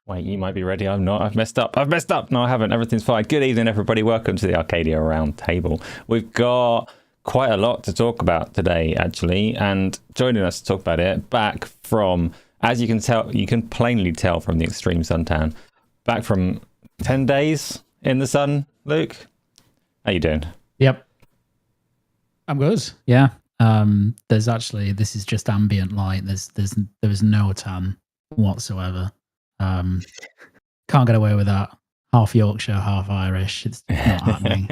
Wait, you might be ready. I'm not. I've messed up. I've messed up. No, I haven't. Everything's fine. Good evening, everybody. Welcome to the Arcadia Round Table. We've got quite a lot to talk about today, actually. And joining us to talk about it, back from, as you can tell, you can plainly tell from the extreme suntan, back from 10 days in the sun. Luke, how you doing? Yep. I'm good. Yeah. There's actually, this is just ambient light. There was no tan whatsoever. Can't get away with that. Half Yorkshire, half Irish. It's not happening.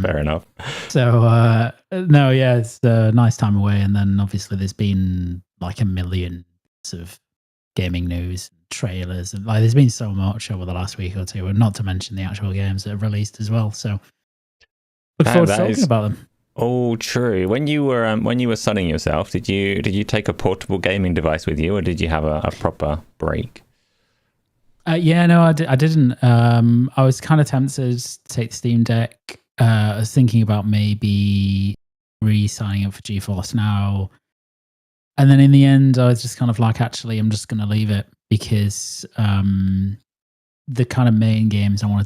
Fair enough. So no, yeah, it's a nice time away. And then obviously there's been like a million of gaming news, trailers, and like there's been so much over the last week or two, and not to mention the actual games that have released as well. So look forward to talking about them. Oh, true. When you were sunning yourself, did you take a portable gaming device with you, or did you have a proper break? Yeah, no, I didn't. I was kind of tempted to take the Steam Deck. I was thinking about maybe re-signing up for GeForce Now. And then in the end, I was just kind of like, actually, I'm just going to leave it because the kind of main games I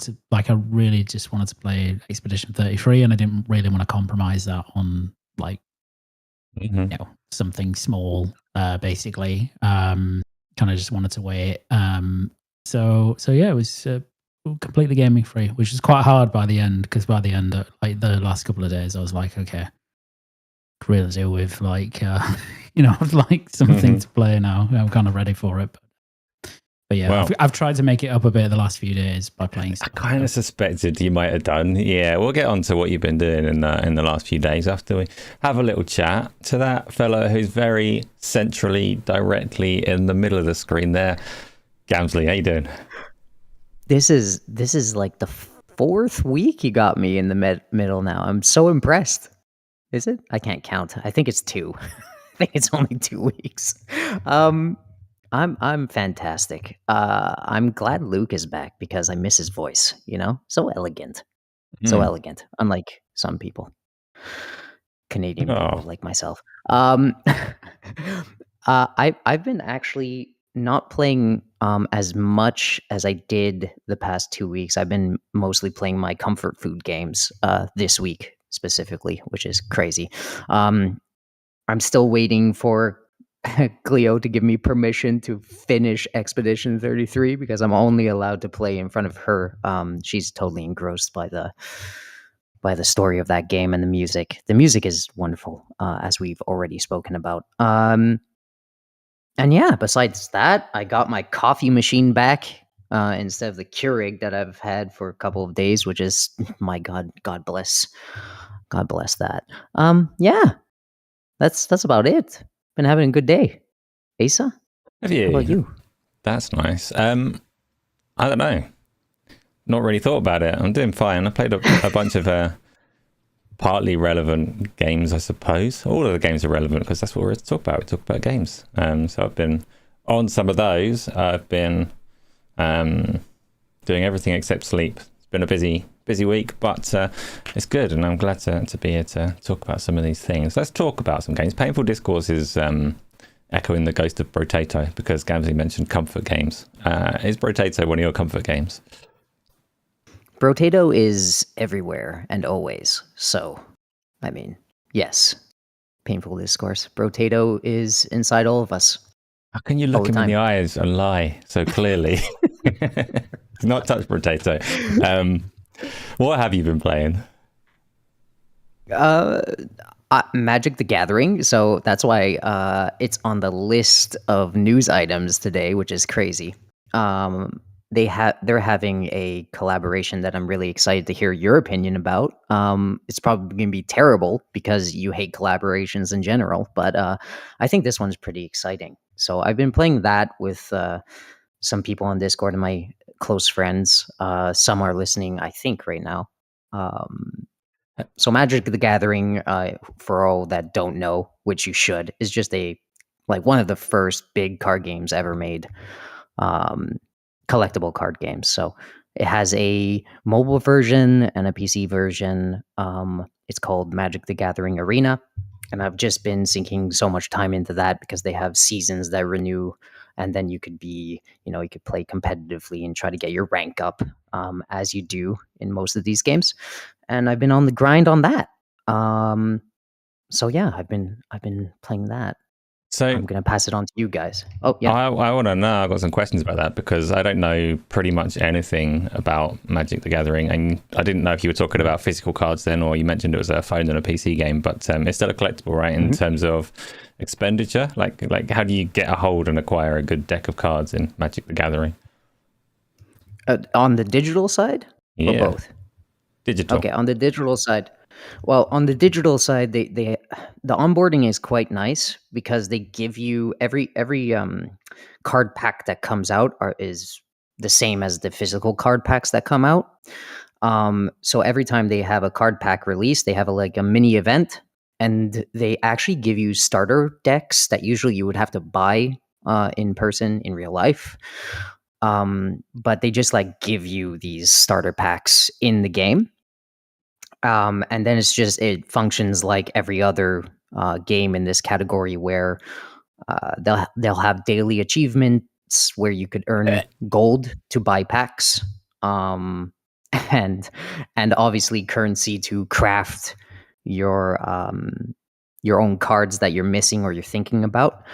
really just wanted to play Expedition 33, and I didn't really want to compromise that on like, something small, basically. Kind of just wanted to wait. So yeah, it was completely gaming free, which is quite hard by the end, because by the end, like the last couple of days, I was like, okay, really deal with like, like something to play now. I'm kind of ready for it. But yeah, well, I've tried to make it up a bit the last few days by playing stuff. I kind of suspected you might have done. Yeah, we'll get on to what you've been doing in the last few days after we have a little chat to that fella who's very centrally, directly in the middle of the screen there. Gamzly, how you doing? This is like the fourth week you got me in the middle now. I'm so impressed. Is it? I can't count. I think it's 2. I think it's only 2 weeks. I'm fantastic. I'm glad Luke is back because I miss his voice, So elegant. So elegant. Unlike some people. Canadian people like myself. I've been actually not playing as much as I did the past 2 weeks. I've been mostly playing my comfort food games this week specifically, which is crazy. I'm still waiting for Cleo to give me permission to finish Expedition 33 because I'm only allowed to play in front of her. She's totally engrossed by the story of that game and the music. The music is wonderful, as we've already spoken about. And yeah, besides that, I got my coffee machine back instead of the Keurig that I've had for a couple of days, which is, my God bless that. Yeah, that's about it. Been having a good day. Asa? Have you? How about you? That's nice. I don't know. Not really thought about it. I'm doing fine. I played a bunch of partly relevant games, I suppose. All of the games are relevant because that's what we're here to talk about. We talk about games. So I've been on some of those. I've been doing everything except sleep. It's been a busy week, but it's good, and I'm glad to be here to talk about some of these things. Let's talk about some games. Painful Discourse is echoing the ghost of Brotato because Gamzly mentioned comfort games. Is Brotato one of your comfort games? Brotato is everywhere and always. So, I mean, yes. Painful Discourse. Brotato is inside all of us. How can you look him in the eyes and lie so clearly? Not touch Brotato. What have you been playing? Magic the Gathering. So that's why it's on the list of news items today, which is crazy. They're having a collaboration that I'm really excited to hear your opinion about. It's probably going to be terrible because you hate collaborations in general, but I think this one's pretty exciting. So I've been playing that with some people on Discord and my close friends. Some are listening, I think, right now. So Magic the Gathering, for all that don't know, which you should, is just one of the first big card games ever made. Collectible card games. So it has a mobile version and a PC version. It's called Magic the Gathering Arena. And I've just been sinking so much time into that because they have seasons that renew and then you could you could play competitively and try to get your rank up, as you do in most of these games. And I've been on the grind on that. So yeah, I've been playing that. So I'm gonna pass it on to you guys. Oh yeah. I want to know. I've got some questions about that because I don't know pretty much anything about Magic the Gathering, and I didn't know if you were talking about physical cards then, or you mentioned it was a phone and a PC game. But it's still a collectible, right? In terms of expenditure, like how do you get a hold and acquire a good deck of cards in Magic the Gathering? On the digital side, or both? Digital. Okay, on the digital side. Well, on the digital side, the onboarding is quite nice because they give you every card pack that comes out is the same as the physical card packs that come out. So every time they have a card pack release, they have like a mini event, and they actually give you starter decks that usually you would have to buy in person in real life. But they just like give you these starter packs in the game. And then it functions like every other game in this category where they'll have daily achievements where you could earn gold to buy packs, and obviously currency to craft your own cards that you're missing or you're thinking about.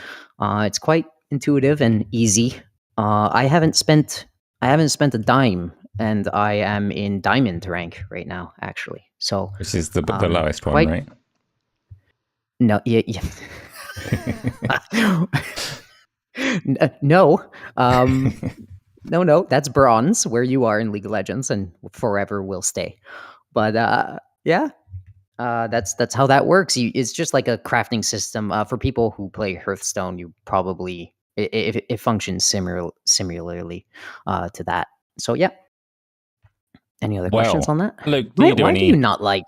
It's quite intuitive and easy. I haven't spent a dime, and I am in diamond rank right now, actually. So, which is the lowest one, right? No, yeah. No, no, that's bronze, where you are in League of Legends, and forever will stay. But yeah, that's how that works. It's just like a crafting system. For people who play Hearthstone, you probably it functions similarly to that. So yeah. Any other questions on that? Luke, why do you not like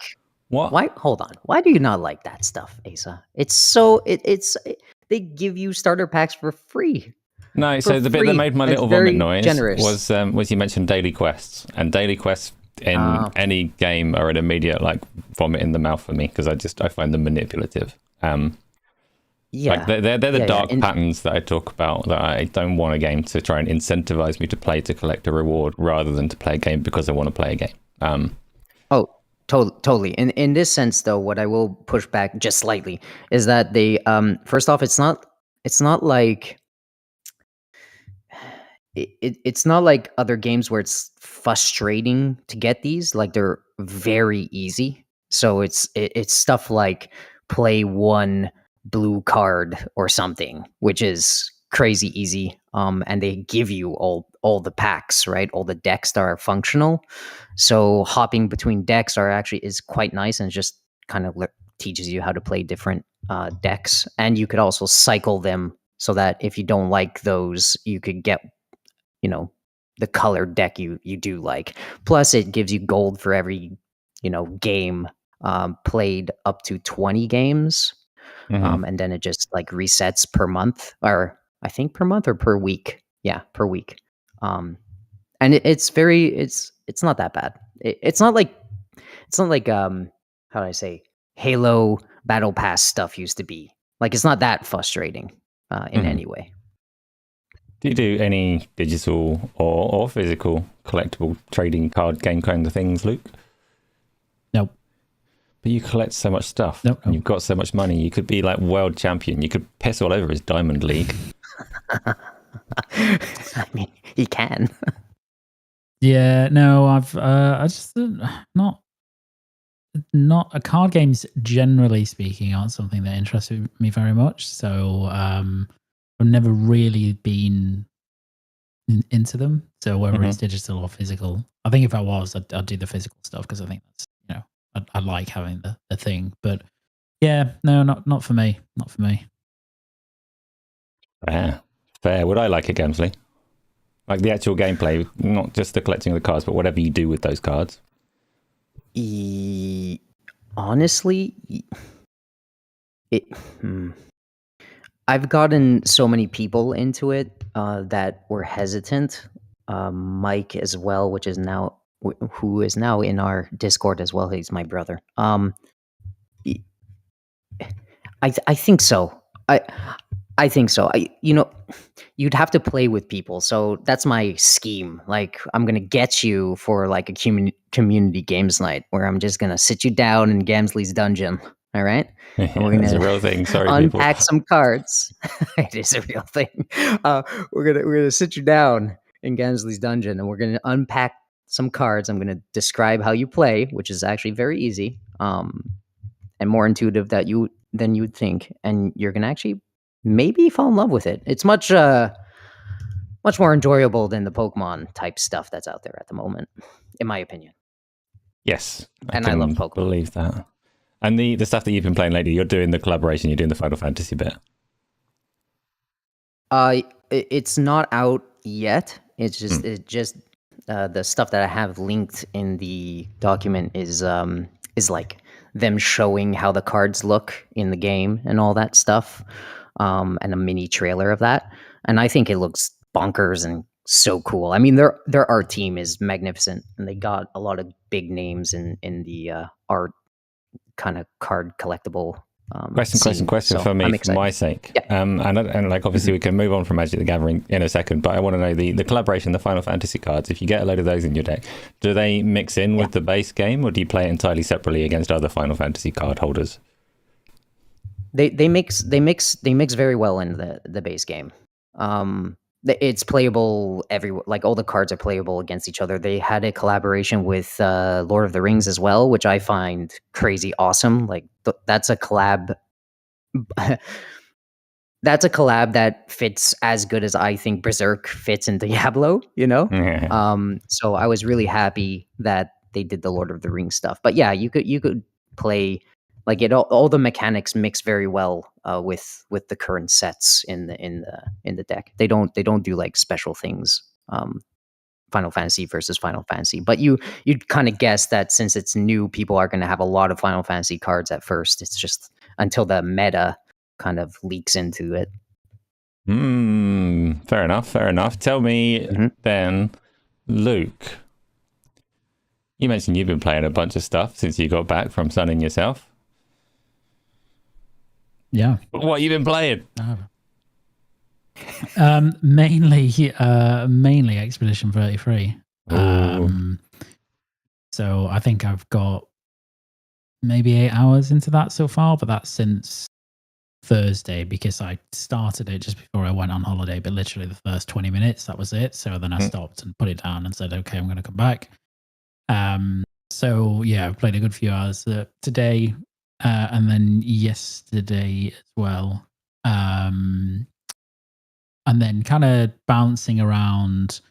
what? Why? Hold on. Why do you not like that stuff, Asa? It's they give you starter packs for free. No, so the bit that made my little vomit noise was you mentioned daily quests, and daily quests in any game are an immediate like vomit in the mouth for me because I find them manipulative. Yeah, like they're the dark patterns that I talk about, that I don't want a game to try and incentivize me to play to collect a reward rather than to play a game because I want to play a game. Totally. In this sense, though, what I will push back just slightly is that they first off, it's not like it's not like other games where it's frustrating to get these. Like, they're very easy. So it's stuff like play one blue card or something, which is crazy easy. And they give you all the packs, right? All the decks that are functional. So hopping between decks is quite nice, and just kind of teaches you how to play different decks. And you could also cycle them so that if you don't like those, you could get, the colored deck you do like. Plus, it gives you gold for every, game played up to 20 games. And then it just like resets per month, or I think per month or per week. Yeah, per week. And it's not that bad. It's not like how do I say, Halo Battle Pass stuff used to be. Like, it's not that frustrating in any way. Do you do any digital or physical collectible trading card game kind of things, Luke? Nope. But you collect so much stuff. Nope. And you've got so much money. You could be like world champion. You could piss all over his Diamond League. I mean, he can. Yeah, no, I just not card games, generally speaking, aren't something that interested me very much. So I've never really been into them. So whether it's digital or physical, I think if I was, I'd do the physical stuff because I think that's, I like having the thing. But yeah, no, not for me. Not for me. Fair. Would I like it, Gamzly? Like the actual gameplay, not just the collecting of the cards, but whatever you do with those cards. Honestly, I've gotten so many people into it that were hesitant. Mike as well, who is now in our Discord as well. He's my brother. I think so. I think so. You'd have to play with people. So that's my scheme. Like, I'm gonna get you for like a community games night where I'm just gonna sit you down in Gamzly's dungeon. All right, and we're That's a gonna real thing. Sorry, people. unpack some cards. It is a real thing. We're gonna sit you down in Gamzly's dungeon, and we're gonna unpack some cards. I'm gonna describe how you play, which is actually very easy, and more intuitive than you would think, and you're gonna actually maybe fall in love with it. It's much more enjoyable than the Pokemon type stuff that's out there at the moment, in my opinion. Yes, And I love Pokemon. Believe that. And the stuff that you've been playing lately, you're doing the collaboration, you're doing the Final Fantasy bit. It's not out yet. It's just the stuff that I have linked in the document is like them showing how the cards look in the game and all that stuff, and a mini trailer of that. And I think it looks bonkers and so cool. I mean, their art team is magnificent, and they got a lot of big names in the art kind of card collectible. Question so for me, for my sake. Yeah. And like obviously we can move on from Magic the Gathering in a second, but I want to know the collaboration, the Final Fantasy cards. If you get a load of those in your deck, do they mix in with the base game, or do you play it entirely separately against other Final Fantasy card holders? They mix very well in the base game. It's playable everywhere. Like, all the cards are playable against each other. They had a collaboration with Lord of the Rings as well, which I find crazy awesome. Like, that's a collab. That's a collab that fits as good as I think Berserk fits in Diablo. So I was really happy that they did the Lord of the Rings stuff. But yeah, you could play. Like, all the mechanics mix very well with the current sets in the deck. They don't do like special things, Final Fantasy versus Final Fantasy. But you'd kind of guess that since it's new, people are going to have a lot of Final Fantasy cards at first. It's just until the meta kind of leaks into it. Fair enough. Tell me then, Luke. You mentioned you've been playing a bunch of stuff since you got back from sunning yourself. Yeah. What you been playing? Mainly Expedition 33. So I think I've got maybe 8 hours into that so far, but that's since Thursday, because I started it just before I went on holiday, but literally the first 20 minutes, that was it. So then I stopped and put it down and said, okay, I'm going to come back. So yeah, I've played a good few hours today. And then yesterday as well. And then kind of bouncing around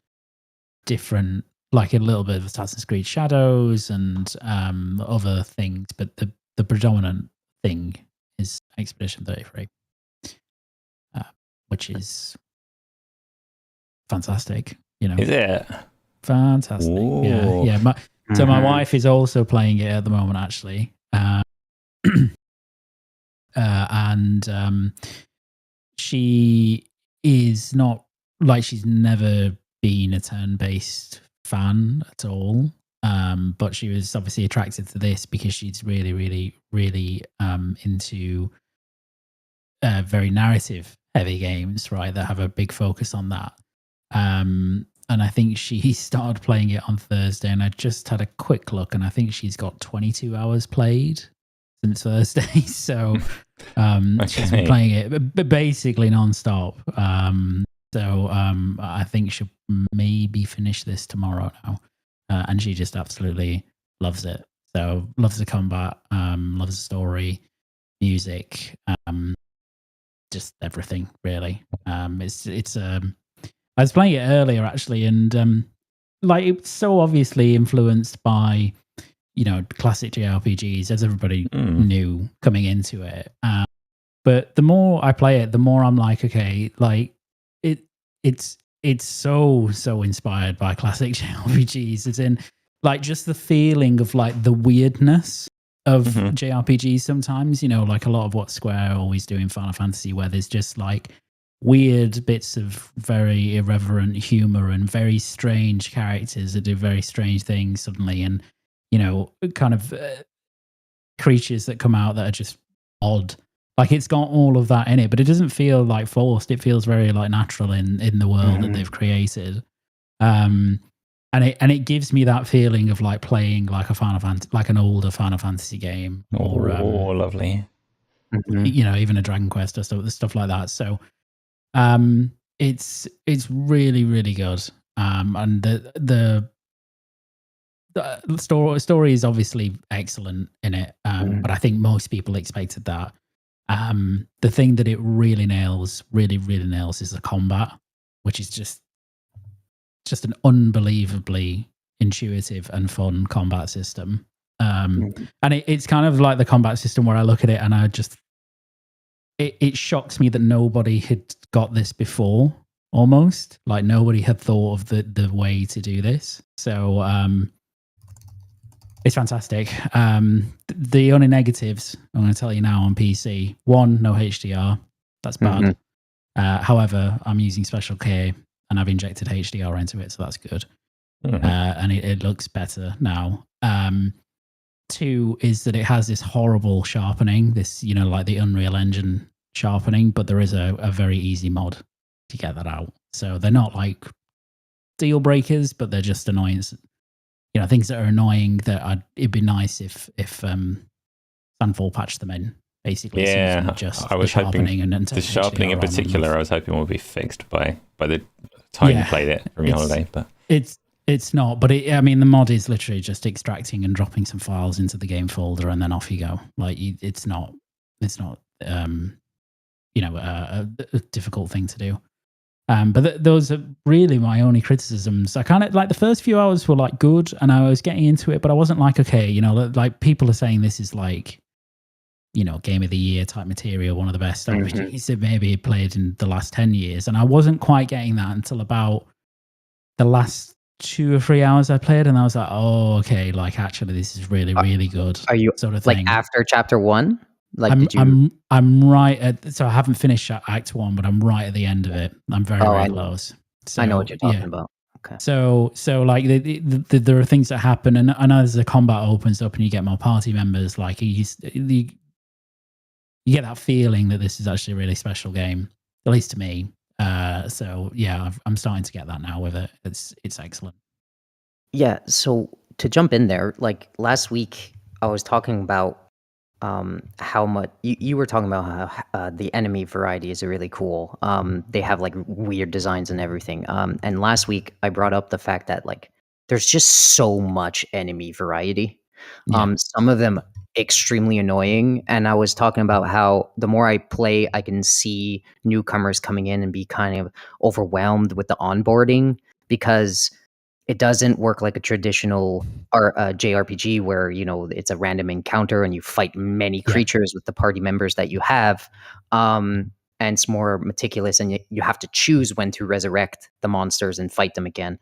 different, like a little bit of Assassin's Creed Shadows and other things, but the predominant thing is Expedition 33, which is fantastic. Is it? Fantastic. Ooh. Yeah. So my wife is also playing it at the moment, actually. And she is not, like, she's never been a turn-based fan at all, but she was obviously attracted to this because she's really, really, really into very narrative heavy games, right, that have a big focus on that. And I think she started playing it on Thursday, and I just had a quick look, and I think she's got 22 hours played since Thursday. So she's been playing it basically non-stop. I think she'll maybe finish this tomorrow now. And she just absolutely loves it. So loves the combat, loves the story, music, just everything, really. It's I was playing it earlier, actually, and like, it's so obviously influenced by, classic JRPGs, as everybody knew coming into it. But the more I play it, the more I'm like, okay, like, it's so inspired by classic JRPGs. It's in, like, just the feeling of, like, the weirdness of JRPGs sometimes, like a lot of what Square always do in Final Fantasy, where there's just, like, weird bits of very irreverent humor and very strange characters that do very strange things suddenly, and kind of creatures that come out that are just odd. Like it's got all of that in it, but it doesn't feel like forced. It feels very like natural in the world that they've created. And it gives me that feeling of like playing like like an older Final Fantasy game, or lovely. You know, even a Dragon Quest or stuff like that. So it's really, really good. And the story is obviously excellent in it, but I think most people expected that. The thing that it really nails is the combat, which is just an unbelievably intuitive and fun combat system. And it's kind of like the combat system where I look at it and I just it shocks me that nobody had got this before. Almost like nobody had thought of the way to do this. So it's fantastic. The only negatives I'm going to tell you now on PC: 1, no HDR. That's bad. However, I'm using Special K and I've injected HDR into it, so that's good. And it looks better now. 2 is that it has this horrible sharpening, this, you know, like the Unreal Engine sharpening, but there is a very easy mod to get that out. So they're not like deal breakers, but they're just annoyance. You know, things that are annoying that it'd be nice if Sunfall patched them in, basically. Yeah, so just I was hoping and the sharpening in particular, I was hoping would be fixed by the time you played it from your holiday. But it's not. But I mean, the mod is literally just extracting and dropping some files into the game folder, and then off you go. Like it's not you know, a difficult thing to do. But those are really my only criticisms. I kind of like the first few hours were like good, and I was getting into it, but I wasn't like, okay, you know, like people are saying this is like, you know, game of the year type material, one of the best RPGs that maybe played in the last 10 years. And I wasn't quite getting that until about the last 2 or 3 hours I played, and I was like, oh, okay, like actually this is really, really good. Are you sort of like thing. after chapter 1? Like I'm right at, so I haven't finished Act 1, but I'm right at the end of it. I'm very close. So, I know what you're talking about. Okay. So like there are things that happen, and as the combat opens up and you get more party members, like you get that feeling that this is actually a really special game, at least to me. So yeah, I'm starting to get that now with it. It's excellent. Yeah. So to jump in there, like last week I was talking about how much you were talking about how the enemy variety is really cool. They have like weird designs and everything. And last week I brought up the fact that like there's just so much enemy variety. Some of them extremely annoying, and I was talking about how the more I play, I can see newcomers coming in and be kind of overwhelmed with the onboarding, because it doesn't work like a traditional JRPG where, you know, it's a random encounter and you fight many creatures with the party members that you have. And it's more meticulous, and you have to choose when to resurrect the monsters and fight them again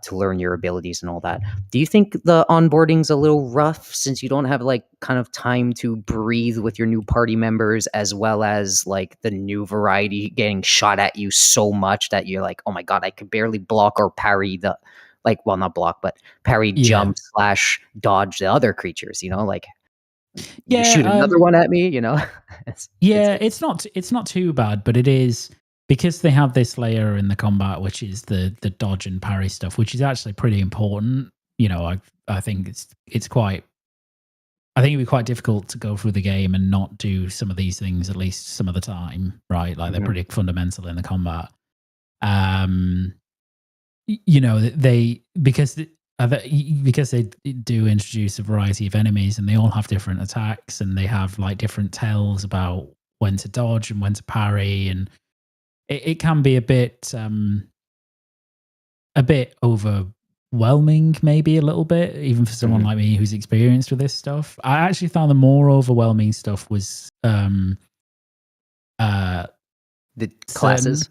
to learn your abilities and all that. Do you think the onboarding's a little rough since you don't have like kind of time to breathe with your new party members, as well as like the new variety getting shot at you so much that you're like, oh my God, I could barely block or parry the, like, well, not block, but parry, jump / dodge the other creatures, you know, like you shoot another one at me, you know? It's not too bad, but it is, because they have this layer in the combat, which is the dodge and parry stuff, which is actually pretty important. You know, I think it's quite, I think it'd be quite difficult to go through the game and not do some of these things at least some of the time, right? Like they're pretty fundamental in the combat. You know, because they do introduce a variety of enemies, and they all have different attacks, and they have like different tells about when to dodge and when to parry, and it can be a bit overwhelming, maybe a little bit, even for someone like me who's experienced with this stuff. I actually found the more overwhelming stuff was the classes.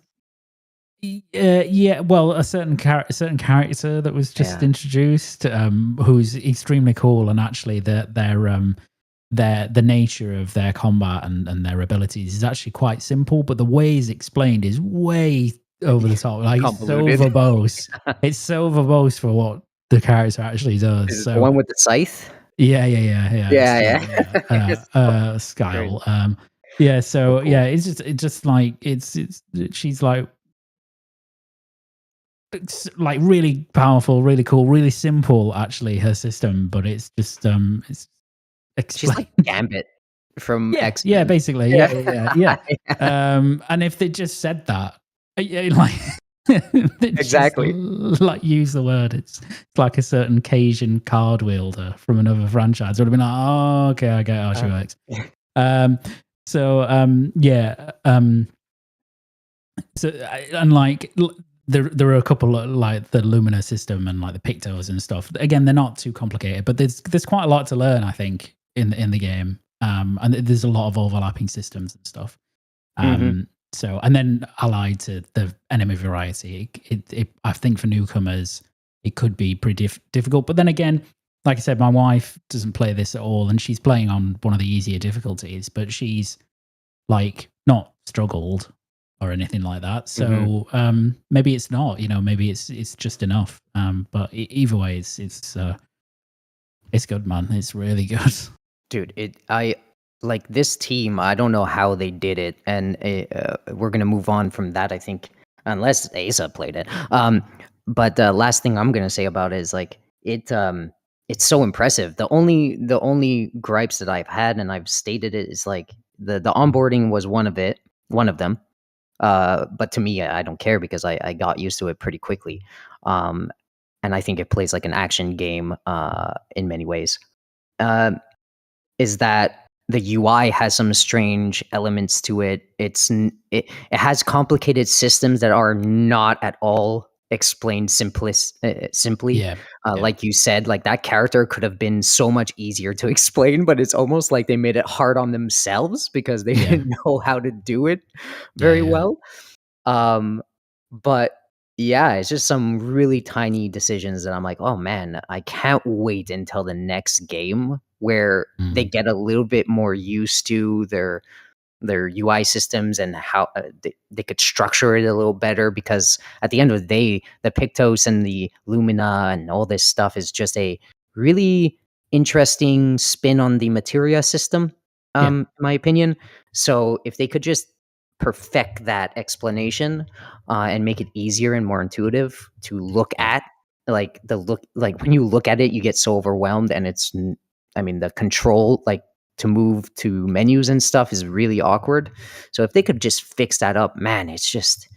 Well, a certain character that was just introduced, who's extremely cool, and actually the nature of their combat and their abilities is actually quite simple, but the way it's explained is way over the top. Like it's so verbose. It's so verbose for what the character actually does. So the one with the scythe. Yeah. Yeah. Skyle. Yeah, so cool. yeah, it's just like she's like it's like really powerful, really cool, really simple actually her system, but it's just it's She's explain. like Gambit from Yeah, yeah, X-Men. basically, yeah. And if they just said that, like they just Exactly. like use the word, it's like a certain Cajun card wielder from another franchise would have been like, oh, okay, I get how she works. Um, so yeah, so and like there are a couple of, like the Lumina system and like the Pictos and stuff. Again, they're not too complicated, but there's quite a lot to learn, I think, in the game. And there's a lot of overlapping systems and stuff. Mhm. So, and then allied to the enemy variety, I think for newcomers it could be pretty difficult. But then again, like I said, my wife doesn't play this at all, and she's playing on one of the easier difficulties, but she's like not struggled or anything like that. So maybe it's not, maybe it's just enough. But either way, it's good, man. It's really good. Dude, I like this team. I don't know how they did it, and we're gonna move on from that. I think, unless Asa played it. But the last thing I'm gonna say about it is like it's so impressive. The only gripes that I've had, and I've stated it, is like the onboarding was one of them. But to me, I don't care because I got used to it pretty quickly. Um, and I think it plays like an action game in many ways. Uh, is that the UI has some strange elements to it. It has complicated systems that are not at all explained simply. Yeah. Like you said, like that character could have been so much easier to explain, but it's almost like they made it hard on themselves because they Yeah. didn't know how to do it very Yeah. well. Um, but yeah, it's just some really tiny decisions that I'm like, oh man, I can't wait until the next game where they Mm. get a little bit more used to their UI systems and how they could structure it a little better. Because at the end of the day, the Pictos and the Lumina and all this stuff is just a really interesting spin on the materia system, Yeah. in my opinion. So if they could just perfect that explanation and make it easier and more intuitive to look Yeah. at, like when you look at it, you get so overwhelmed, and I mean, the control, like to move to menus and stuff, is really awkward. So if they could just fix that up, man, it's just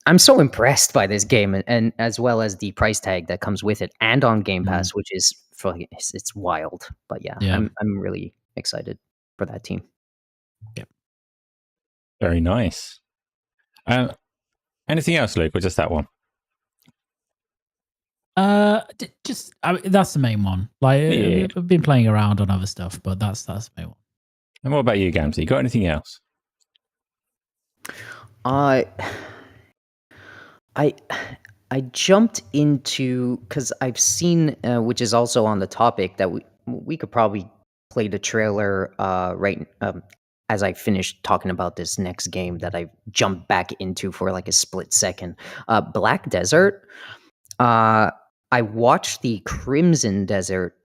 I'm so impressed by this game, and as well as the price tag that comes with it, and on Game Mm. Pass, which is it's wild. But yeah, Yeah. I'm really excited for that team. Very nice. Anything else, Luke, or just that one? Just that's the main one. Like Yeah. I've been playing around on other stuff, but that's the main one. And what about you, Gamzly? Got anything else? I I I jumped into, because I've seen, which is also on the topic, that we could probably play the trailer right as I finish talking about this next game that I jumped back into for like a split second. Black Desert. I watched the Crimson Desert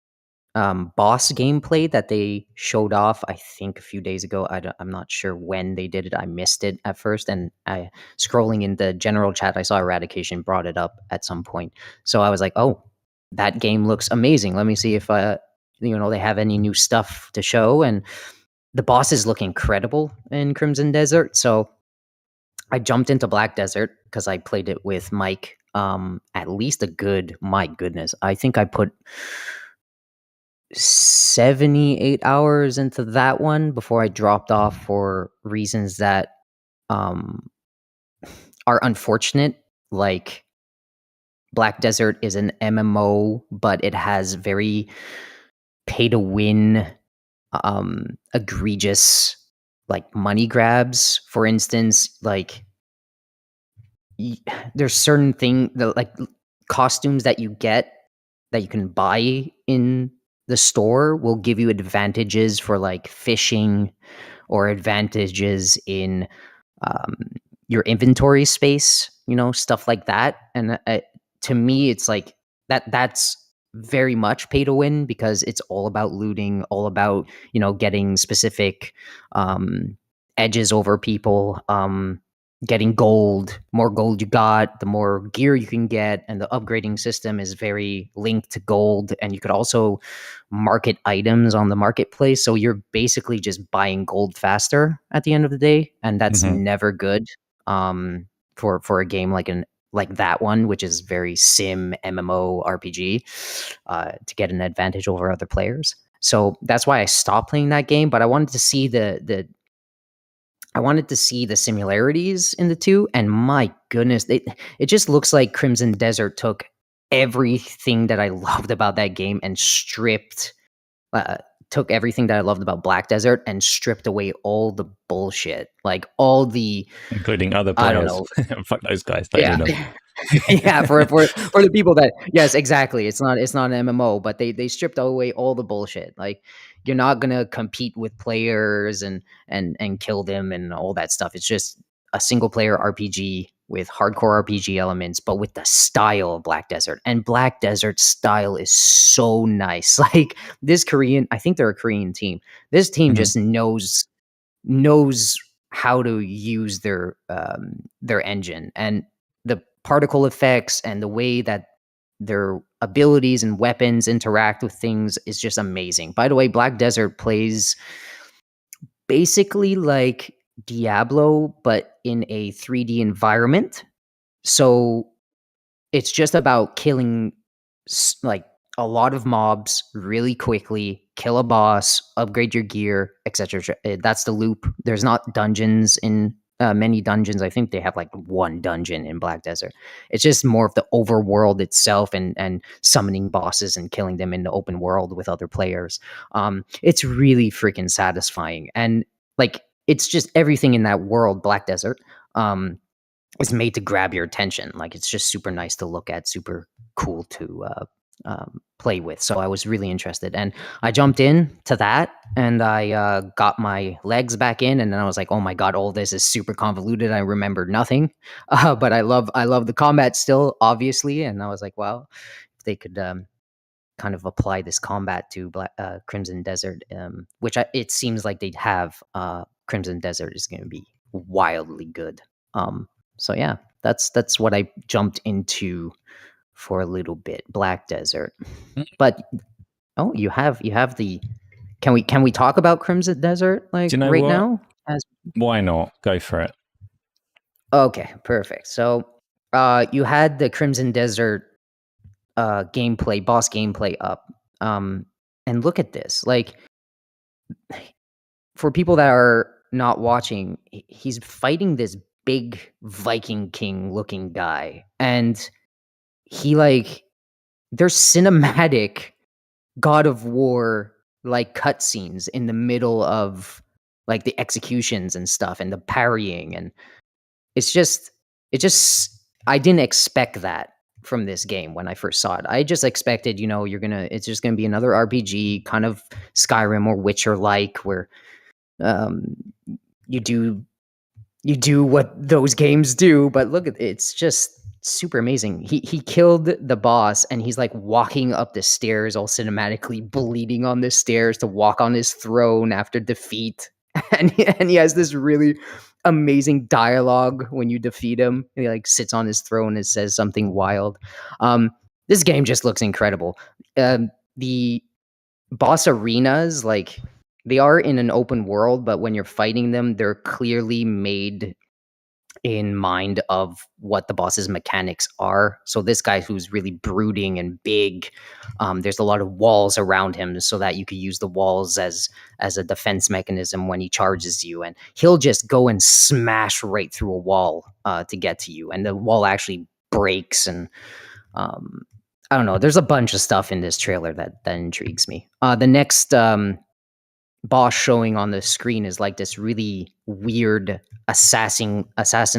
boss gameplay that they showed off, I think a few days ago. I'm not sure when they did it. I missed it at first, and I scrolling in the general chat, I saw Eradication brought it up at some point. So I was like, oh, that game looks amazing. Let me see if they have any new stuff to show. And the bosses look incredible in Crimson Desert. So I jumped into Black Desert because I played it with Mike. At least my goodness, I think I put 78 hours into that one before I dropped off for reasons that um are unfortunate. Like, Black Desert is an MMO, but it has very pay to win, egregious, like, money grabs. For instance, like, there's certain costumes that you get that you can buy in the store will give you advantages for like fishing, or advantages in um, your inventory space, stuff like that. And to me, it's like that's very much pay to win, because it's all about looting, all about getting specific edges over people. Getting gold, more gold you got, the more gear you can get, and the upgrading system is very linked to gold. And you could also market items on the marketplace, so you're basically just buying gold faster at the end of the day, and that's never good for a game like that one, which is very sim MMO RPG, to get an advantage over other players. So that's why I stopped playing that game. But I wanted to see the similarities in the two, and my goodness, it just looks like Crimson Desert took everything that I loved about that game and took everything that I loved about Black Desert and stripped away all the bullshit, like all the, including other I don't players. know. Fuck those guys. Yeah. Yeah, for the people that, yes, exactly. It's not an MMO, but they stripped away all the bullshit. Like, you're not gonna compete with players and kill them and all that stuff. It's just a single player RPG with hardcore RPG elements, but with the style of Black Desert. And Black Desert style is so nice. Like, this Korean, I think they're a Korean team. This team just knows how to use their engine, and the particle effects and the way that their abilities and weapons interact with things is just amazing. By the way, Black Desert plays basically like Diablo, but in a 3D environment. So it's just about killing like a lot of mobs really quickly, kill a boss, upgrade your gear, etc. That's the loop. There's not dungeons in many dungeons. I think they have like one dungeon in Black Desert. It's just more of the overworld itself and summoning bosses and killing them in the open world with other players. It's really freaking satisfying, and like, it's just everything in that world, Black Desert, is made to grab your attention. Like, it's just super nice to look at, super cool to play with. So I was really interested, and I jumped in to that, and I got my legs back in, and then I was like, oh my god, all this is super convoluted. I remember nothing, but I love the combat still, obviously. And I was like, well, if they could kind of apply this combat to Crimson Desert, which it seems like they'd have, Crimson Desert is going to be wildly good. So yeah, that's what I jumped into for a little bit, Black Desert. But you have the. Can we talk about Crimson Desert like right what? now? Why not? Go for it. Okay, perfect. So you had the Crimson Desert boss gameplay up. And look at this. Like, for people that are not watching, he's fighting this big Viking King looking guy, and there's cinematic God of War like cutscenes in the middle of like the executions and stuff, and the parrying, and it's just I didn't expect that from this game when I first saw it. I just expected, it's just gonna be another RPG, kind of Skyrim or Witcher like, where you do what those games do. But look at it's just super amazing. He killed the boss, and he's like walking up the stairs all cinematically, bleeding on the stairs to walk on his throne after defeat. And he has this really amazing dialogue when you defeat him. He like sits on his throne and says something wild. This game just looks incredible. The boss arenas, like, they are in an open world, but when you're fighting them, they're clearly made in mind of what the boss's mechanics are. So this guy who's really brooding and big, there's a lot of walls around him so that you could use the walls as a defense mechanism when he charges you, and he'll just go and smash right through a wall to get to you, and the wall actually breaks. And I don't know, there's a bunch of stuff in this trailer that intrigues me. The next boss showing on the screen is like this really weird assassin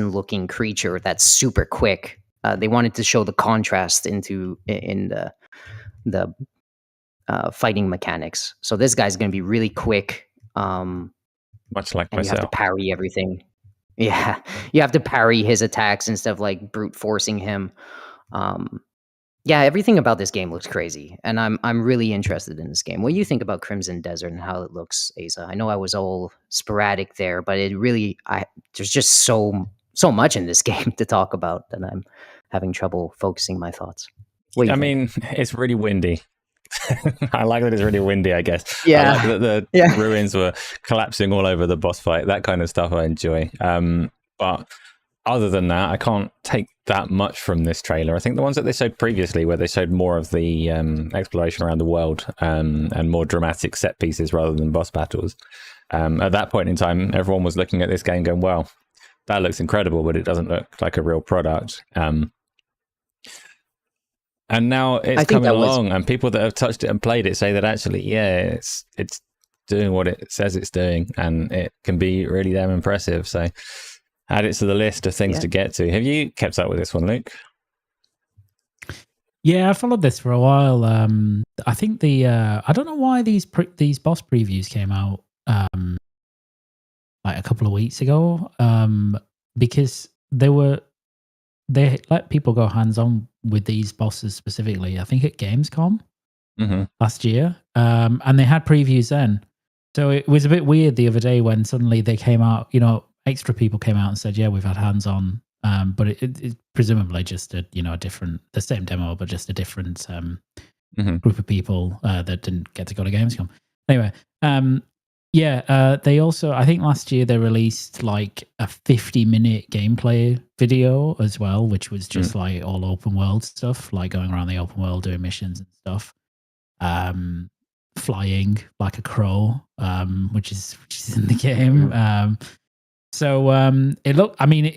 looking creature that's super quick. They wanted to show the contrast in the fighting mechanics. So this guy's going to be really quick, much like and myself. you have to parry everything. Yeah, you have to parry his attacks instead of like brute forcing him. Yeah, everything about this game looks crazy, and I'm really interested in this game. What do you think about Crimson Desert and how it looks, Asa? I know I was all sporadic there, but it really there's just so much in this game to talk about that I'm having trouble focusing my thoughts. What do you I think? mean, it's really windy. I like that it's really windy, I guess. Yeah. I like that the Yeah. ruins were collapsing all over the boss fight. That kind of stuff I enjoy. But other than that, I can't take that much from this trailer. I think the ones that they showed previously, where they showed more of the exploration around the world and more dramatic set pieces rather than boss battles, at that point in time, everyone was looking at this game going, well, that looks incredible, but it doesn't look like a real product. And now it's coming along, and people that have touched it and played it say that actually, yeah, it's doing what it says it's doing, and it can be really damn impressive. So add it to the list of things to get to. Have you kept up with this one, Luke? Yeah, I followed this for a while. I think I don't know why these boss previews came out like a couple of weeks ago, because they let people go hands-on with these bosses specifically, I think at Gamescom last year. And they had previews then. So it was a bit weird the other day when suddenly they came out, extra people came out and said, yeah, we've had hands-on. But it's presumably just the same demo, but just a different group of people that didn't get to go to Gamescom. Anyway, they also, I think last year they released like a 50-minute gameplay video as well, which was just like all open world stuff, like going around the open world doing missions and stuff, flying like a crow, which is in the game.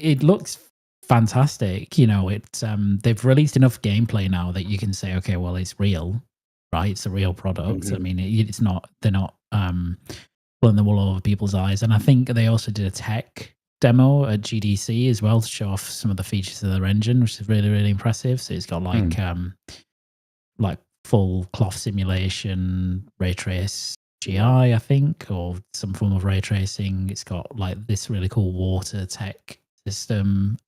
It looks fantastic. They've released enough gameplay now that you can say, okay, well, it's real, right? It's a real product. I mean, it's not. They're not blowing the wool over people's eyes. And I think they also did a tech demo at GDC as well to show off some of the features of their engine, which is really, really impressive. So it's got like full cloth simulation, ray trace GI, I think, or some form of ray tracing. It's got like this really cool water tech system,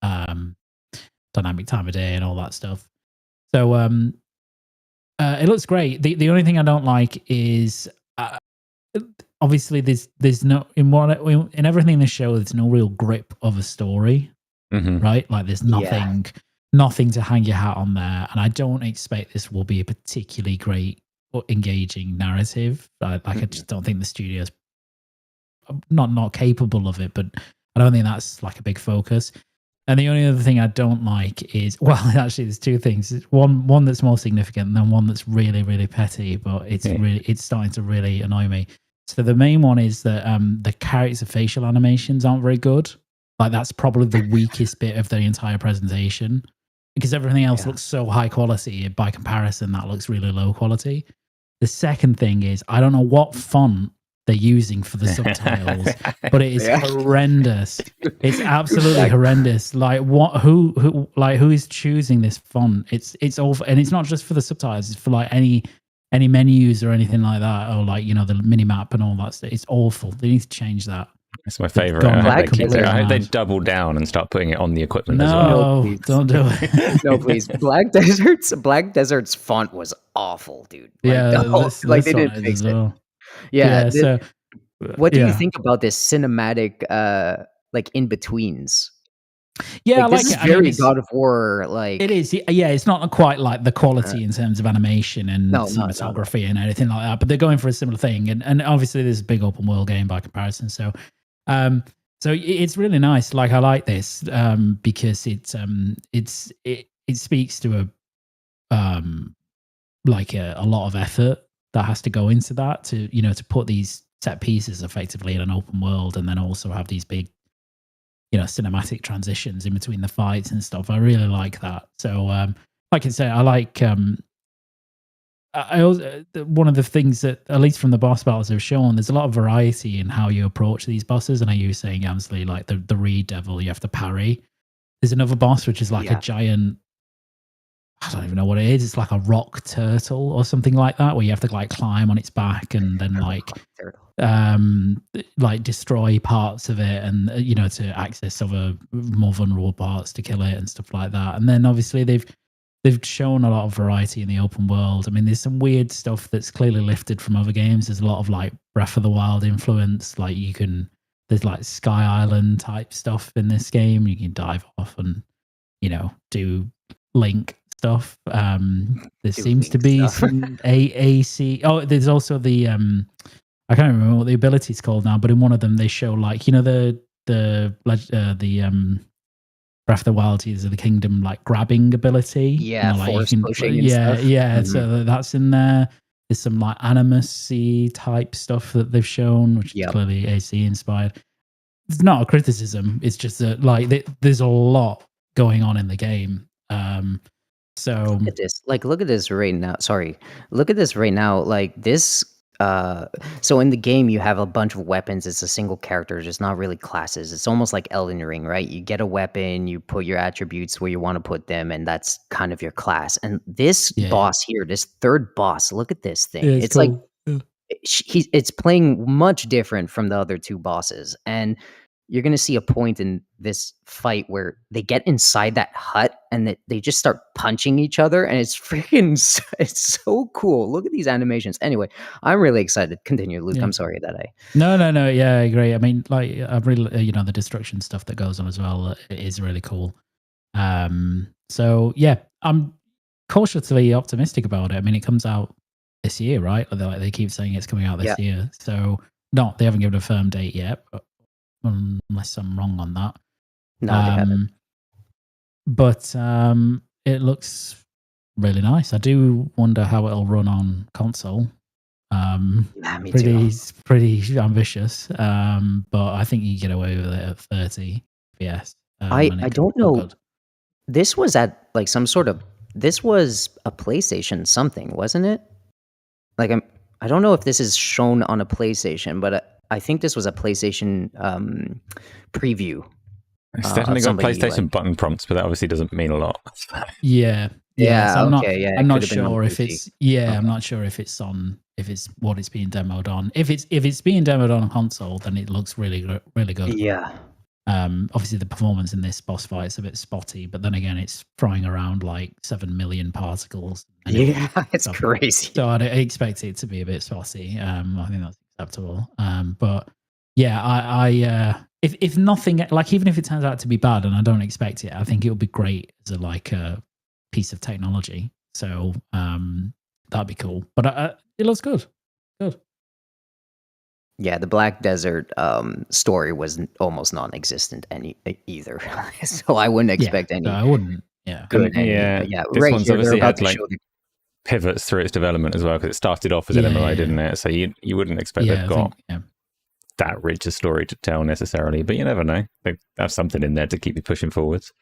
dynamic time of day and all that stuff. So it looks great. The only thing I don't like is obviously there's no in everything in the show there's no real grip of a story, right? Like there's nothing to hang your hat on there, and I don't expect this will be a particularly great or engaging narrative. I just don't think the studio's not capable of it, but I don't think that's like a big focus. And the only other thing I don't like is, well, actually, there's two things. One that's more significant, and then one that's really, really petty, but it's starting to really annoy me. So the main one is that the character facial animations aren't very good. Like that's probably the weakest bit of the entire presentation, because everything else looks so high quality. By comparison, that looks really low quality. The second thing is, I don't know what font they're using for the subtitles, but it is horrendous. It's absolutely horrendous. Like who is choosing this font? It's awful, and it's not just for the subtitles. It's for like any menus or anything like that, or like the mini map and all that stuff. It's awful. They need to change that. It's my favorite. I hope they double down and start putting it on the equipment as well. No, don't do it. No, please. Black Desert's font was awful, dude. Like, they didn't fix it. Well. Yeah. So, what do you think about this cinematic, like in betweens? Yeah, like, this is very God of War. Like it is. Yeah, it's not quite like the quality in terms of animation and cinematography and anything like that. But they're going for a similar thing, and obviously this is a big open world game by comparison. So, it's really nice. Like I like this because it speaks to a lot of effort that has to go into that to put these set pieces effectively in an open world, and then also have these big cinematic transitions in between the fights and stuff. I really like that. So like I say, I like I also, one of the things that, at least from the boss battles they've shown, there's a lot of variety in how you approach these bosses. And I you saying, Gamzly, like the Reed Devil, you have to parry. There's another boss which is like a giant, I don't even know what it is. It's like a rock turtle or something like that, where you have to like climb on its back and then like destroy parts of it, and to access other more vulnerable parts to kill it and stuff like that. And then obviously they've they've shown a lot of variety in the open world. I mean, there's some weird stuff that's clearly lifted from other games. There's a lot of like Breath of the Wild influence. Like there's like Sky Island type stuff in this game. You can dive off and, do Link stuff. There seems to be some AAC. Oh, there's also the I can't remember what the ability's called now, but in one of them they show like the Breath of the Wild Tears of the Kingdom like grabbing ability. Yeah, like force pushing. And stuff. Yeah. So that's in there. There's some like Animus-y type stuff that they've shown, which is clearly AC inspired. It's not a criticism. It's just that like there's a lot going on in the game. So look at this. Like, look at this right now. Sorry, look at this right now. Like this. So in the game, you have a bunch of weapons. It's a single character. It's not really classes. It's almost like Elden Ring, right? You get a weapon, you put your attributes where you want to put them, and that's kind of your class. And this boss here, this third boss, look at this thing. It's cool. Like it's playing much different from the other two bosses. And you're going to see a point in this fight where they get inside that hut and they just start punching each other. And it's it's so cool. Look at these animations. Anyway, I'm really excited. Continue, Luke. I'm sorry that I... No. Yeah, I agree. I mean, like, I really, the destruction stuff that goes on as well is really cool. So yeah, I'm cautiously optimistic about it. I mean, it comes out this year, right? They keep saying it's coming out this year. So they haven't given a firm date yet, but unless I'm wrong on that. No, they haven't. But it looks really nice. I do wonder how it'll run on console. Me too. Pretty ambitious. But I think you get away with it at 30 FPS. I don't know. This was at like some sort of... This was a PlayStation something, wasn't it? Like I don't know if this is shown on a PlayStation, but I think this was a PlayStation preview. It's definitely got PlayStation button prompts, but that obviously doesn't mean a lot. Yeah. So I'm not sure if it's I'm not sure if it's what it's being demoed on. If it's being demoed on a console, then it looks really good. Yeah. Obviously the performance in this boss fight is a bit spotty, but then again, it's throwing around like 7 million particles. It's crazy. So I expect it to be a bit spotty. I think that's acceptable. But yeah, I if nothing, like even if it turns out to be bad and I don't expect it, I think it'll be great as a piece of technology. So that'd be cool. But it looks good. Yeah, the Black Desert story was almost non-existent either, so I wouldn't expect any. No, I wouldn't. Yeah, good. Yeah. This right one's here, obviously had like pivots through its development as well, because it started off as an MMO, didn't it? So you wouldn't expect they've got that rich a story to tell necessarily, but you never know. They have something in there to keep you pushing forwards,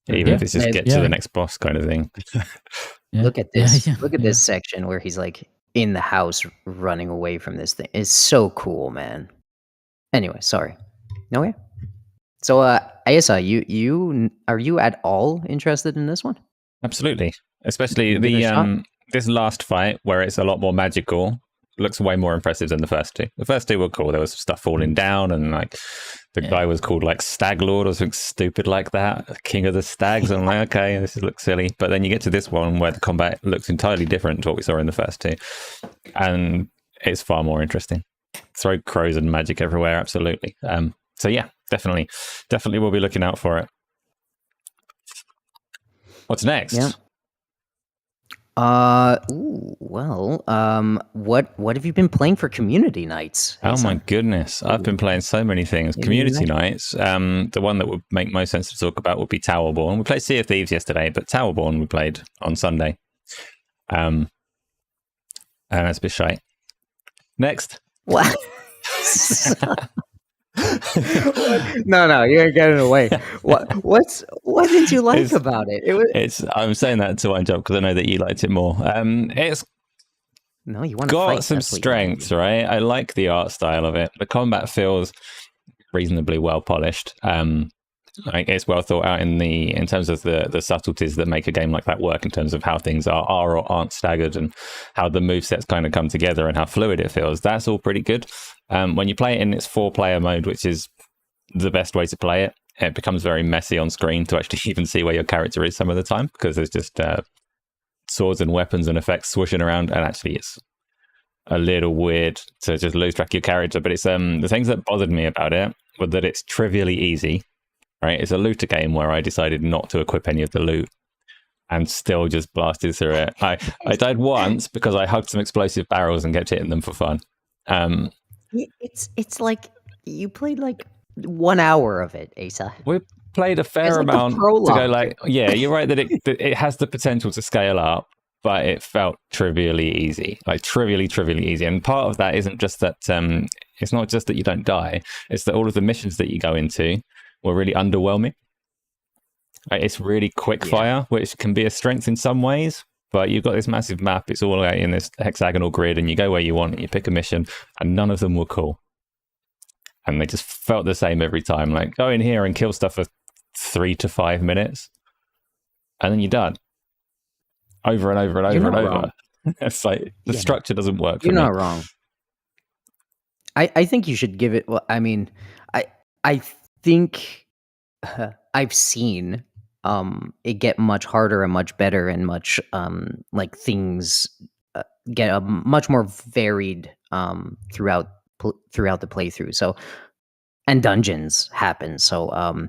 even if it's just get to the next boss kind of thing. Look at this. Look at this section where he's like in the house running away from this thing. It's so cool, man. Anyway, sorry. No way. So Asa, you are you at all interested in this one? Absolutely. Especially the this last fight where it's a lot more magical looks way more impressive than the first two. The first two were cool. There was stuff falling down and like the guy was called like Stag Lord or something stupid like that. King of the Stags. I'm like, okay, this looks silly. But then you get to this one where the combat looks entirely different to what we saw in the first two. And it's far more interesting. Throw crows and magic everywhere, absolutely. So yeah, definitely we'll be looking out for it. What's next? Yeah. What have you been playing for community nights? Oh my goodness, I've been playing so many things. Community nights. The one that would make most sense to talk about would be Towerborn. We played Sea of Thieves yesterday, but Towerborn we played on Sunday. And that's a bit shite. Next. What? No, you're getting away. What did you like about it? I'm saying that to wind up because I know that you liked it more. It's got some strengths, right? I like the art style of it. The combat feels reasonably well polished. Like it's well thought out in terms of the subtleties that make a game like that work, in terms of how things are or aren't staggered and how the movesets kind of come together and how fluid it feels. That's all pretty good. When you play it in its 4-player mode, which is the best way to play it, it becomes very messy on screen to actually even see where your character is some of the time, because there's just swords and weapons and effects swooshing around, and actually it's a little weird to just lose track of your character. But it's the things that bothered me about it were that it's trivially easy, right? It's a looter game where I decided not to equip any of the loot and still just blasted through it. I died once because I hugged some explosive barrels and kept hitting them for fun. It's like you played like 1 hour of it, Asa. We played a fair amount to go like, yeah, you're right that it has the potential to scale up, but it felt trivially easy, like trivially easy. And part of that isn't just that it's not just that you don't die, it's that all of the missions that you go into were really underwhelming. Like, it's really quick fire, which can be a strength in some ways, but you've got this massive map, it's all in this hexagonal grid, and you go where you want and you pick a mission, and none of them were cool. And they just felt the same every time. Like, go in here and kill stuff for 3 to 5 minutes, and then you're done. Over and over and over and over. It's like the structure doesn't work. You're not wrong. I think you should give it. Well, I mean, I think I've seen it get much harder and much better and much like things get a much more varied throughout the playthrough. So, and dungeons happen. So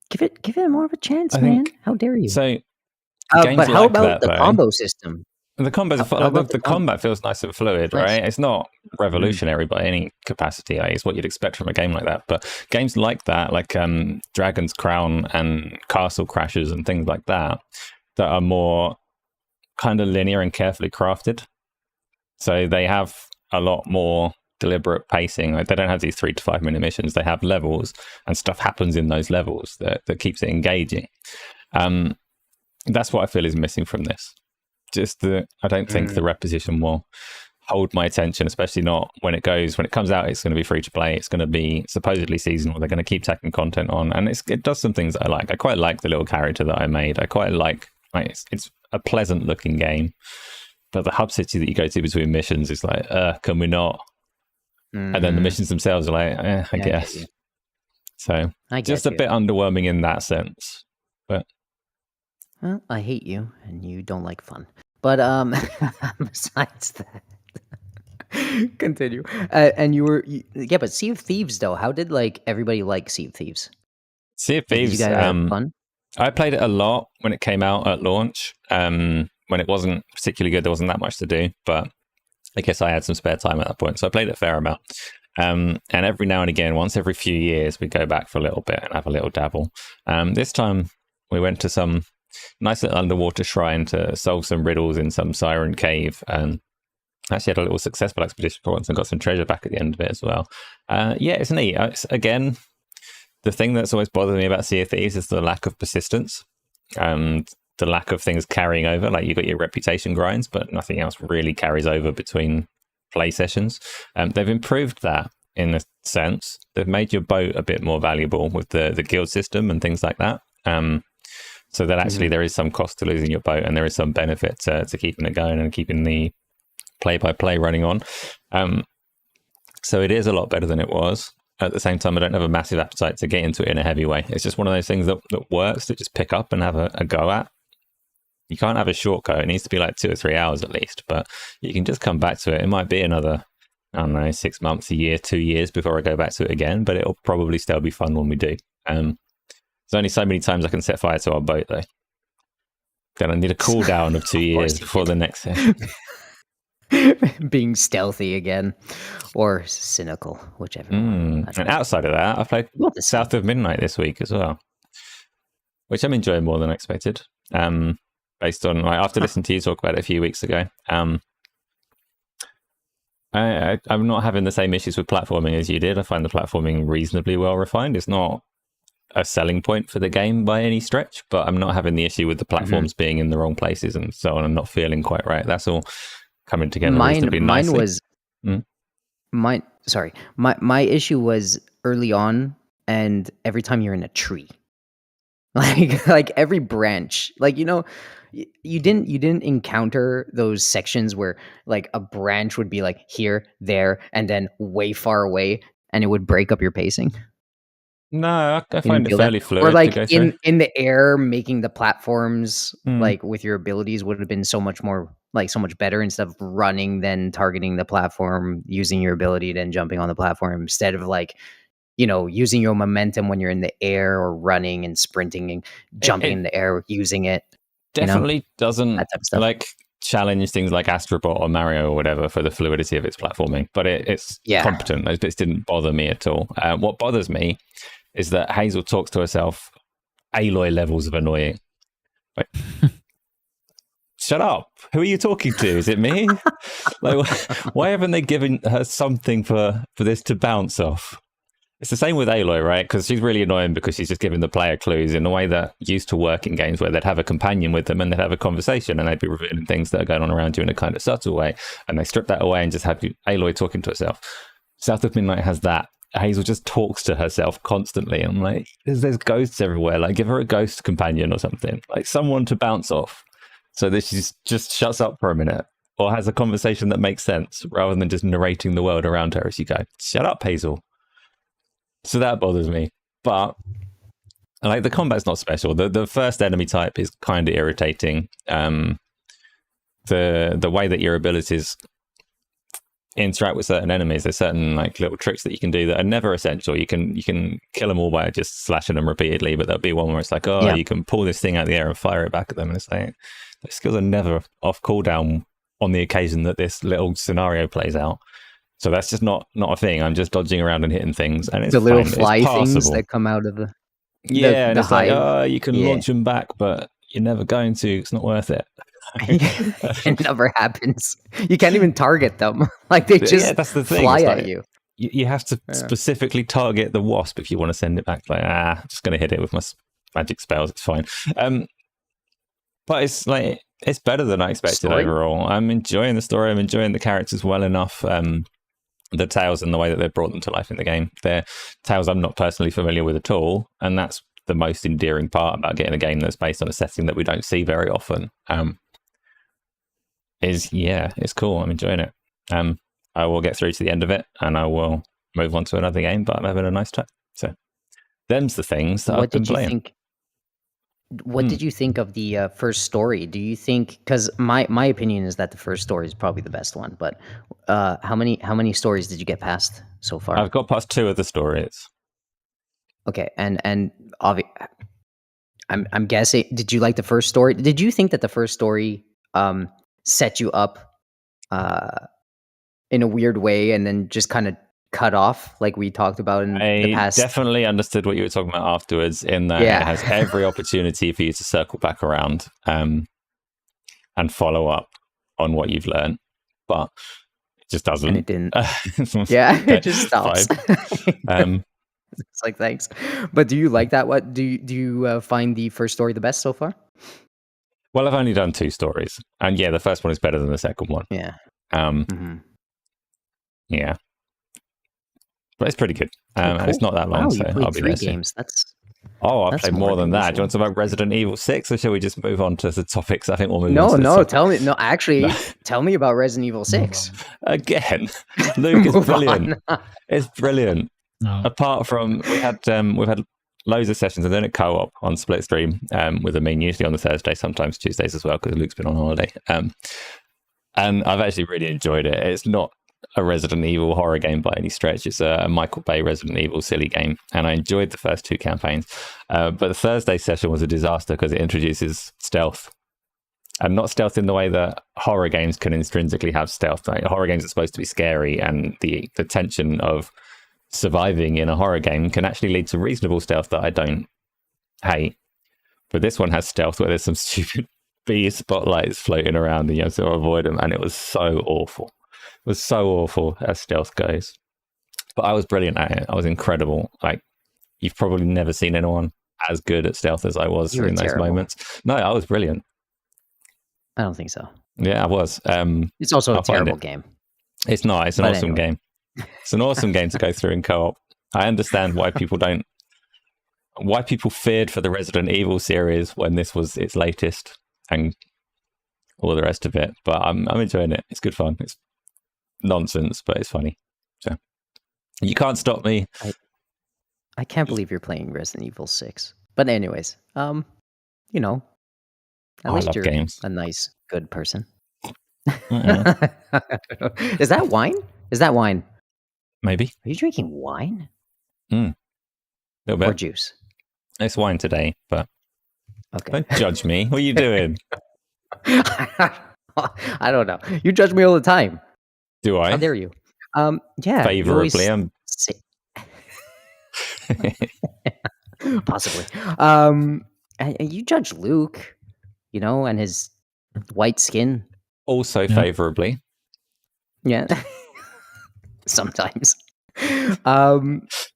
give it more of a chance, man. How dare you? So. But how about the combo system? The combat feels nice and fluid, right? It's not revolutionary by any capacity. It's what you'd expect from a game like that. But games like that, like Dragon's Crown and Castle Crashers and things like that are more kind of linear and carefully crafted. So they have a lot more deliberate pacing. Like, they don't have these 3 to 5 minute missions. They have levels, and stuff happens in those levels that keeps it engaging. That's what I feel is missing from this. Just I don't think the repetition will hold my attention, especially not when it comes out. It's going to be free to play. It's going to be supposedly seasonal. They're going to keep tacking content on, and it does some things that I like. I quite like the little character that I made. I quite like it's a pleasant looking game, but the hub city that you go to between missions is like, can we not? And then the missions themselves are like, I guess. So just a bit underwhelming in that sense, but. Well, I hate you, and you don't like fun. But besides that, continue. And but Sea of Thieves, though, how did everybody like Sea of Thieves? Sea of Thieves, did you guys have fun? I played it a lot when it came out at launch. When it wasn't particularly good, there wasn't that much to do, but I guess I had some spare time at that point, so I played it a fair amount. And every now and again, once every few years, we go back for a little bit and have a little dabble. This time, we went to some nice little underwater shrine to solve some riddles in some siren cave, and actually had a little successful expedition for once and got some treasure back at the end of it as well. It's neat. Again, the thing that's always bothered me about Sea of Thieves is the lack of persistence and the lack of things carrying over. Like, you got your reputation grinds, but nothing else really carries over between play sessions. They've improved that in a sense. They've made your boat a bit more valuable with the guild system and things like that. So that actually there is some cost to losing your boat, and there is some benefit to keeping it going and keeping the play-by-play running on. So it is a lot better than it was. At the same time, I don't have a massive appetite to get into it in a heavy way. It's just one of those things that works to just pick up and have a go at. You can't have a shortcut. It needs to be like 2 or 3 hours at least, but you can just come back to it. It might be another, I don't know, 6 months, a year, 2 years before I go back to it again, but it'll probably still be fun when we do. There's only so many times I can set fire to our boat, though. Then I need a cooldown of 2 years before the next thing. Being stealthy again, or cynical, whichever. And outside of that, I played South of Midnight this week as well, which I'm enjoying more than I expected. Based on, after listening to you talk about it a few weeks ago, I'm not having the same issues with platforming as you did. I find the platforming reasonably well refined. It's not a selling point for the game by any stretch, but I'm not having the issue with the platforms being in the wrong places and so on and not feeling quite right. That's all coming together reasonably nicely. My issue was early on, and every time you're in a tree, like every branch, you didn't encounter those sections where like a branch would be like here, there, and then way far away, and it would break up your pacing. No, I You didn't find it feel that? fairly fluid Or to like go through. in the air, making the platforms Mm. like with your abilities would have been so much more like so much better instead of running, then targeting the platform, using your ability, then jumping on the platform instead of like, using your momentum when you're in the air or running and sprinting and jumping It in the air, using it, definitely doesn't that type of stuff. like challenge things like Astrobot or Mario or whatever for the fluidity of its platforming, but it's Yeah. competent. Those bits didn't bother me at all. What bothers me is that Hazel talks to herself Aloy levels of annoying. Like, shut up. Who are you talking to? Is it me? Like, why haven't they given her something for this to bounce off? It's the same with Aloy, right? Because she's really annoying because she's just giving the player clues in a way that used to work in games where they'd have a companion with them and they'd have a conversation and they'd be revealing things that are going on around you in a kind of subtle way. And they strip that away and just have Aloy talking to herself. South of Midnight has that. Hazel just talks to herself constantly. I'm like, there's ghosts everywhere. Like, give her a ghost companion or something. Like, someone to bounce off. So that she just shuts up for a minute or has a conversation that makes sense rather than just narrating the world around her as you go. Shut up, Hazel. So that bothers me. But like the combat's not special. The first enemy type is kind of irritating. The way that your abilities interact with certain enemies, there's certain like little tricks that you can do that are never essential. You can kill them all by just slashing them repeatedly, but there'll be one where it's like, you can pull this thing out of the air and fire it back at them, and it's like those skills are never off cooldown on the occasion that this little scenario plays out. So that's just not a thing. I'm just dodging around and hitting things, and it's the little fine. fly It's things passable. that come out of the and it's hive. like, you can launch them back, but you're never going to. It's not worth it. It never happens. You can't even target them. Like they just that's the thing. fly It's at like, you. You have to specifically target the wasp if you want to send it back. Like, I'm just going to hit it with my magic spells. It's fine. But it's like it's better than I expected overall. I'm enjoying the story. I'm enjoying the characters well enough. The tales and the way that they've brought them to life in the game. They're tales I'm not personally familiar with at all, and that's the most endearing part about getting a game that's based on a setting that we don't see very often. It's cool. I'm enjoying it. I will get through to the end of it, and I will move on to another game, but I'm having a nice time. So, them's the things that I've been playing. What did you think of the first story? Do you think, because my opinion is that the first story is probably the best one, but how many stories did you get past so far? I've got past 2 of the stories. Okay, and I'm guessing, did you like the first story? Did you think that the first story set you up in a weird way and then just kind of cut off like we talked about in the past? I definitely understood what you were talking about afterwards, in that it has every opportunity for you to circle back around and follow up on what you've learned, but it just doesn't. And it didn't. It just stops. It's like, thanks. But do you like that? What do you find the first story the best so far? Well, I've only done 2 stories, and the first one is better than the second one. Yeah. Yeah. But it's pretty good. Cool. And it's not that long, so you played I'll be 3 there games. I've that's played more than that. usual. Do you want to talk about Resident Evil 6, or shall we just move on to the topics? I think we'll move on No, to the no. topics. Tell me. No, actually, tell me about Resident Evil 6. Again, Luke is Move brilliant. on. It's brilliant. No. Apart from we've had loads of sessions and then a co-op on split stream with Amin, usually on the Thursday, sometimes Tuesdays as well, because Luke's been on holiday. And I've actually really enjoyed it. It's not a Resident Evil horror game by any stretch. It's a Michael Bay Resident Evil silly game, and I enjoyed the first 2 campaigns. But the Thursday session was a disaster because it introduces stealth, and not stealth in the way that horror games can intrinsically have stealth. Like, horror games are supposed to be scary, and the tension of surviving in a horror game can actually lead to reasonable stealth that I don't hate. But this one has stealth where there's some stupid bee spotlights floating around and you have to avoid them, and it was so awful. It was so awful as stealth goes. But I was brilliant at it. I was incredible. Like, you've probably never seen anyone as good at stealth as I was in those moments. No, I was brilliant. I don't think so. Yeah, I was. It's also a terrible game. It's not. It's an awesome game. It's an awesome game to go through in co-op. I understand why people feared for the Resident Evil series when this was its latest and all the rest of it. But I'm enjoying it. It's good fun. It's nonsense, but it's funny. So you can't stop me. I can't believe you're playing Resident Evil 6. But anyways, you know, at I least love you're games. a nice, good person. Mm-mm. Is that wine? Is that wine? Maybe. Are you drinking wine A little or bit. juice? It's wine today, but Okay. don't judge me. What are you doing? I don't know. You judge me all the time. Do How I? dare you? Yeah, you Favorably. always say possibly. And you judge Luke, and his white skin. Also Yeah. favorably. Yeah, sometimes.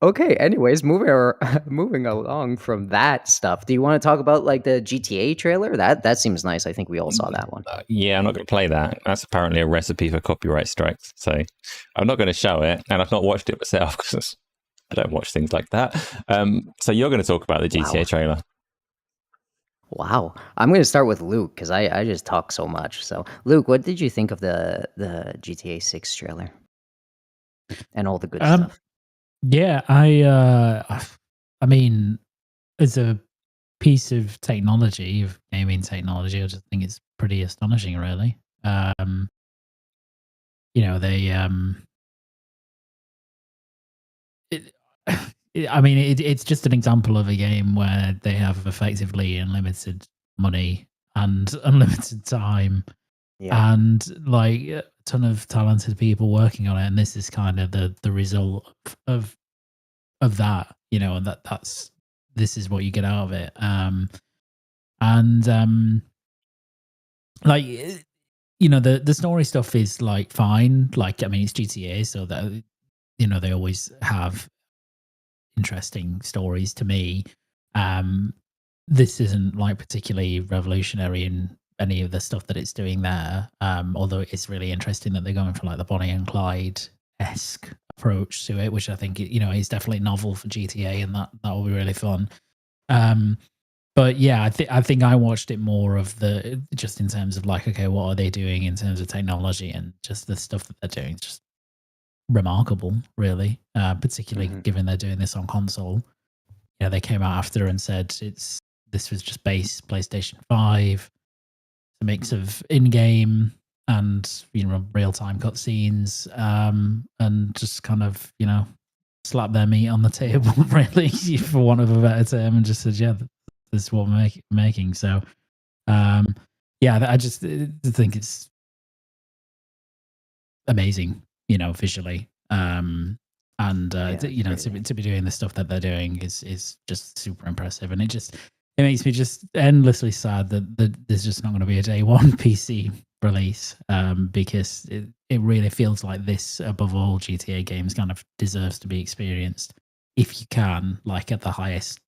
Okay. Anyways, moving along from that stuff. Do you want to talk about like the GTA trailer? That seems nice. I think we all saw that one. Yeah, I'm not going to play that. That's apparently a recipe for copyright strikes. So I'm not going to show it, and I've not watched it myself because I don't watch things like that. So you're going to talk about the GTA Wow. trailer. Wow. I'm going to start with Luke because I just talk so much. So, Luke, what did you think of the GTA 6 trailer and all the good stuff? Yeah, I mean, as a piece of technology, of gaming technology, I just think it's pretty astonishing, really. They it's just an example of a game where they have effectively unlimited money and unlimited time, Yeah. and like a ton of talented people working on it, and this is kind of the result of that, and this is what you get out of it. Like, the story stuff is like fine. Like, I mean, it's GTA, so that they always have interesting stories to me. This isn't like particularly revolutionary in any of the stuff that it's doing there. Although it's really interesting that they're going for like the Bonnie and Clyde-esque approach to it, which I think is definitely novel for GTA, and that will be really fun. But yeah, I think I watched it more of the just in terms of like, okay, what are they doing in terms of technology, and just the stuff that they're doing is just remarkable, really. Particularly given they're doing this on console. Yeah, they came out after and said this was just base PlayStation 5, a mix of in-game and real-time cutscenes, and just kind of slap their meat on the table, really, for want of a better term, and just said, yeah, this is what we're making. So, yeah, I just think it's amazing, visually. To be doing the stuff that they're doing is just super impressive, and it makes me just endlessly sad that there's just not going to be a day one PC release, because it really feels like this, above all GTA games, kind of deserves to be experienced if you can, like at the highest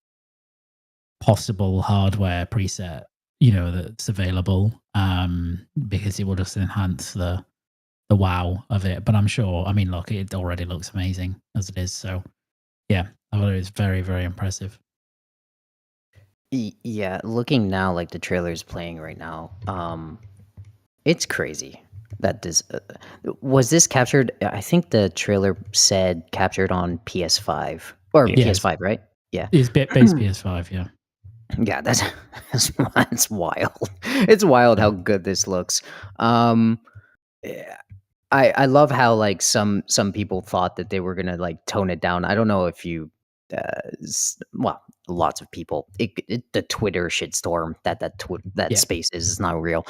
possible hardware preset that's available, because it will just enhance the wow of it. But I'm sure, I mean, look, it already looks amazing as it is. So yeah, I thought it was very, very impressive. Yeah, looking now, like the trailer's playing right now, it's crazy that this was this captured. I think the trailer said captured on PS5 or PS5, right? Yeah, It's base PS5, yeah. Yeah, that's wild. It's wild how good this looks. Yeah, I love how like some people thought that they were gonna like tone it down. I don't know if you, well, lots of people. The Twitter shitstorm that space is not real.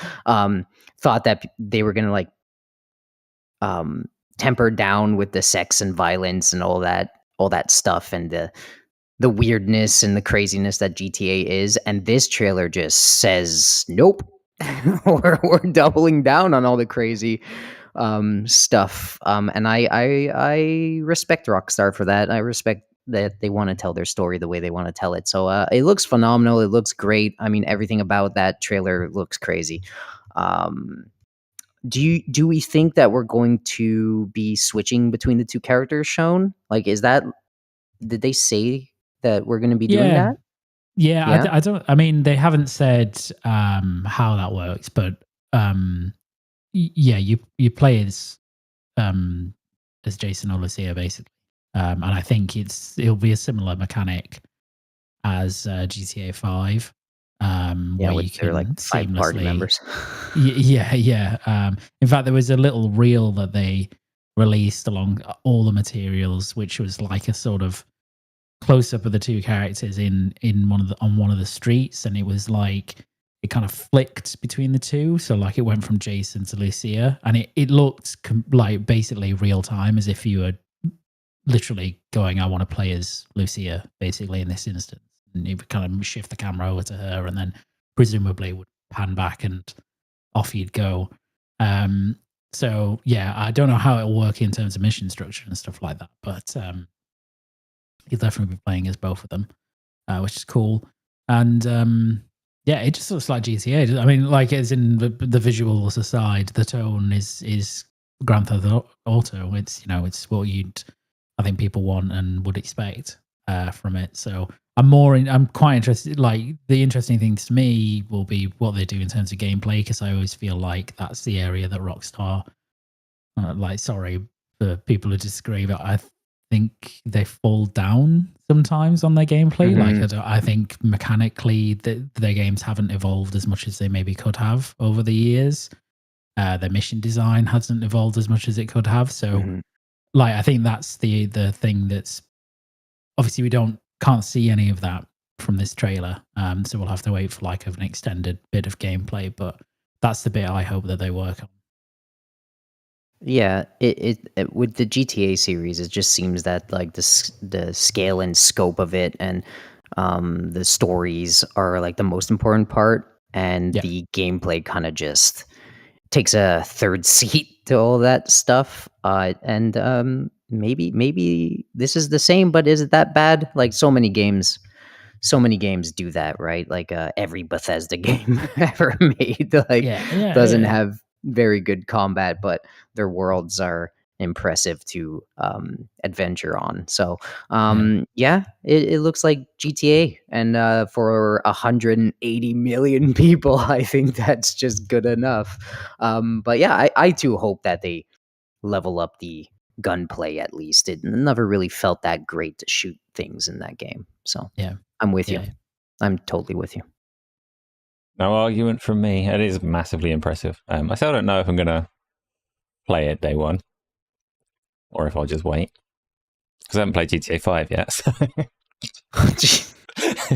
Thought that they were gonna like temper down with the sex and violence and all that stuff, and the weirdness and the craziness that GTA is, and this trailer just says nope. we're doubling down on all the crazy stuff, and I respect Rockstar for that. I respect that they want to tell their story the way they want to tell it. So it looks phenomenal. It looks great. I mean, everything about that trailer looks crazy. Do we think that we're going to be switching between the two characters shown? Like, did they say that we're going to be doing that? Yeah, I don't. I mean, they haven't said how that works, but yeah, you play as Jason or Lucia, basically. and I think it'll be a similar mechanic as GTA 5, where you they're can like 5 party seamlessly. members. Yeah. In fact, there was a little reel that they released along all the materials, which was like a sort of close up of the two characters in on one of the streets, and it was like it kind of flicked between the two, so like it went from Jason to Lucia, and it looked like basically real time, as if you were literally going, I want to play as Lucia, basically, in this instance. And you would kind of shift the camera over to her, and then presumably would pan back and off you'd go. So yeah, I don't know how it'll work in terms of mission structure and stuff like that, but you'll definitely be playing as both of them, which is cool. And yeah, it just looks like GTA. I mean, like, as in the visuals aside, the tone is Grand Theft Auto. It's, you know, it's what I think people want and would expect from it. So I'm quite interested. Like, the interesting things to me will be what they do in terms of gameplay, because I always feel like that's the area that Rockstar, sorry for people who disagree, but I think they fall down sometimes on their gameplay. Mm-hmm. Like, I think mechanically their games haven't evolved as much as they maybe could have over the years. Their mission design hasn't evolved as much as it could have. So, like, I think that's the thing that's obviously we can't see any of that from this trailer. So we'll have to wait for like an extended bit of gameplay. But that's the bit I hope that they work on. Yeah, it with the GTA series, it just seems that like the scale and scope of it, and the stories are like the most important part, and the gameplay kind of just takes a third seat to all that stuff. And maybe this is the same, but is it that bad? Like, so many games do that, right? Like every Bethesda game ever made, like, doesn't have very good combat, but their worlds are impressive to adventure on. So it looks like GTA, and for 180 million people, I think that's just good enough. But yeah, I too hope that they level up the gunplay. At least it never really felt that great to shoot things in that game. So yeah, I'm with you. I'm totally with you. No argument from me. It is massively impressive. I still don't know if I'm going to play it day one, or if I'll just wait, because I haven't played GTA 5 yet. So.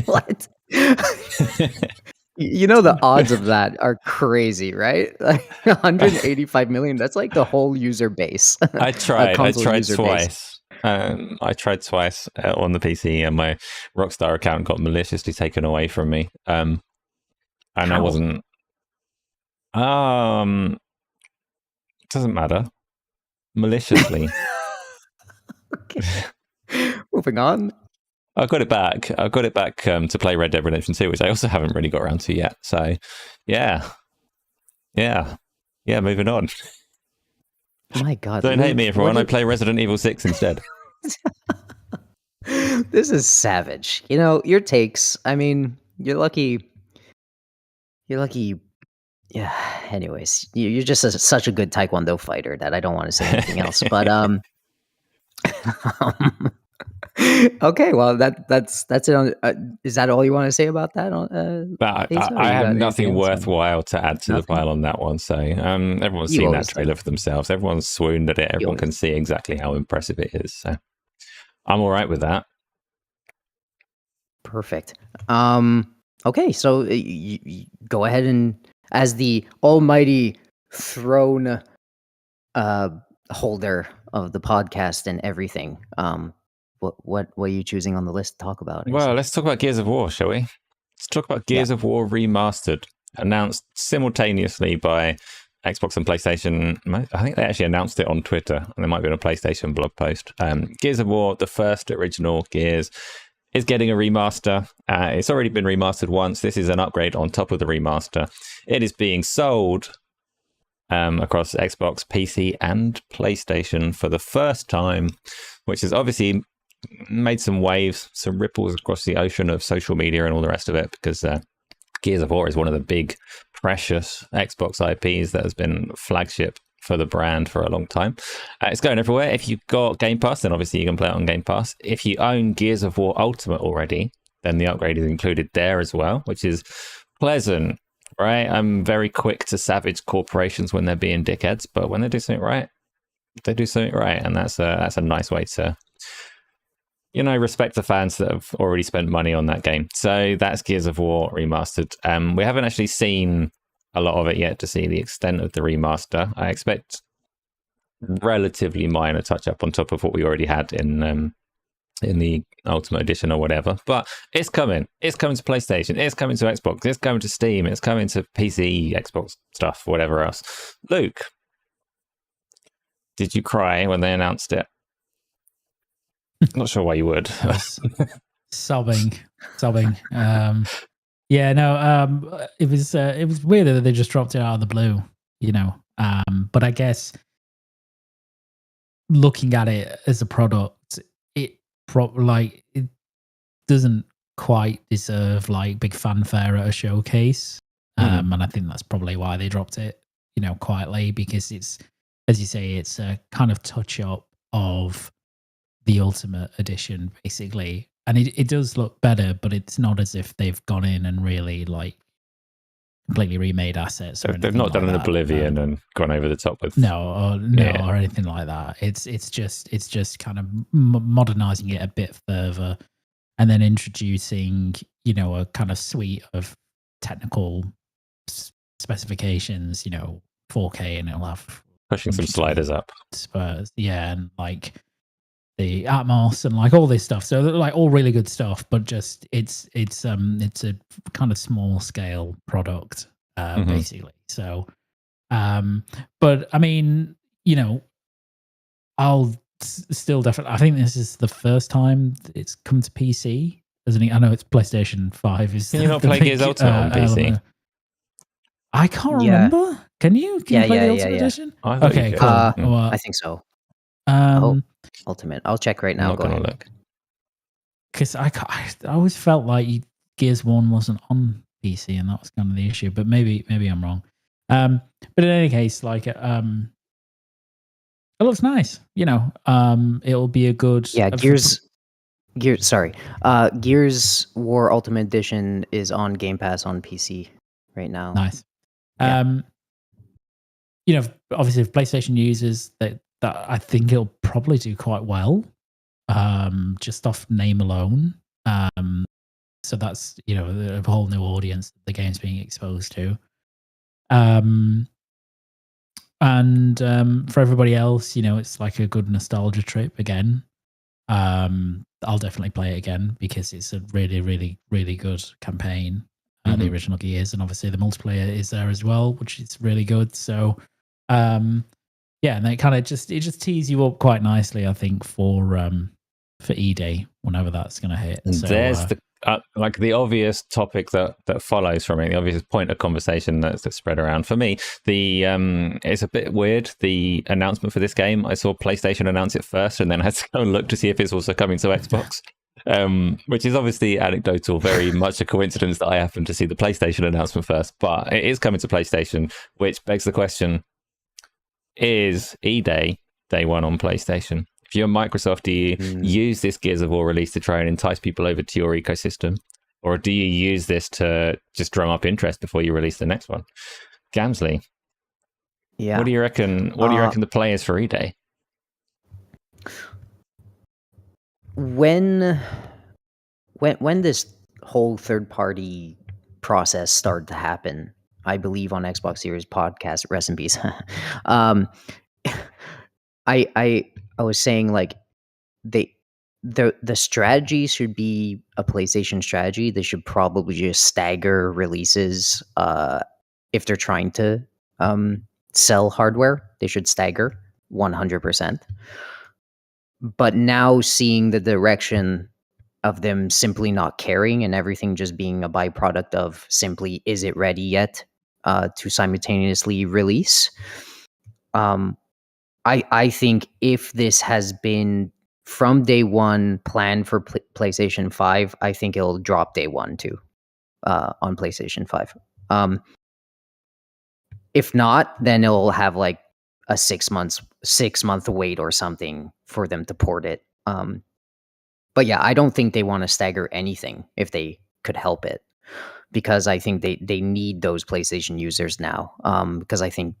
What? You know, the odds of that are crazy, right? Like 185 million. That's like the whole user base. I tried twice. I tried twice on the PC, and my Rockstar account got maliciously taken away from me. And I wasn't. It doesn't matter. Maliciously. Okay. Moving on. I got it back. To play Red Dead Redemption 2, which I also haven't really got around to yet. So, yeah. Moving on. My God. Don't hate me, everyone. I play Resident Evil 6 instead. This is savage. You know, your takes. I mean, you're lucky. Yeah. Anyways, you're just such a good Taekwondo fighter that I don't want to say anything else. But okay, well that's it. Is that all you want to say about that? I have nothing worthwhile to add to the pile on that one. So everyone's seen that trailer for themselves. Everyone's swooned at it. Everyone can see exactly how impressive it is. So I'm all right with that. Perfect. Okay, so you go ahead and, as the almighty throne holder of the podcast and everything, what are you choosing on the list to talk about? Well, let's talk about Gears of War, shall we? Let's talk about Gears of War Remastered, announced simultaneously by Xbox and PlayStation. I think they actually announced it on Twitter, and there might be on a PlayStation blog post. Gears of War, the first original Gears, is getting a remaster. It's already been remastered once. This is an upgrade on top of the remaster. It is being sold across Xbox, PC, and PlayStation for the first time, which has obviously made some waves, some ripples across the ocean of social media and all the rest of it, because Gears of War is one of the big, precious Xbox IPs that has been flagship for the brand for a long time. It's going everywhere. If you've got Game Pass, then obviously you can play it on Game Pass. If you own Gears of War Ultimate already, then the upgrade is included there as well, which is pleasant, right? I'm very quick to savage corporations when they're being dickheads, but when they do something right, they do something right, and that's a nice way to, respect the fans that have already spent money on that game. So that's Gears of War Remastered. We haven't actually seen a lot of it yet to see the extent of the remaster. I expect relatively minor touch up on top of what we already had in the Ultimate Edition or whatever. But it's coming. It's coming to PlayStation. It's coming to Xbox. It's coming to Steam. It's coming to PC, Xbox stuff, whatever else. Luke, did you cry when they announced it? Not sure why you would. sobbing. Yeah, no, it was weird that they just dropped it out of the blue, but I guess looking at it as a product, it doesn't quite deserve like big fanfare at a showcase. And I think that's probably why they dropped it, quietly, because it's, as you say, it's a kind of touch up of the Ultimate Edition, basically. And it does look better, but it's not as if they've gone in and really like completely remade assets. Or they've not done an Oblivion and gone over the top with or anything like that. It's just kind of modernizing it a bit further, and then introducing a kind of suite of technical specifications. 4K, and it'll have pushing some sliders up. And like the Atmos and like all this stuff. So like all really good stuff, but just it's a kind of small scale product, basically. So, but I mean, I'll still definitely. I think this is the first time it's come to PC. I know it's PlayStation 5. Can you not play Gears Ultimate on PC? I can't remember. Can you? Can you play the Ultimate Edition? Okay, cool. I think so. Ultimate. I'll check right now. I'm not gonna look. Because I always felt like Gears 1 wasn't on PC, and that was kind of the issue. But maybe I'm wrong. But in any case, like it looks nice. It'll be a good. Yeah, Gears. Sorry, Gears War Ultimate Edition is on Game Pass on PC right now. Nice. Obviously, if PlayStation users that I think it'll probably do quite well, just off name alone. So that's a whole new audience that the game's being exposed to. And for everybody else, it's like a good nostalgia trip again. I'll definitely play it again because it's a really, really, really good campaign. The original Gears, and obviously the multiplayer is there as well, which is really good. So, and it kind of just tees you up quite nicely, I think, for E-Day whenever that's going to hit. And so, there's the obvious topic that follows from it, the obvious point of conversation that's spread around. For me, it's a bit weird, the announcement for this game. I saw PlayStation announce it first, and then I had to go and look to see if it's also coming to Xbox. Which is obviously anecdotal, very much a coincidence that I happened to see the PlayStation announcement first, but it is coming to PlayStation, which begs the question, is E-Day day one on PlayStation? If you're Microsoft, do you use this Gears of War release to try and entice people over to your ecosystem, or do you use this to just drum up interest before you release the next one? Gamzly, what do you reckon? What do you reckon the play is for E-Day? When this whole third-party process started to happen, I believe on Xbox Series podcast, rest in peace. I was saying like the strategy should be a PlayStation strategy. They should probably just stagger releases. If they're trying to sell hardware, they should stagger 100%. But now seeing the direction of them simply not caring and everything just being a byproduct of simply, is it ready yet to simultaneously release? I think if this has been from day one planned for PlayStation 5, I think it'll drop day one too on PlayStation 5. If not, then it'll have like a 6-month wait or something for them to port it. But yeah, I don't think they want to stagger anything if they could help it, because I think they need those PlayStation users now. Because I think,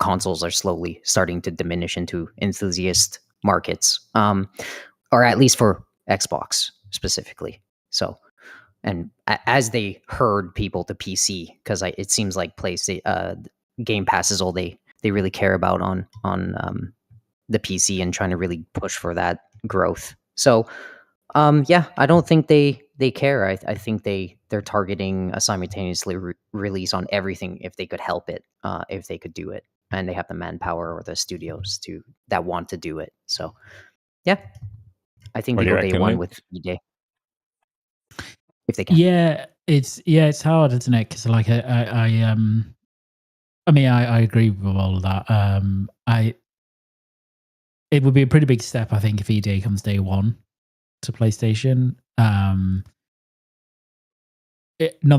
consoles are slowly starting to diminish into enthusiast markets, or at least for Xbox specifically. So, and as they herd people to PC, because it seems like Game Pass is all they really care about on the PC, and trying to really push for that growth. So, yeah, I don't think they care. I think they're targeting a simultaneously release on everything if they could help it, if they could do it, and they have the manpower or the studios that want to do it. So, yeah, I think What they do you go day reckon, one Luke? with E-Day if they can. Yeah, it's hard, isn't it? Because like I agree with all of that. It would be a pretty big step, I think, if E-Day comes day one to PlayStation. Not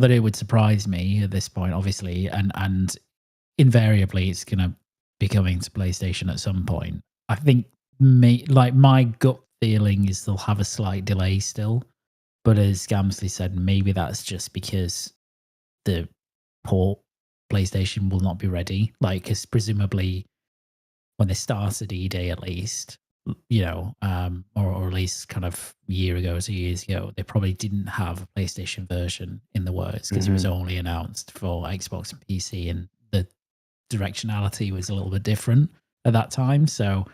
that it would surprise me at this point, obviously, and invariably it's going to be coming to PlayStation at some point. I think my gut feeling is they'll have a slight delay still, but as Gamzly said, maybe that's just because the port PlayStation will not be ready. Like, because presumably when they started E-Day, at least, or at least kind of a year ago, 2 years ago, they probably didn't have a PlayStation version in the works, because it was only announced for Xbox and PC, and the directionality was a little bit different at that time. So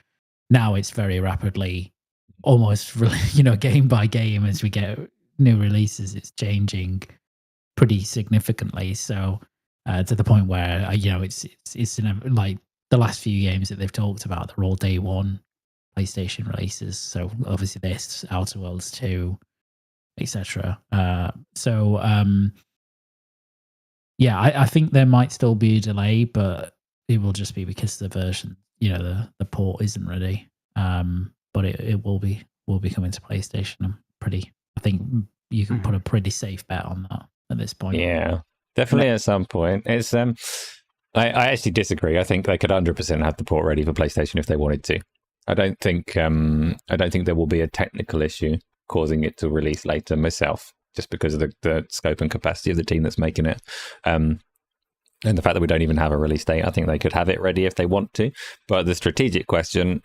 now it's very rapidly, almost game by game, as we get new releases, it's changing pretty significantly. So to the point where it's like the last few games that they've talked about, they're all day one PlayStation releases. So obviously this, Outer Worlds 2, etc. Yeah, I think there might still be a delay, but it will just be because the version, the port isn't ready. But it will be coming to PlayStation. I think you can put a pretty safe bet on that at this point. Yeah, definitely at some point. It's I actually disagree. I think they could 100% have the port ready for PlayStation if they wanted to. I don't think there will be a technical issue causing it to release later myself, just because of the scope and capacity of the team that's making it. And the fact that we don't even have a release date, I think they could have it ready if they want to. But the strategic question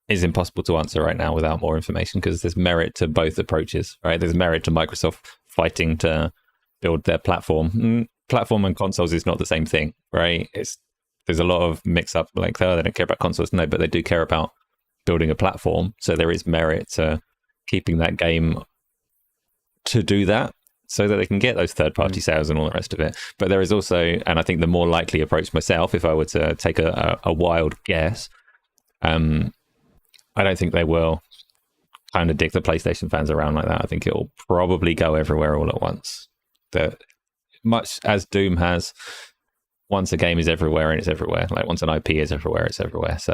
is impossible to answer right now without more information, because there's merit to both approaches, right? There's merit to Microsoft fighting to build their platform. Platform and consoles is not the same thing, right? There's a lot of mix up, like, oh, they don't care about consoles. No, but they do care about building a platform. So there is merit to keeping that game to do that, so that they can get those third-party sales and all the rest of it. But there is also, and I think the more likely approach myself, if I were to take a wild guess, I don't think they will kind of dig the PlayStation fans around like that. I think it will probably go everywhere all at once. Much as Doom has, once a game is everywhere, and it's everywhere. Like, once an IP is everywhere, it's everywhere. So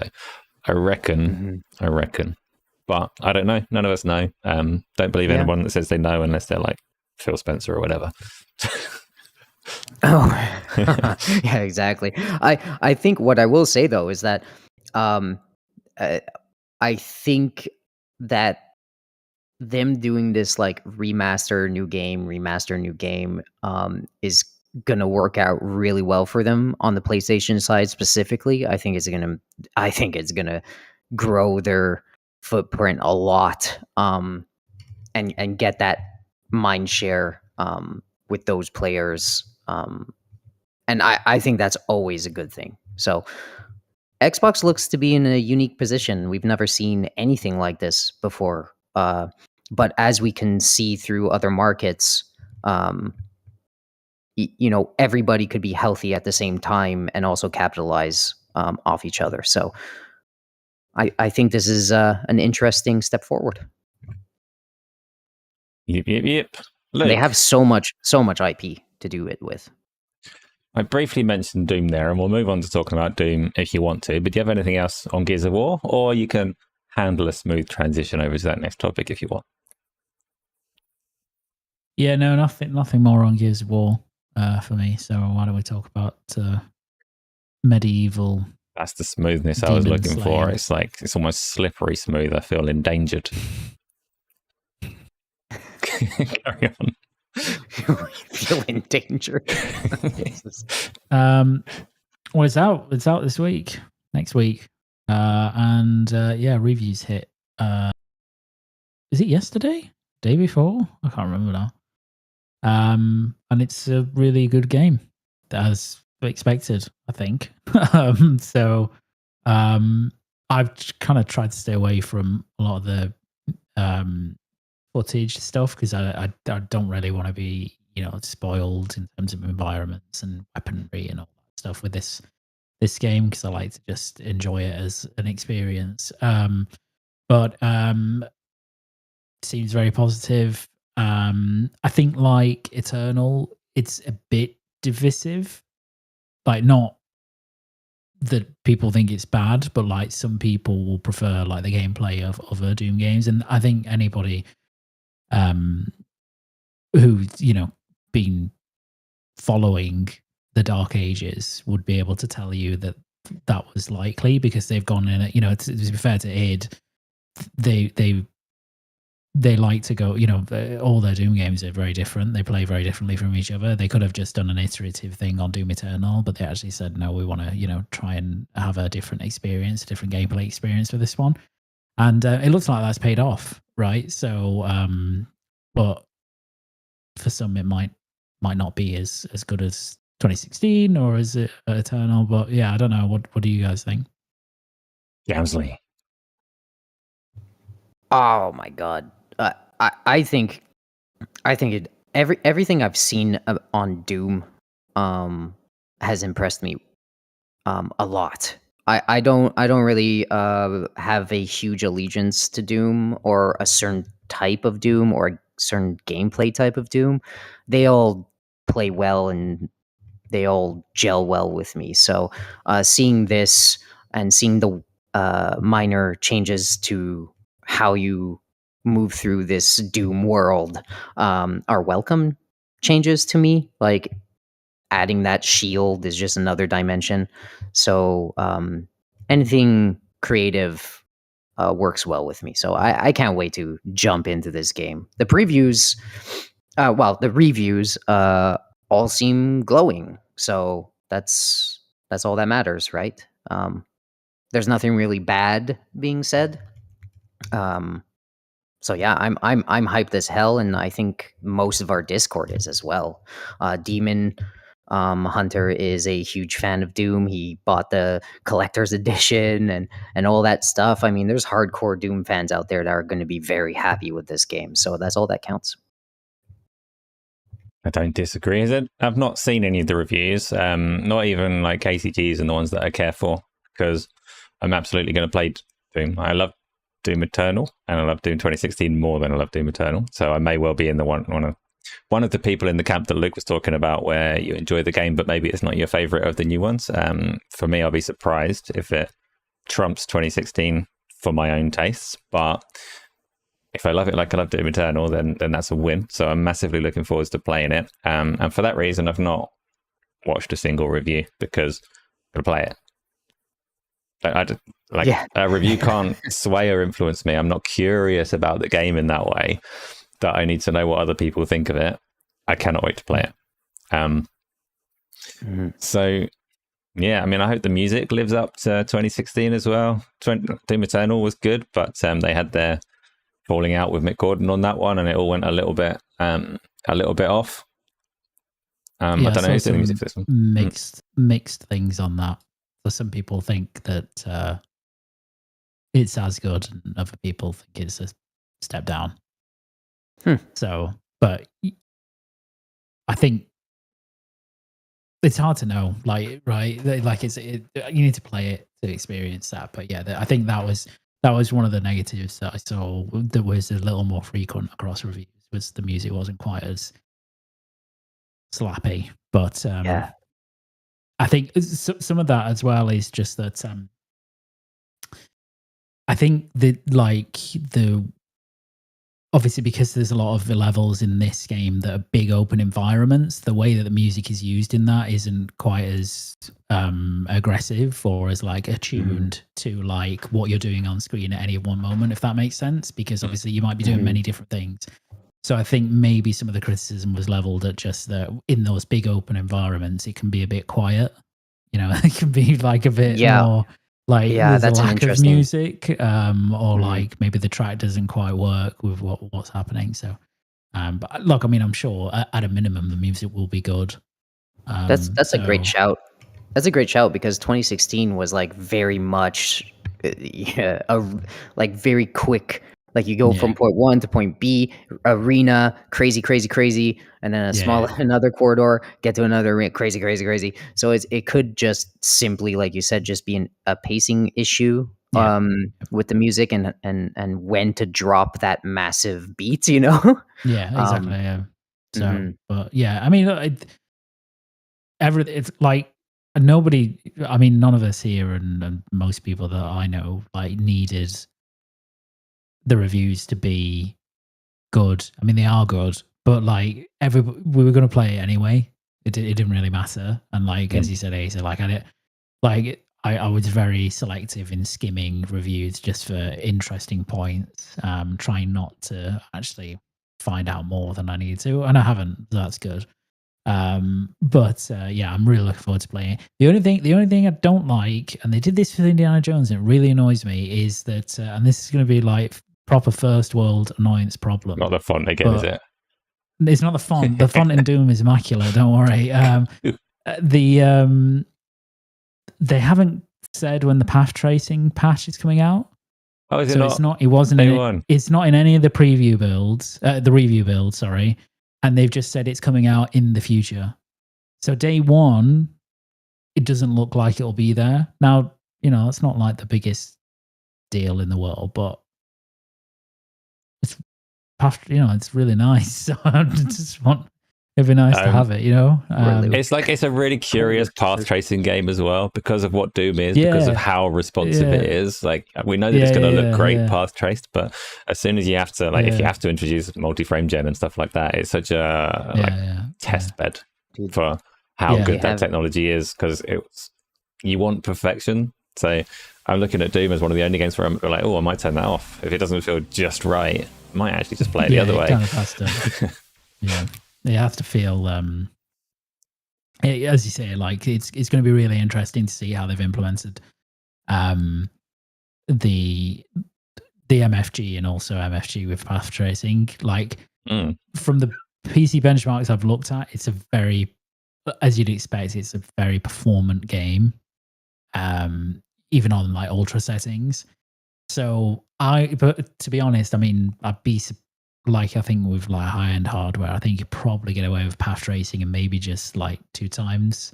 I reckon. But I don't know. None of us know. Don't believe anyone that says they know, unless they're like Phil Spencer or whatever. Oh, yeah, exactly. I think what I will say, though, is that I think that them doing this, like, remaster new game is gonna work out really well for them on the PlayStation side specifically. I think it's gonna grow their footprint a lot, and get that mind share with those players, and I think that's always a good thing. So Xbox looks to be in a unique position. We've never seen anything like this before. But as we can see through other markets, everybody could be healthy at the same time and also capitalize off each other. So I think this is an interesting step forward. Yep. Look, they have so much IP to do it with. I briefly mentioned Doom there, and we'll move on to talking about Doom if you want to. But do you have anything else on Gears of War? Or you can handle a smooth transition over to that next topic if you want. Yeah, no, nothing more on Gears of War for me. So why don't we talk about medieval That's the smoothness I was Demon looking for. slaying. It's like it's almost slippery smooth. I feel endangered. Carry on. Feel in danger. Well, it's out. It's out this week, next week, and yeah, reviews hit. Is it yesterday? Day before? I can't remember now. And it's a really good game, as expected, I think. So, I've kind of tried to stay away from a lot of the footage stuff because I don't really want to be, you know, spoiled in terms of environments and weaponry and all that stuff with this game, because I like to just enjoy it as an experience. But seems very positive. I think like Eternal, it's a bit divisive. Like, not that people think it's bad, but like some people will prefer like the gameplay of other Doom games, and I think anybody who's, you know, been following the Dark Ages would be able to tell you that that was likely, because they've gone in it, you know, to be fair to id, they like to go, you know, all their Doom games are very different. They play very differently from each other. They could have just done an iterative thing on Doom Eternal, but they actually said, no, we want to, you know, try and have a different experience, a different gameplay experience for this one. And it looks like that's paid off, right? So, but for some, it might not be as good as 2016 or as Eternal. But yeah, I don't know. What do you guys think? Gamzly. Oh my god. I think everything I've seen on Doom has impressed me a lot. I don't really have a huge allegiance to Doom or a certain type of Doom or a certain gameplay type of Doom. They all play well and they all gel well with me. So seeing this and seeing the minor changes to how you move through this Doom world are welcome changes to me. Like, adding that shield is just another dimension. So anything creative works well with me. So I can't wait to jump into this game. The previews, the reviews all seem glowing. So that's all that matters, right? There's nothing really bad being said. So yeah, I'm hyped as hell, and I think most of our Discord is as well. Demon Hunter is a huge fan of Doom. He bought the collector's edition and all that stuff. I mean, there's hardcore Doom fans out there that are going to be very happy with this game. So that's all that counts. I don't disagree. I've not seen any of the reviews, not even like KCGs and the ones that I care for, because I'm absolutely going to play Doom. I love Doom Eternal, and I love Doom 2016 more than I love Doom Eternal. So I may well be in the one of the people in the camp that Luke was talking about, where you enjoy the game, but maybe it's not your favorite of the new ones. For me, I'll be surprised if it trumps 2016 for my own tastes. But if I love it like I love Doom Eternal, then that's a win. So I'm massively looking forward to playing it. And for that reason, I've not watched a single review, because I'm going to play it. A review can't sway or influence me. I'm not curious about the game in that way, that I need to know what other people think of it. I cannot wait to play it. So yeah, I mean, I hope the music lives up to 2016 as well. Doom Eternal was good, but they had their falling out with Mick Gordon on that one, and it all went a little bit off. I don't know who's doing the music for this one. Mixed things on that. So some people think that it's as good, and other people think it's a step down. So, but I think it's hard to know, like, right? Like, you need to play it to experience that. But yeah, I think that was one of the negatives that I saw that was a little more frequent across reviews, was the music wasn't quite as slappy. But I think some of that as well is just that I think that, like, the obviously, because there's a lot of the levels in this game that are big open environments, the way that the music is used in that isn't quite as aggressive or as like attuned to like what you're doing on screen at any one moment, if that makes sense. Because obviously you might be doing many different things. So I think maybe some of the criticism was leveled at just that in those big open environments, it can be a bit quiet. You know, it can be like a bit more like there's a lack of music, or like maybe the track doesn't quite work with what's happening. So, but look, I mean, I'm sure at a minimum the music will be good. That's a great shout. That's a great shout because 2016 was like very much, like very quick. Like you go from point 1 to point B, arena, crazy, and then another corridor, get to another arena, crazy. So it could just simply, like you said, just be a pacing issue with the music and when to drop that massive beat, you know? Yeah, exactly. So, but yeah, I mean, it's like nobody. I mean, none of us here and most people that I know like needed the reviews to be good. I mean, they are good, but like we were going to play it anyway. It didn't really matter. And like as you said, Asa, like I was very selective in skimming reviews just for interesting points, trying not to actually find out more than I need to, and I haven't. So that's good. But yeah, I'm really looking forward to playing it. The only thing I don't like, and they did this with Indiana Jones, and it really annoys me, is that, and this is going to be like proper first world annoyance problem. Not the font again, is it? It's not the font. The font in Doom is immaculate. Don't worry. They haven't said when the path tracing patch is coming out. Oh, is it so not? It's not. It wasn't. It's not in any of the preview builds. The review build, sorry. And they've just said it's coming out in the future. So day one, it doesn't look like it'll be there. Now, you know, it's not like the biggest deal in the world, but it's, you know, it's really nice. So I just want, it'd be nice to have it, you know? It's a really curious path tracing game as well because of what Doom is, because of how responsive it is. Like, we know that it's going to look great path traced, but as soon as you have to, like, if you have to introduce multi-frame gen and stuff like that, it's such a test bed for how good that technology is, because you want perfection. So I'm looking at Doom as one of the only games where I'm like, oh, I might turn that off. If it doesn't feel just right, I might actually just play it the other way. Kind of has to. Yeah. You have to feel, as you say, like it's going to be really interesting to see how they've implemented the MFG and also MFG with path tracing. Like from the PC benchmarks I've looked at, it's a very, as you'd expect, it's a very performant game, even on like ultra settings. So but to be honest, I mean, I'd be like, I think with like high-end hardware, I think you probably get away with path tracing and maybe just like 2 times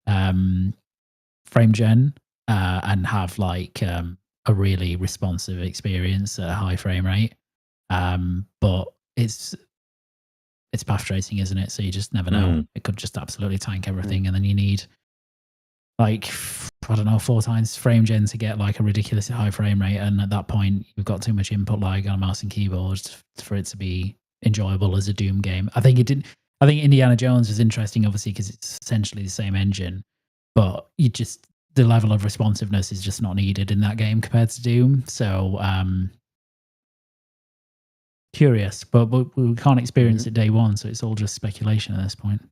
frame gen and have like a really responsive experience at a high frame rate. But it's path tracing, isn't it? So you just never know. It could just absolutely tank everything, and then you need like, I don't know, 4 times frame gen to get like a ridiculously high frame rate, and at that point you've got too much input lag on a mouse and keyboard for it to be enjoyable as a Doom game. I think Indiana Jones was interesting, obviously, because it's essentially the same engine, but the level of responsiveness is just not needed in that game compared to Doom. So curious, but we can't experience it day one, so it's all just speculation at this point.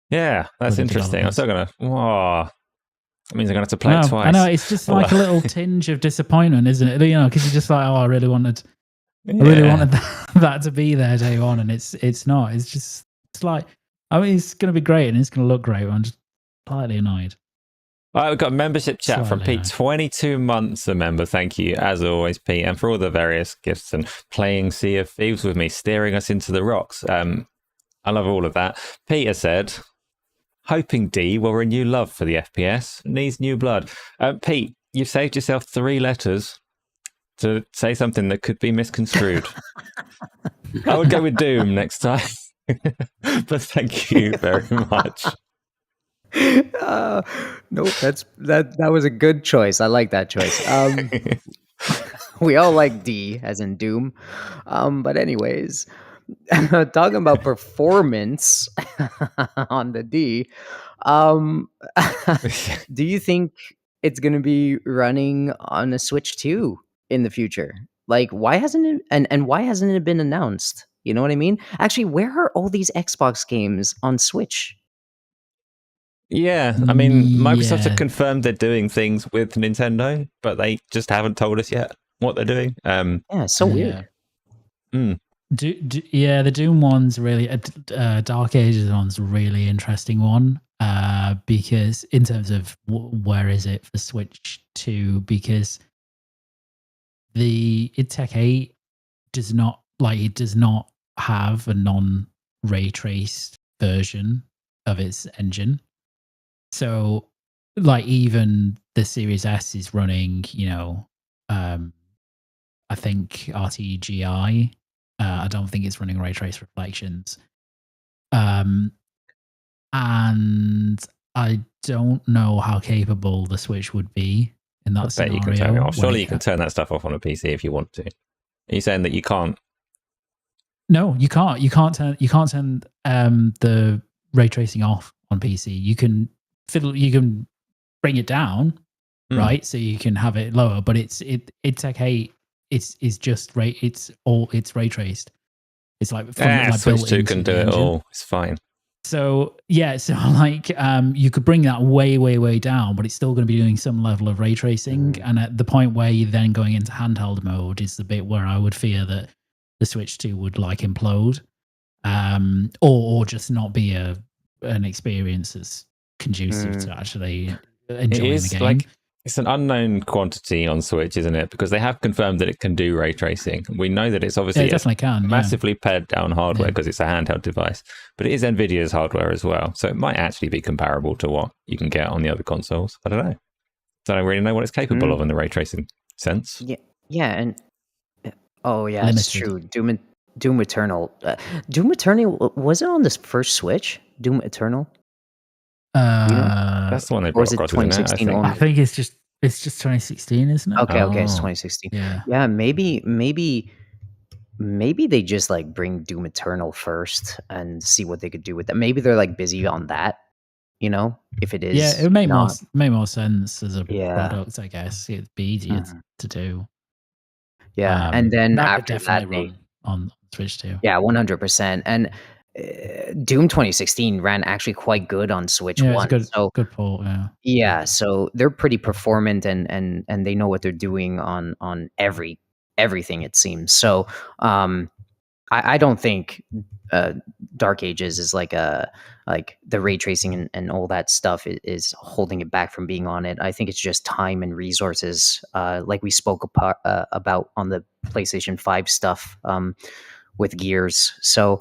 Yeah, that's interesting. I'm still gonna. That means I'm going to have to play it twice. I know, it's just like a little tinge of disappointment, isn't it? You know, because you're just like, oh, I really wanted that to be there day one, and it's not. It's like, I mean, it's going to be great and it's going to look great, but I'm just slightly annoyed. All right, we've got a membership chat from Pete. 22 months a member. Thank you, as always, Pete, and for all the various gifts and playing Sea of Thieves with me, steering us into the rocks. I love all of that. Peter said, hoping D will renew love for the FPS, needs new blood. Pete, you've saved yourself 3 letters to say something that could be misconstrued. I would go with Doom next time. But thank you very much. No, that was a good choice. I like that choice. We all like D, as in Doom. But anyways, talking about performance on the D, um, do you think it's gonna be running on a Switch 2 in the future? Like, why hasn't it and why hasn't it been announced? You know what I mean? Actually, where are all these Xbox games on Switch? Yeah, I mean, Microsoft have Yeah. confirmed they're doing things with Nintendo, but they just haven't told us yet what they're doing. Yeah, it's so weird. Yeah, the Doom one's really Dark Ages one's a really interesting one because in terms of where is it for Switch 2, because the id Tech 8 does not have a non ray traced version of its engine. So like even the Series S is running, I think RTGI. I don't think it's running ray trace reflections. And I don't know how capable the Switch would be in that I bet scenario. you can turn it off. Surely you can turn that stuff off on a PC if you want to. Are you saying that you can't? No, you can't. You can't turn the ray tracing off on PC. You can bring it down, right? So you can have it lower, but it's Tech 8 is just ray. It's ray traced. It's like Switch 2 can do it all. It's fine. So yeah, so like you could bring that way down, but it's still going to be doing some level of ray tracing. And at the point where you're then going into handheld mode is the bit where I would fear that the Switch 2 would like implode, or just not be an experience that's conducive to actually enjoying the game. It's an unknown quantity on Switch, isn't it? Because they have confirmed that it can do ray tracing. We know that it's obviously massively pared down hardware because it's a handheld device, but it is NVIDIA's hardware as well. So it might actually be comparable to what you can get on the other consoles. I don't know. Don't really know what it's capable of in the ray tracing sense. Yeah, and it's true. Doom Eternal. Doom Eternal, was it on this first Switch? Doom Eternal? That's the one they brought across, 2016 isn't it? I think it's just 2016, isn't it? Okay, it's 2016. Yeah, maybe they just like bring Doom Eternal first and see what they could do with that. Maybe they're like busy on that, if it is. Yeah, it would make more sense as a product, I guess. It'd be easier to do. Yeah, and then that after could definitely that, run on Switch 2. Yeah, 100%. And Doom 2016 ran actually quite good on Switch 1. It's a good port, yeah. Yeah, so they're pretty performant and they know what they're doing on everything, it seems. So I don't think Dark Ages is like the ray tracing and all that stuff is holding it back from being on it. I think it's just time and resources, like we spoke about on the PlayStation 5 stuff with Gears. So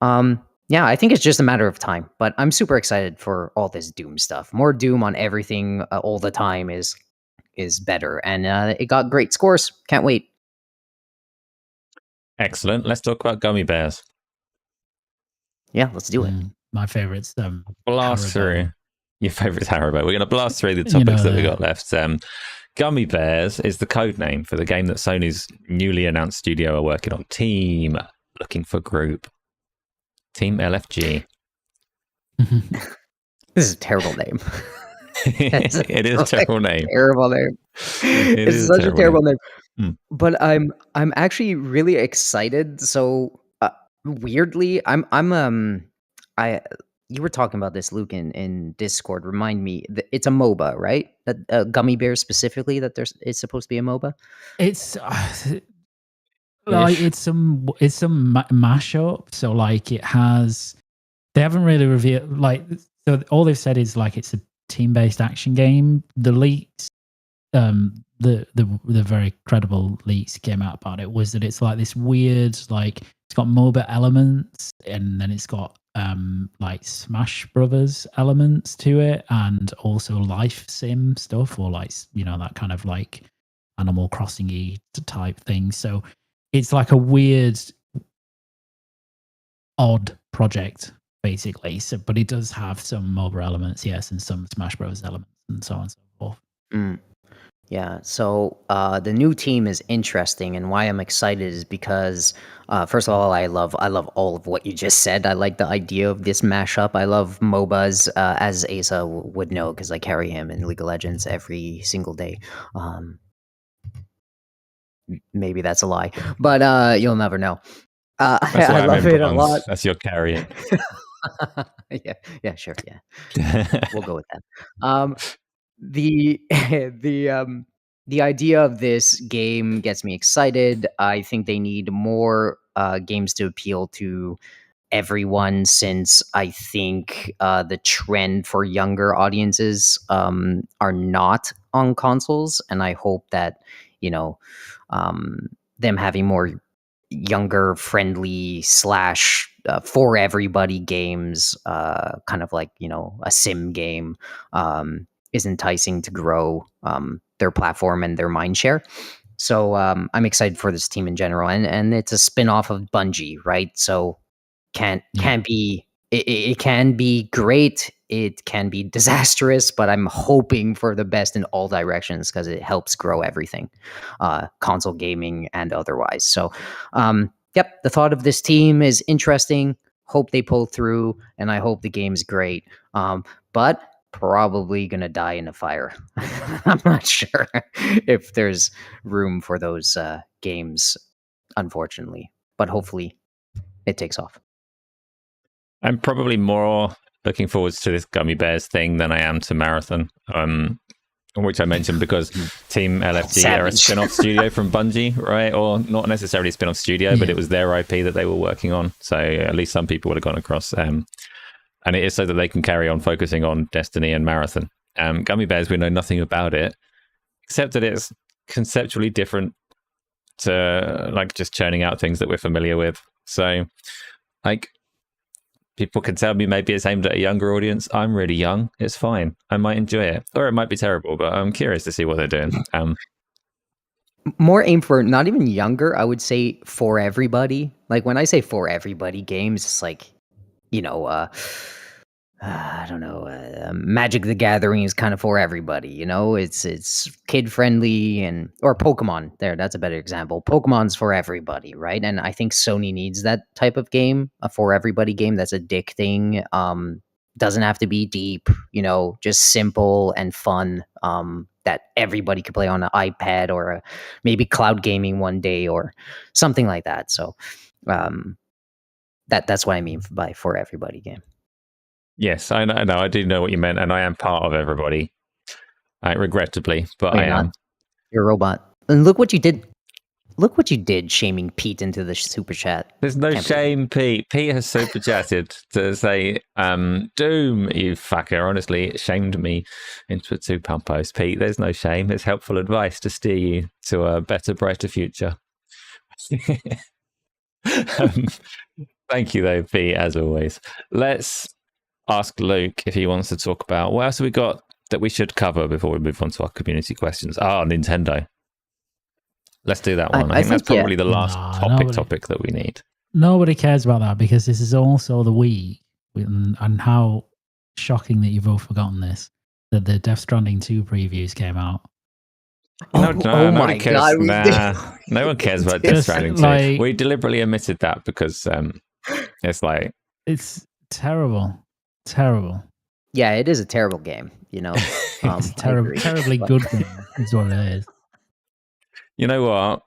yeah, I think it's just a matter of time, but I'm super excited for all this Doom stuff. More Doom on everything all the time is better, and it got great scores. Can't wait. Excellent. Let's talk about gummy bears. Yeah, let's do it. My favorite's blast through. Your favorite's Haribo. We're going to blast through the topics that we got left. Gummy Bears is the code name for the game that Sony's newly announced studio are working on. Team looking for group. Team LFG. This is a terrible name. It is a terrible name. Terrible name. It's such a terrible name. But I'm actually really excited. So weirdly, you were talking about this, Luke, in Discord. Remind me, it's a MOBA, right? That Gummy Bears specifically, it's supposed to be a MOBA. It's like it's some mashup. So like it has, they haven't really revealed, like, so all they've said is like it's a team-based action game. The leaks, the very credible leaks came out about it was that it's like this weird, like it's got MOBA elements and then it's got like Smash Brothers elements to it, and also life sim stuff, or like that kind of like Animal Crossing-y type thing. So it's like a weird, odd project basically. So, but it does have some MOBA elements, yes, and some Smash Bros elements, and so on and so forth. Yeah, so the new team is interesting, and why I'm excited is because first of all, I love all of what you just said. I like the idea of this mashup. I love MOBAs, as Asa would know, because I carry him in League of Legends every single day. Um, Maybe that's a lie, but you'll never know. That's I why I'm in love it a lot. bronze. That's your carrying. Yeah, sure, yeah. We'll go with that. Um, the the idea of this game gets me excited. I think they need more games to appeal to everyone, since I think the trend for younger audiences are not on consoles, and I hope that you know them having more younger friendly slash for everybody games, kind of like a sim game, is enticing to grow their platform and their mind share. So I'm excited for this team in general, and it's a spin-off of Bungie, right? So can't be it can be great, it can be disastrous, but I'm hoping for the best in all directions because it helps grow everything, console gaming and otherwise. So yep, the thought of this team is interesting. Hope they pull through, and I hope the game's great. But probably gonna die in a fire. I'm not sure if there's room for those games, unfortunately, but hopefully it takes off. I'm probably more looking forward to this Gummy Bears thing than I am to Marathon, which I mentioned because Team LFG are a spin-off studio from Bungie, right? Or not necessarily a spin-off studio, but it was their IP that they were working on. So at least some people would have gone across. And it is so that they can carry on focusing on Destiny and Marathon. Gummy Bears, we know nothing about it, except that it's conceptually different to like just churning out things that we're familiar with. So like, people can tell me maybe it's aimed at a younger audience. I'm really young. It's fine. I might enjoy it. Or it might be terrible, but I'm curious to see what they're doing. More aim for not even younger, I would say for everybody. Like when I say for everybody games, it's like, I don't know, Magic the Gathering is kind of for everybody, it's kid friendly, or Pokemon. That's a better example. Pokemon's for everybody, right? And I think Sony needs that type of game, a for everybody game that's addicting. Doesn't have to be deep, just simple and fun. That everybody could play on an iPad or maybe cloud gaming one day or something like that. So that's what I mean by for everybody game. Yes, I know. I do know what you meant, and I am part of everybody. Regrettably, but I am. You're a robot. And look what you did. Look what you did, shaming Pete into the super chat. There's no shame, Pete. Pete has super chatted to say, Doom, you fucker. Honestly, it shamed me into a £2 post. Pete, there's no shame. It's helpful advice to steer you to a better, brighter future. Thank you, though, Pete, as always. Let's ask Luke if he wants to talk about what else have we got that we should cover before we move on to our community questions. Nintendo. Let's do that one. I think that's probably the last topic that we need. Nobody cares about that because this is also the Wii, and how shocking that you've all forgotten this, that the Death Stranding 2 previews came out. Nobody cares. No one cares about Death Stranding 2. We deliberately omitted that because it's terrible. Terrible. Yeah, it is a terrible game, It's terribly good game is what it is. You know what?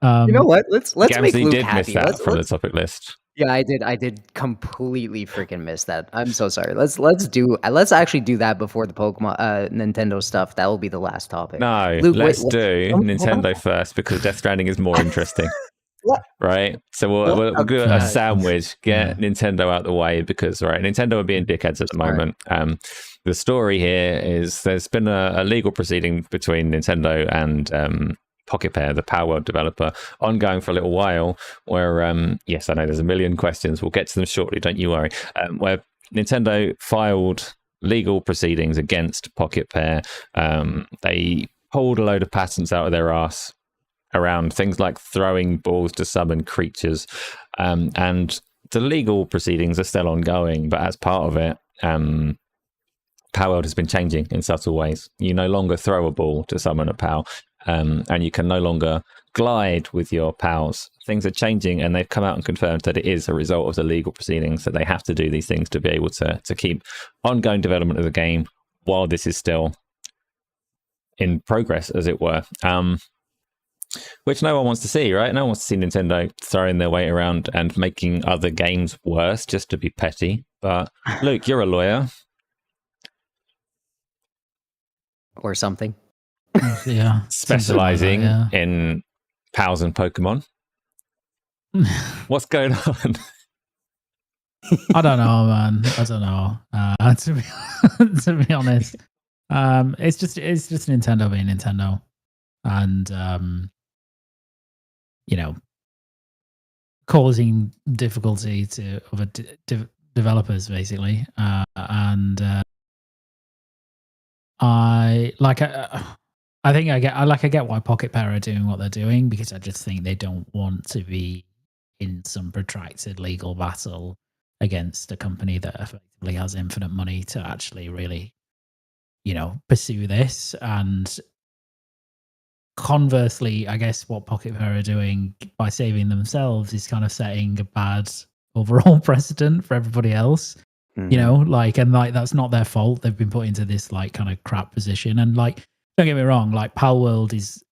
Let's make Luke did happy. Miss that from the topic list. Yeah, I did completely freaking miss that. I'm so sorry. Let's actually do that before the Pokemon Nintendo stuff. That will be the last topic. No, Luke, let's do Nintendo first because Death Stranding is more interesting. Right, so we'll do a sandwich. Get Nintendo out the way because Nintendo are being dickheads at the moment. The story here is there's been a legal proceeding between Nintendo and Pocket Pair, the Power World developer, ongoing for a little while. Where yes, I know there's a million questions. We'll get to them shortly. Don't you worry. Where Nintendo filed legal proceedings against Pocket Pair. They pulled a load of patents out of their ass around things like throwing balls to summon creatures, and the legal proceedings are still ongoing, but as part of it, Power World has been changing in subtle ways. You no longer throw a ball to summon a pal. and you can no longer glide with your pals. Things are changing, and they've come out and confirmed that it is a result of the legal proceedings, that they have to do these things to be able to keep ongoing development of the game while this is still in progress, as it were. Which no one wants to see, right? No one wants to see Nintendo throwing their weight around and making other games worse just to be petty. But Luke, you're a lawyer. Or something. Yeah. Specializing like that, in pals and Pokemon. What's going on? I don't know, man. I don't know. To be honest, it's just Nintendo being Nintendo, and causing difficulty to other developers, basically. I get why Pocket Pair are doing what they're doing, because I just think they don't want to be in some protracted legal battle against a company that effectively has infinite money to actually really, pursue this. And conversely, I guess what Pocket Pair are doing by saving themselves is kind of setting a bad overall precedent for everybody else. Mm-hmm. That's not their fault. They've been put into this kind of crap position. And don't get me wrong, Pal World is,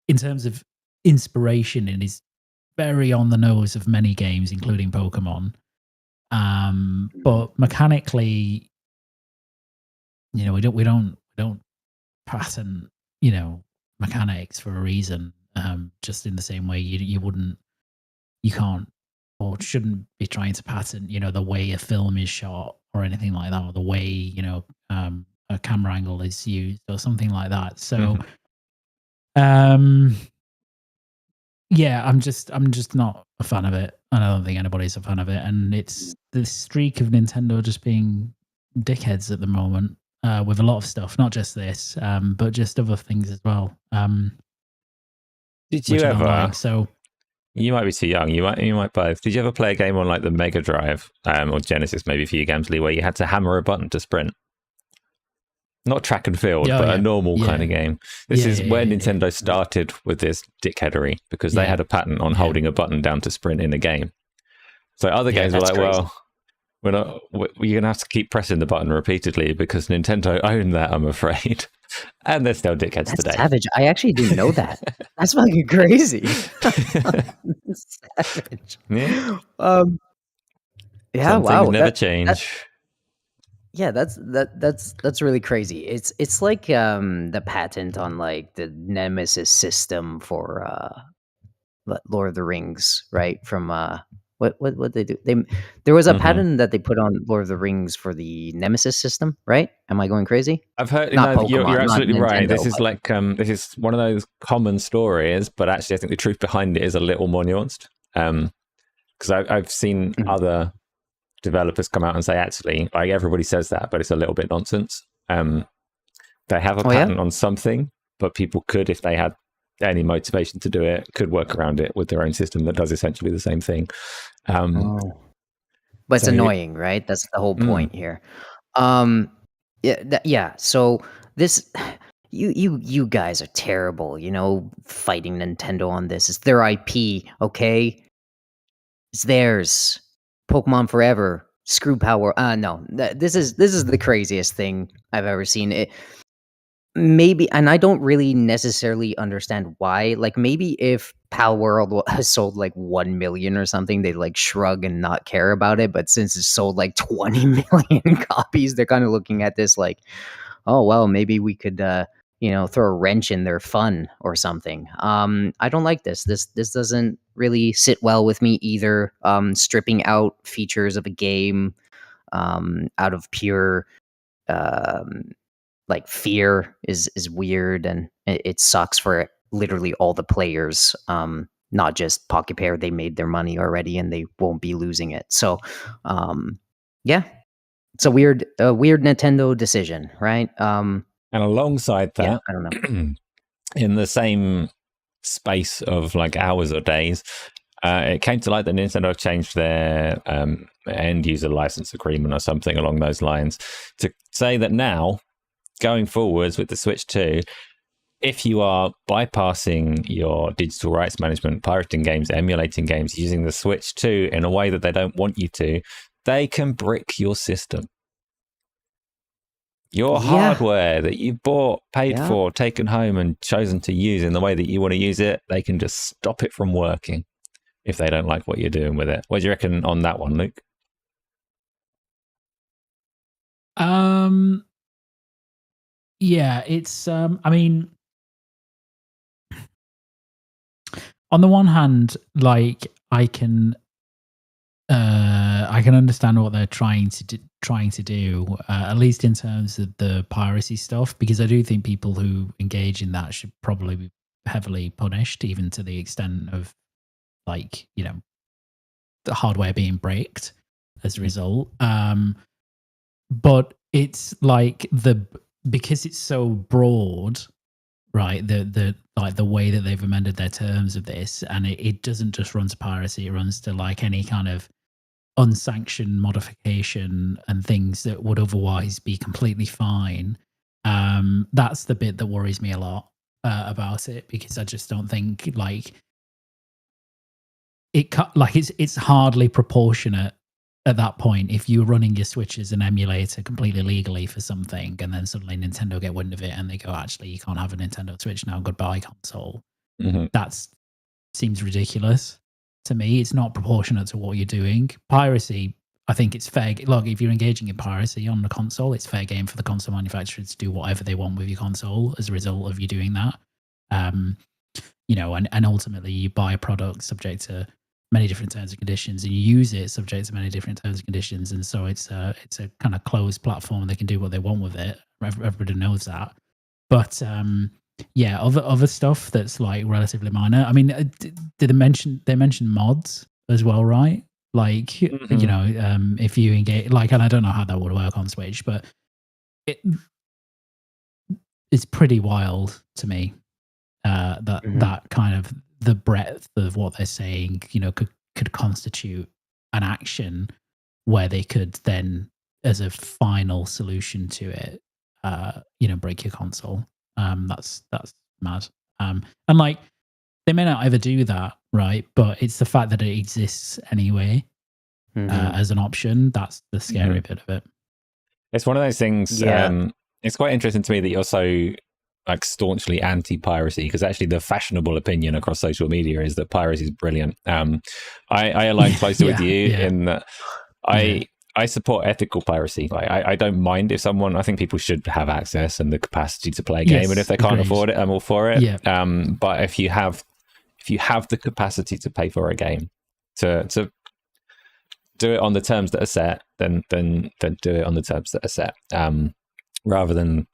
in terms of inspiration, it is very on the nose of many games, including Pokemon. But mechanically, we don't patent, mechanics for a reason. Just in the same way you can't or shouldn't be trying to patent, the way a film is shot or anything like that, or the way, a camera angle is used or something like that. So, yeah, I'm just not a fan of it. And I don't think anybody's a fan of it. And it's the streak of Nintendo just being dickheads at the moment, with a lot of stuff, not just this, but just other things as well. Did you ever? Like, so you might be too young. You might both. Did you ever play a game on the Mega Drive or Genesis, maybe for you, Gamzly, where you had to hammer a button to sprint? Not track and field, but a normal kind of game. This is where Nintendo started with this dickheadery, because they had a patent on holding a button down to sprint in a game. So other games were like, crazy. Well, you're going to have to keep pressing the button repeatedly, because Nintendo own that, I'm afraid. And they're still dickheads That's today. Savage. I actually didn't know that. That's fucking crazy. Savage. Yeah. Yeah. Some things never change. That's really crazy. It's like the patent on the Nemesis system for Lord of the Rings, right? From what they do? There was a patent that they put on Lord of the Rings for the Nemesis system, right? Am I going crazy? I've heard. Not You're Pokemon, absolutely not right. Nintendo, This is this is one of those common stories, but actually, I think the truth behind it is a little more nuanced. Because I've seen other developers come out and say, actually, everybody says that, but it's a little bit nonsense. They have a patent on something, but people could, if they had any motivation to do it, could work around it with their own system that does essentially the same thing. But it's annoying, right? That's the whole point here. So this, you guys are terrible. Fighting Nintendo on this. It's their IP, okay? It's theirs. Pokemon Forever. Screw Power. No, this is the craziest thing I've ever seen. It maybe, and I don't really necessarily understand why. Maybe if Pal World has sold 1 million or something, they shrug and not care about it. But since it's sold 20 million copies, they're kind of looking at this oh well, maybe we could throw a wrench in their fun or something. I don't like this. This doesn't really sit well with me either. Stripping out features of a game out of pure fear is weird, and it sucks for literally all the players. Not just Pocket Pair. They made their money already, and they won't be losing it. So, it's a weird Nintendo decision, right? And alongside that, I don't know. In the same space of hours or days, it came to light that Nintendo have changed their end user license agreement or something along those lines to say that now, going forwards with the Switch 2, if you are bypassing your digital rights management, pirating games, emulating games, using the Switch too in a way that they don't want you to, they can brick your system. Your hardware that you bought, paid for, taken home and chosen to use in the way that you want to use it, they can just stop it from working if they don't like what you're doing with it. What do you reckon on that one, Luke? Yeah, it's I mean, on the one hand, like I can understand what they're trying to do, at least in terms of the piracy stuff, because I do think people who engage in that should probably be heavily punished, even to the extent of, like, you know, the hardware being bricked as a result. But it's like because it's so broad, right? The way that they've amended their terms of this, and it doesn't just run to piracy; it runs to like any kind of unsanctioned modification and things that would otherwise be completely fine. That's the bit that worries me a lot about it, because I just don't think like it's hardly proportionate at that point. If you're running your Switch as an emulator completely legally for something, and then suddenly Nintendo get wind of it and they go, actually, you can't have a Nintendo Switch now, goodbye console. That seems ridiculous to me. It's not proportionate to what you're doing. Piracy, I think it's fair. Look, if you're engaging in piracy on the console, it's fair game for the console manufacturer to do whatever they want with your console as a result of you doing that. You know, and ultimately you buy a product subject to many different terms and conditions, and you use it subject to many different terms and conditions. And so it's a kind of closed platform. They can do what they want with it. Everybody knows that. But yeah, other stuff that's like relatively minor. I mean, did they mention mods as well, right? Like, you know, if you engage, like, and I don't know how that would work on Switch, but it's pretty wild to me that kind of the breadth of what they're saying, you know, could constitute an action where they could then, as a final solution to it, you know, break your console. That's mad. And like, they may not ever do that, right? But it's the fact that it exists anyway as an option. That's the scary bit of it. It's one of those things. It's quite interesting to me that you're so like staunchly anti-piracy, because actually the fashionable opinion across social media is that piracy is brilliant. I align closely with you in that I support ethical piracy. Like, I don't mind if someone, I think people should have access and the capacity to play a game, and if they can't afford it, I'm all for it. But if you have the capacity to pay for a game, to do it on the terms that are set, then do it on the terms that are set, rather than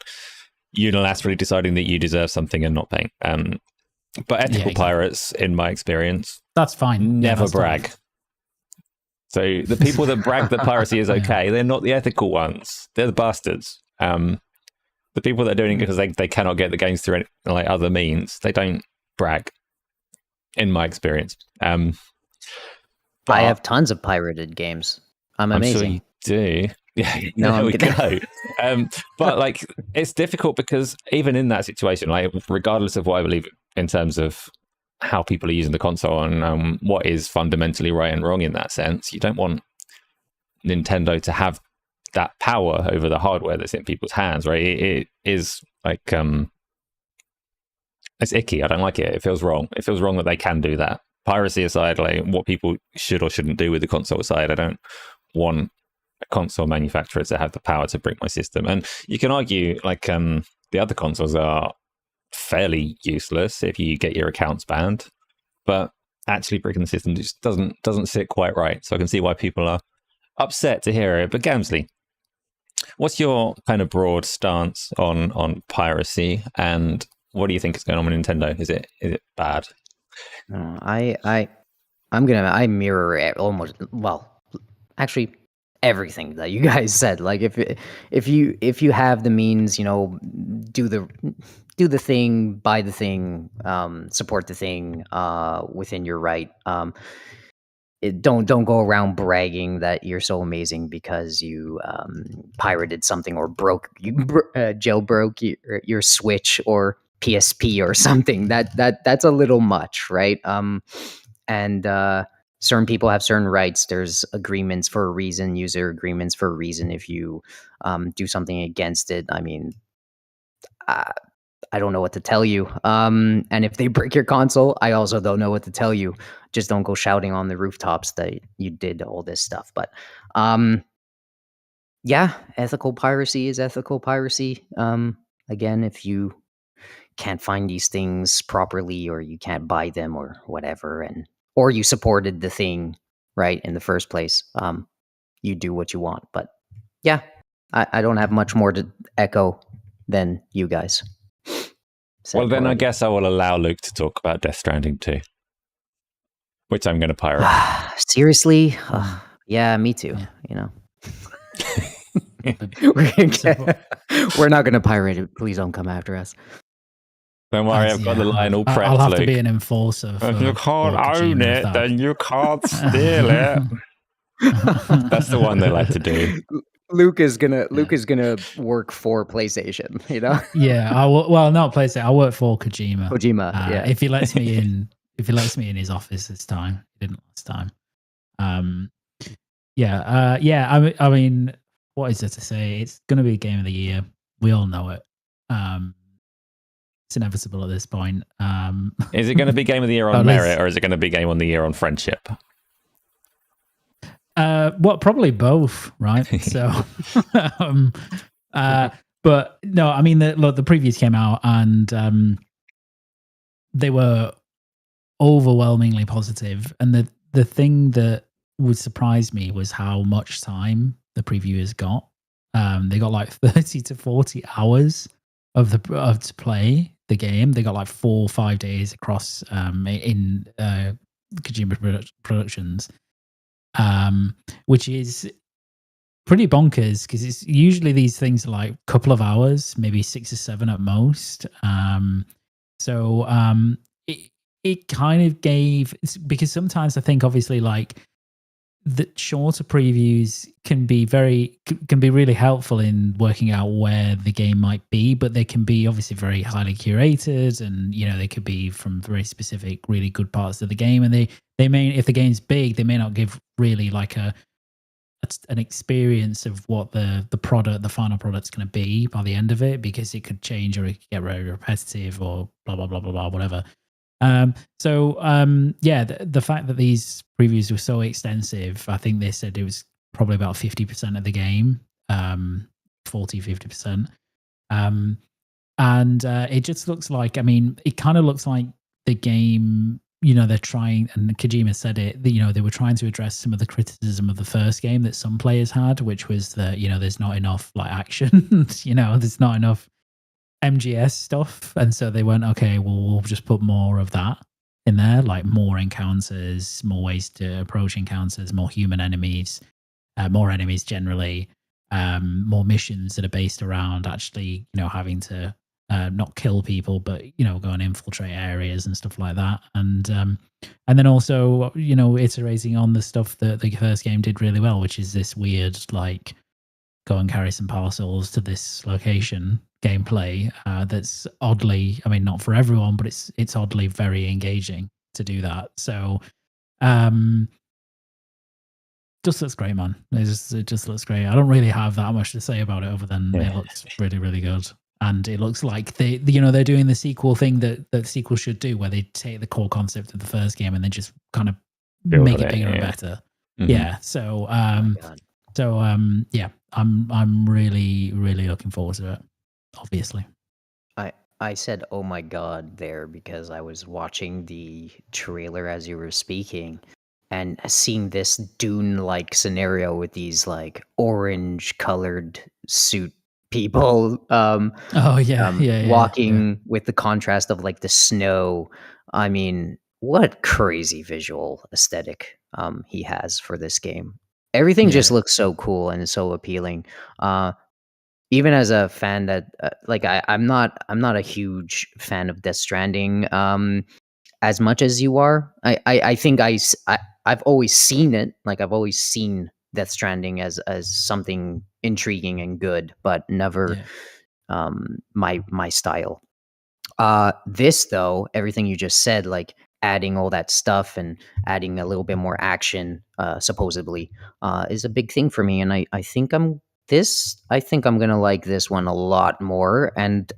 unilaterally deciding that you deserve something and not paying. But ethical pirates, in my experience, that's fine. Never brag. Fine. So the people that brag that piracy is okay, they're not the ethical ones. They're the bastards. The people that are doing it because they cannot get the games through like other means, they don't brag, in my experience. I have tons of pirated games. I'm amazing. I'm sure you do. Yeah, there we go. But like, it's difficult because even in that situation, like, regardless of what I believe in terms of how people are using the console and what is fundamentally right and wrong in that sense, you don't want Nintendo to have that power over the hardware that's in people's hands, right? It is like, it's icky. I don't like it. It feels wrong. It feels wrong that they can do that. Piracy aside, like, what people should or shouldn't do with the console aside, I don't want a console manufacturer to have the power to brick my system. And you can argue, like, the other consoles are fairly useless if you get your accounts banned, but actually bricking the system just doesn't sit quite right. So I can see why people are upset to hear it. But Gamzly, what's your kind of broad stance on piracy, and what do you think is going on with Nintendo? Is it bad? I mirror it almost, well, actually everything that you guys said. Like, if you have the means, you know, do the thing, buy the thing, support the thing within your right. Don't go around bragging that you're so amazing because you pirated something or jailbroke your Switch or PSP or something. That's a little much, right? And certain people have certain rights. There's agreements for a reason, user agreements for a reason. If you do something against it, I mean, I don't know what to tell you. And if they break your console, I also don't know what to tell you. Just don't go shouting on the rooftops that you did all this stuff. But yeah, ethical piracy is ethical piracy. Again, if you can't find these things properly, or you can't buy them, or whatever, or you supported the thing right in the first place, you do what you want. But yeah, I don't have much more to echo than you guys. Well, then I guess I will allow Luke to talk about Death Stranding too, which I'm going to pirate. Seriously? Yeah, me too. Yeah. You know, we're not going to pirate it. Please don't come after us. Don't worry, I've got the line all prepped. I'll have Luke. to be an enforcer. If you can't own it, then you can't steal it. That's the one they like to do. Luke is gonna work for PlayStation, you know. Yeah, well, not PlayStation. I work for Kojima. Yeah. If he lets me in, in his office this time, he didn't last time. Yeah. I mean, what is there to say? It's going to be a game of the year. We all know it. It's inevitable at this point. Is it going to be game of the year on merit, or is it going to be game of the year on friendship? Well, probably both, right? So, but no, I mean, the previews came out and they were overwhelmingly positive. And the thing that would surprise me was how much time the previewers got. They got like 30 to 40 hours to play the game. They got like 4 or 5 days across in Kojima Productions. Which is pretty bonkers because it's usually these things are like a couple of hours, maybe 6 or 7 at most. It kind of gave, because sometimes I think obviously like the shorter previews can be really helpful in working out where the game might be, but they can be obviously very highly curated, and you know they could be from very specific, really good parts of the game, and they may, if the game's big, they may not give really like an experience of what the final product's going to be by the end of it, because it could change or it could get very repetitive or blah blah blah blah blah whatever. The fact that these previews were so extensive, I think they said it was probably about 50% of the game, 40-50%. It just looks like, I mean, it kind of looks like the game, you know, they're trying, and Kojima said it, you know, they were trying to address some of the criticism of the first game that some players had, which was that, you know, there's not enough like action, you know, there's not enough MGS stuff, and so they went, okay, well, we'll just put more of that in there, like more encounters, more ways to approach encounters, more human enemies, more enemies generally, more missions that are based around actually, you know, having to not kill people, but you know, go and infiltrate areas and stuff like that, and then also, you know, iterating on the stuff that the first game did really well, which is this weird like go and carry some parcels to this location gameplay that's oddly, I mean, not for everyone, but it's oddly very engaging to do that. So just looks great, man. It just looks great. I don't really have that much to say about it other than it looks really, really good. And it looks like they're doing the sequel thing that sequel should do, where they take the core concept of the first game and then just kind of make it bigger and better. Mm-hmm. Yeah. So I'm really, really looking forward to it, obviously. I said, oh my God, there, because I was watching the trailer as you were speaking and seeing this Dune-like scenario with these like orange-colored suit people walking with the contrast of like the snow. I mean, what crazy visual aesthetic he has for this game. Everything just looks so cool and so appealing. Even as a fan that I'm not a huge fan of Death Stranding as much as you are. I think I've always seen it. Like I've always seen Death Stranding as something intriguing and good, but never my style. This though, everything you just said, like adding all that stuff and adding a little bit more action, supposedly, is a big thing for me. And I think I think I'm gonna like this one a lot more. And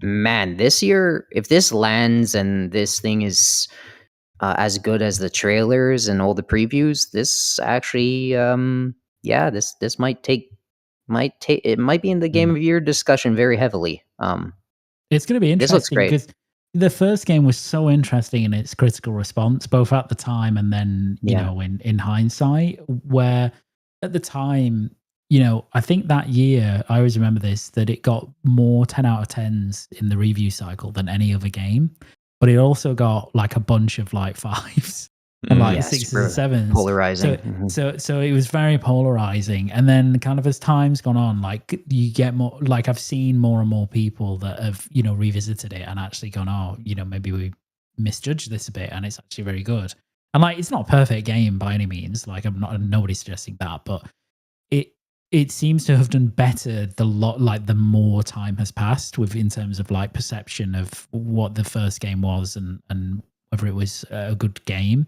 man, this year, if this lands and this thing is as good as the trailers and all the previews, this actually, yeah, this might take it might be in the game of year discussion very heavily. It's going to be This looks interesting great. because the first game was so interesting in its critical response, both at the time and then, you Yeah. know, in hindsight, where at the time, you know, I think that year, I always remember this, that it got more 10 out of 10s in the review cycle than any other game. But it also got like a bunch of like 5s and like Yeah, 6s super and 7s. polarizing. So it was very polarizing. And then kind of as time's gone on, like you get more, like I've seen more and more people that have, you know, revisited it and actually gone, oh, you know, maybe we misjudged this a bit and it's actually very good. And like, it's not a perfect game by any means. Like nobody's suggesting that, but it seems to have done better the more time has passed with in terms of like perception of what the first game was and whether it was a good game.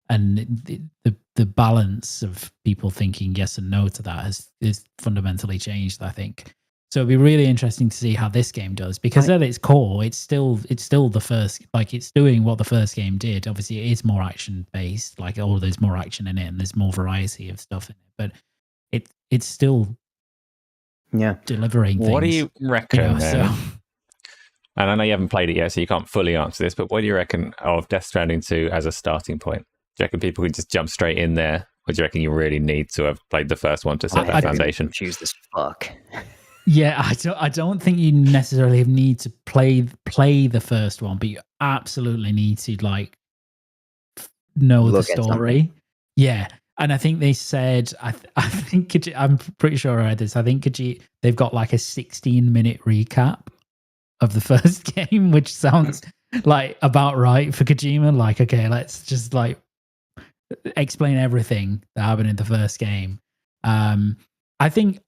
And the balance of people thinking yes and no to that is fundamentally changed, I think. So it'd be really interesting to see how this game does, because at its core, it's still the first, like it's doing what the first game did. Obviously, it is more action based, like there's more action in it and there's more variety of stuff in it, but it's still delivering things. What do you reckon? You know, then? And I know you haven't played it yet, so you can't fully answer this, but what do you reckon of Death Stranding 2 as a starting point? Do you reckon people could just jump straight in there, or do you reckon you really need to have played the first one to set that foundation? Choose this fuck. Yeah, I don't think you necessarily need to play the first one, but you absolutely need to like know the story. Yeah, and I think they said I think I'm pretty sure I read this. I think they've got like a 16-minute recap of the first game, which sounds like about right for Kojima. Like, okay, let's just like explain everything that happened in the first game. I think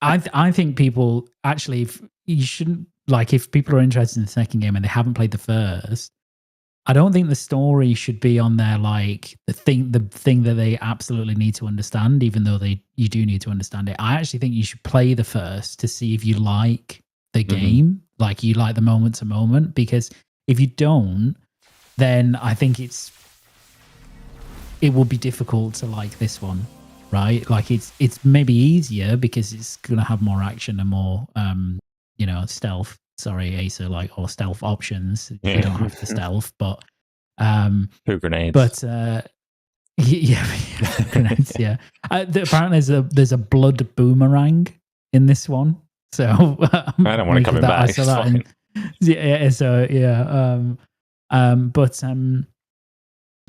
people actually, if you shouldn't, like, if people are interested in the second game and they haven't played the first, I don't think the story should be on there like the thing that they absolutely need to understand, even though you do need to understand it. I actually think you should play the first to see if you like the game, like you like the moment to moment, because if you don't, then I think it will be difficult to like this one, right? Like it's maybe easier because it's going to have more action and more, you know, stealth. Sorry, Asa, like, or stealth options. You don't have the stealth, but Who grenades? But yeah, grenades. Yeah. Apparently, there's a blood boomerang in this one. So I don't want to come back. I saw that. Yeah. So yeah.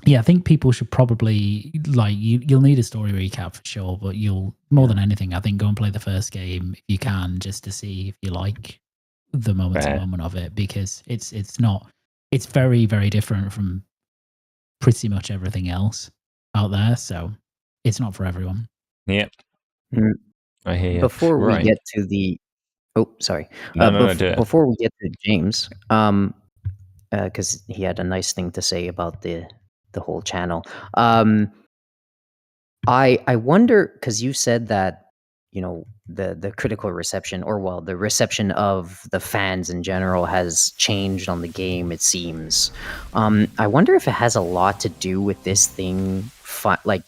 Yeah, I think people should probably like you'll need a story recap for sure, but you'll more than anything, I think, go and play the first game if you can, just to see if you like the moment to moment of it, because it's very, very different from pretty much everything else out there. So it's not for everyone. Yep. I hear you. Before we get to the before we get to James, because he had a nice thing to say about the whole channel. I wonder, because you said that, you know, the critical reception, or well, the reception of the fans in general has changed on the game, it seems. I wonder if it has a lot to do with this thing, like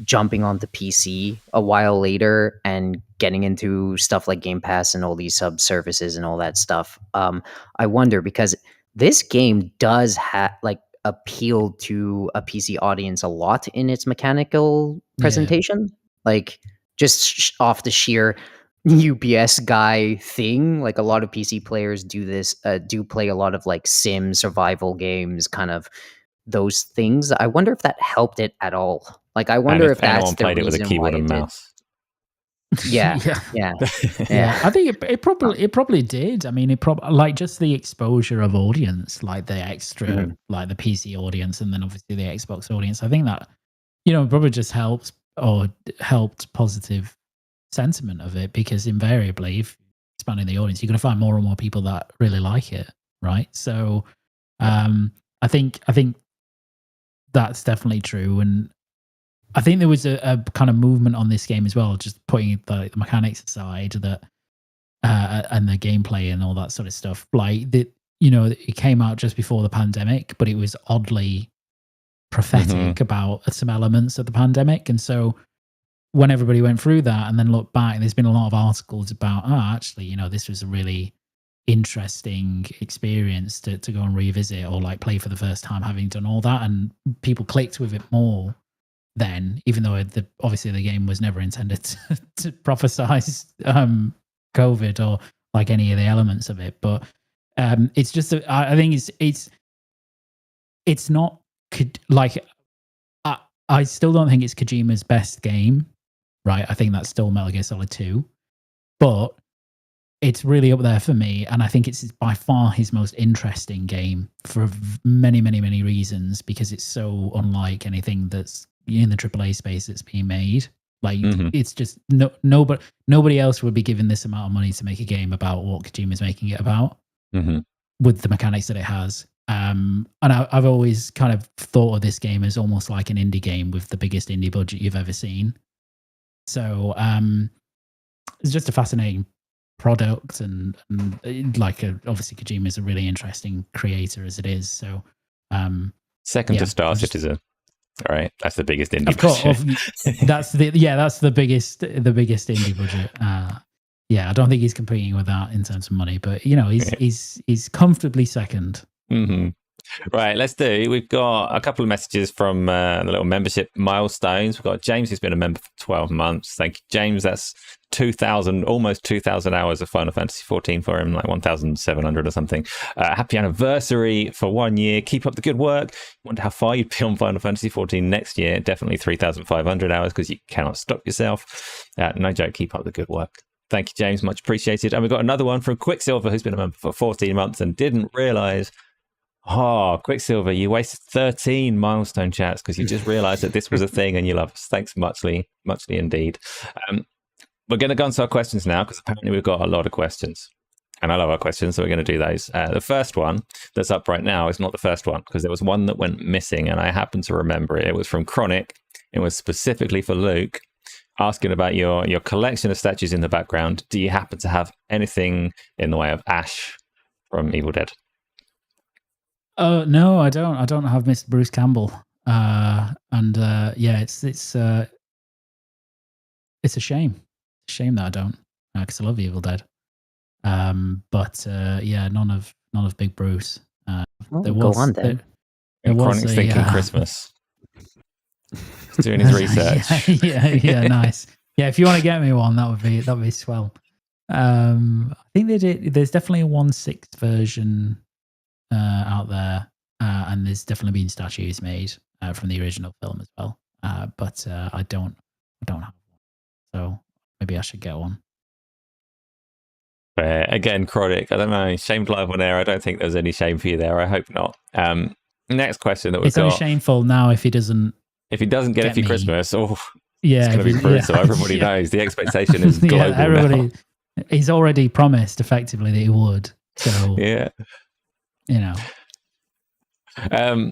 jumping onto PC a while later and getting into stuff like Game Pass and all these sub services and all that stuff. I wonder, because this game does appeal to a PC audience a lot in its mechanical presentation. Like, just off the sheer UPS guy thing, like a lot of PC players do this, do play a lot of like sim survival games, kind of those things. I wonder if that helped it at all. Like, I wonder if that's the played it with a keyboard and mouse. Yeah. I think it probably did. I mean, it probably, like, just the exposure of audience, like the extra, like the PC audience, and then obviously the Xbox audience. I think that, you know, probably just helped positive sentiment of it, because invariably, if expanding the audience, you're going to find more and more people that really like it, right? So I think that's definitely true, and I think there was a kind of movement on this game as well, just putting the mechanics aside, that and the gameplay and all that sort of stuff. Like that, it came out just before the pandemic, but it was oddly prophetic about some elements of the pandemic, and so when everybody went through that and then looked back, there's been a lot of articles about, actually, this was a really interesting experience to go and revisit or like play for the first time, having done all that, and people clicked with it more then, even though obviously the game was never intended to prophesize COVID or like any of the elements of it. But it's just, I think it's not like, I still don't think it's Kojima's best game, right? I think that's still Metal Gear Solid 2, but it's really up there for me, and I think it's by far his most interesting game for many, many, many reasons, because it's so unlike anything that's in the AAA space that's being made. Like, it's just nobody else would be given this amount of money to make a game about what Kojima's making it about, with the mechanics that it has. And I've always kind of thought of this game as almost like an indie game with the biggest indie budget you've ever seen. So it's just a fascinating product, and like obviously Kojima is a really interesting creator as it is. So second to Star Citizen. All right, that's the biggest indie budget. That's the biggest indie budget. I don't think he's competing with that in terms of money, but he's comfortably second. Right, we've got a couple of messages from the little membership milestones. We've got James, who's been a member for 12 months. Thank you, James. That's almost 2,000 hours of Final Fantasy 14 for him, like 1,700 or something. Happy anniversary for 1 year. Keep up the good work. Wonder how far you'd be on Final Fantasy 14 next year. Definitely 3,500 hours, because you cannot stop yourself. No joke, keep up the good work. Thank you, James. Much appreciated. And we've got another one from Quiksylver, who's been a member for 14 months and didn't realise. Quiksylver, you wasted 13 milestone chats because you just realized that this was a thing and you love us. Thanks muchly indeed. We're going to go on to our questions now, because apparently we've got a lot of questions. And I love our questions, so we're going to do those. The first one that's up right now is not the first one, because there was one that went missing and I happen to remember it. It was from Chronic. It was specifically for Luke, asking about your collection of statues in the background. Do you happen to have anything in the way of Ash from Evil Dead? No, I don't. I don't have Mr. Bruce Campbell, it's a shame. Shame that I don't, because I love Evil Dead. None of Big Bruce. Go on then. Chronic's thinking Christmas. He's doing his research. Yeah, nice. Yeah, if you want to get me one, that would be swell. I think there's definitely a 1/6 version out there, and there's definitely been statues made from the original film as well, but I don't have one, so maybe I should get one. Again, Chronic, I don't know, shamed live on air. I don't think there's any shame for you there. I hope not. Next question that we've got. It's only shameful now if he doesn't get it for Christmas. It's yeah, going to be brutal. Everybody knows the expectation is global now. He's already promised effectively that he would. So yeah.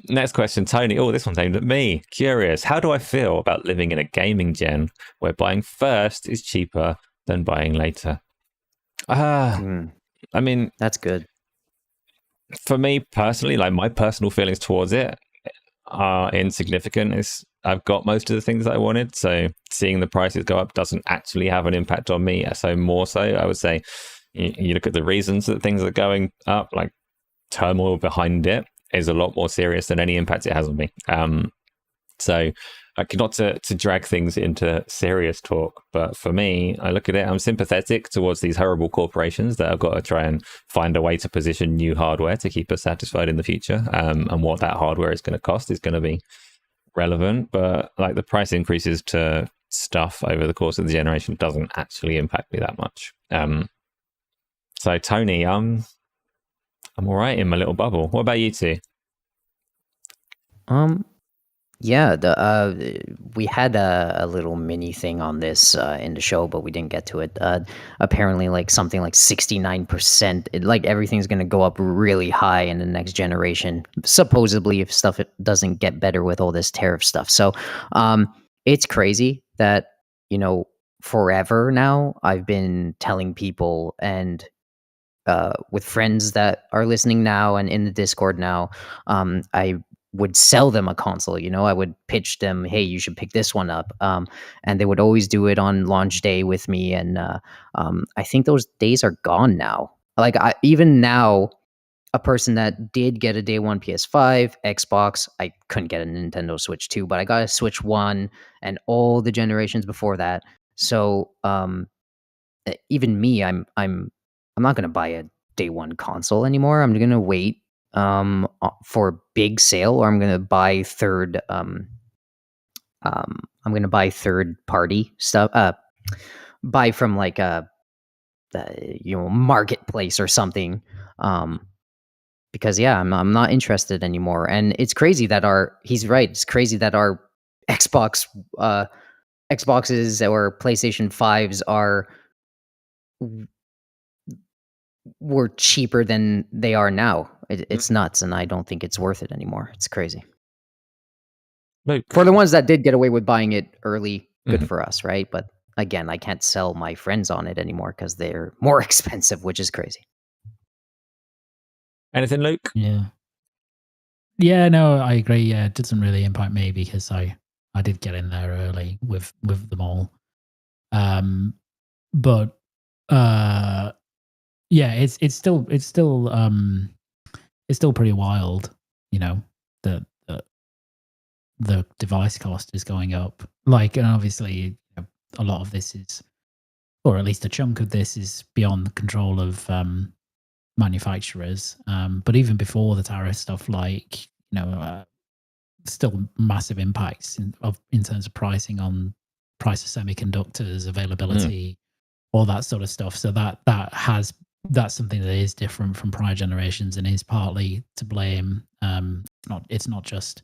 Next question, Tony. This one's aimed at me. Curious, how do I feel about living in a gaming gen where buying first is cheaper than buying later? I mean, that's good. For me personally, like my personal feelings towards it are insignificant. I've got most of the things that I wanted, so seeing the prices go up doesn't actually have an impact on me. So more so, I would say, you look at the reasons that things are going up, like turmoil behind it is a lot more serious than any impact it has on me. So not to drag things into serious talk, but for me, I look at it, I'm sympathetic towards these horrible corporations that have got to try and find a way to position new hardware to keep us satisfied in the future. And what that hardware is going to cost is going to be relevant, but like the price increases to stuff over the course of the generation doesn't actually impact me that much. So Tony, I'm all right in my little bubble. What about you two? Yeah, we had a little mini thing on this in the show, but we didn't get to it. Apparently, like something like 69%, like everything's gonna go up really high in the next generation. Supposedly, if stuff it doesn't get better with all this tariff stuff. So, it's crazy that forever now I've been telling people and with friends that are listening now and in the Discord now, I would sell them a console. I would pitch them, hey, you should pick this one up, and they would always do it on launch day with me. And I think those days are gone now. Like even now, a person that did get a day one PS5, Xbox, I couldn't get a Nintendo Switch 2, but I got a Switch 1 and all the generations before that. So even me, I'm not gonna buy a day one console anymore. I'm gonna wait for a big sale, or I'm gonna buy third party stuff. Buy from like a marketplace or something. Because yeah, I'm not interested anymore. And it's crazy that he's right. It's crazy that our Xbox Xboxes or PlayStation 5s were cheaper than they are now. It's nuts, and I don't think it's worth it anymore. It's crazy. Luke. For the ones that did get away with buying it early, good for us, right? But again, I can't sell my friends on it anymore because they're more expensive, which is crazy. Anything, Luke? Yeah, no, I agree. Yeah, it doesn't really impact me because I did get in there early with them all. But yeah, it's still pretty wild, that the device cost is going up. Like, and obviously a lot of this is, or at least a chunk of this is beyond the control of manufacturers. But even before the tariff stuff, like, still massive impacts in terms of pricing on price of semiconductors, availability, all that sort of stuff. So that's something that is different from prior generations and is partly to blame. It's not just,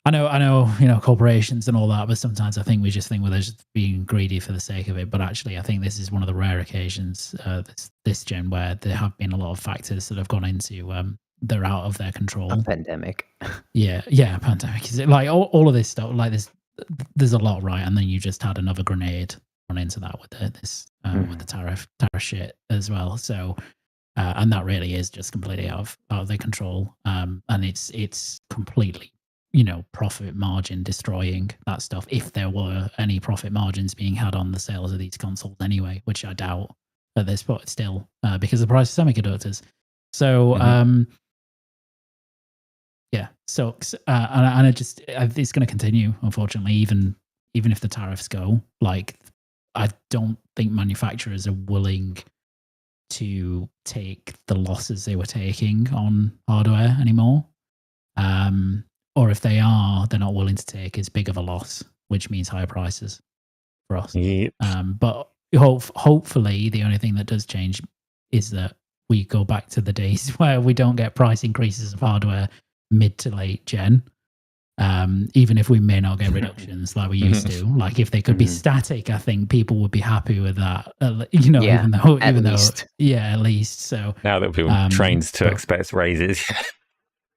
I know, corporations and all that, but sometimes I think we just think, well, they're just being greedy for the sake of it. But actually, I think this is one of the rare occasions this gen where there have been a lot of factors that have gone into they're out of their control. A pandemic. Yeah, pandemic. Is it like all of this stuff? Like there's a lot, right? And then you just had another grenade run into that with with the tariff shit as well. So, and that really is just completely out of their control. And it's completely, profit margin destroying that stuff. If there were any profit margins being had on the sales of these consoles anyway, which I doubt at this point still, because of the price of semiconductors. So, yeah, sucks. And it's going to continue, unfortunately, even if the tariffs go. Like, I don't think manufacturers are willing to take the losses they were taking on hardware anymore. Or if they are, they're not willing to take as big of a loss, which means higher prices for us. Yep. But hopefully the only thing that does change is that we go back to the days where we don't get price increases of hardware mid to late gen. Even if we may not get reductions like we used to. Like if they could be static, I think people would be happy with that. Even though at least. So now that people are trained to expect raises.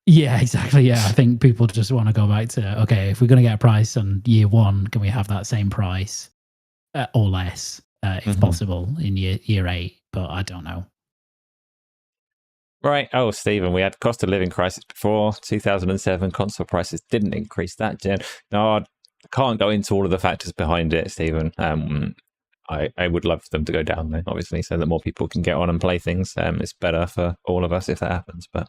Yeah, exactly. Yeah, I think people just want to go back to, okay, if we're going to get a price on year one, can we have that same price or less, if possible, in year 8? But I don't know. Right. Oh, Stephen, we had cost of living crisis before 2007. Console prices didn't increase that gen. No, I can't go into all of the factors behind it, Stephen. I would love for them to go down though, obviously, so that more people can get on and play things. It's better for all of us if that happens. But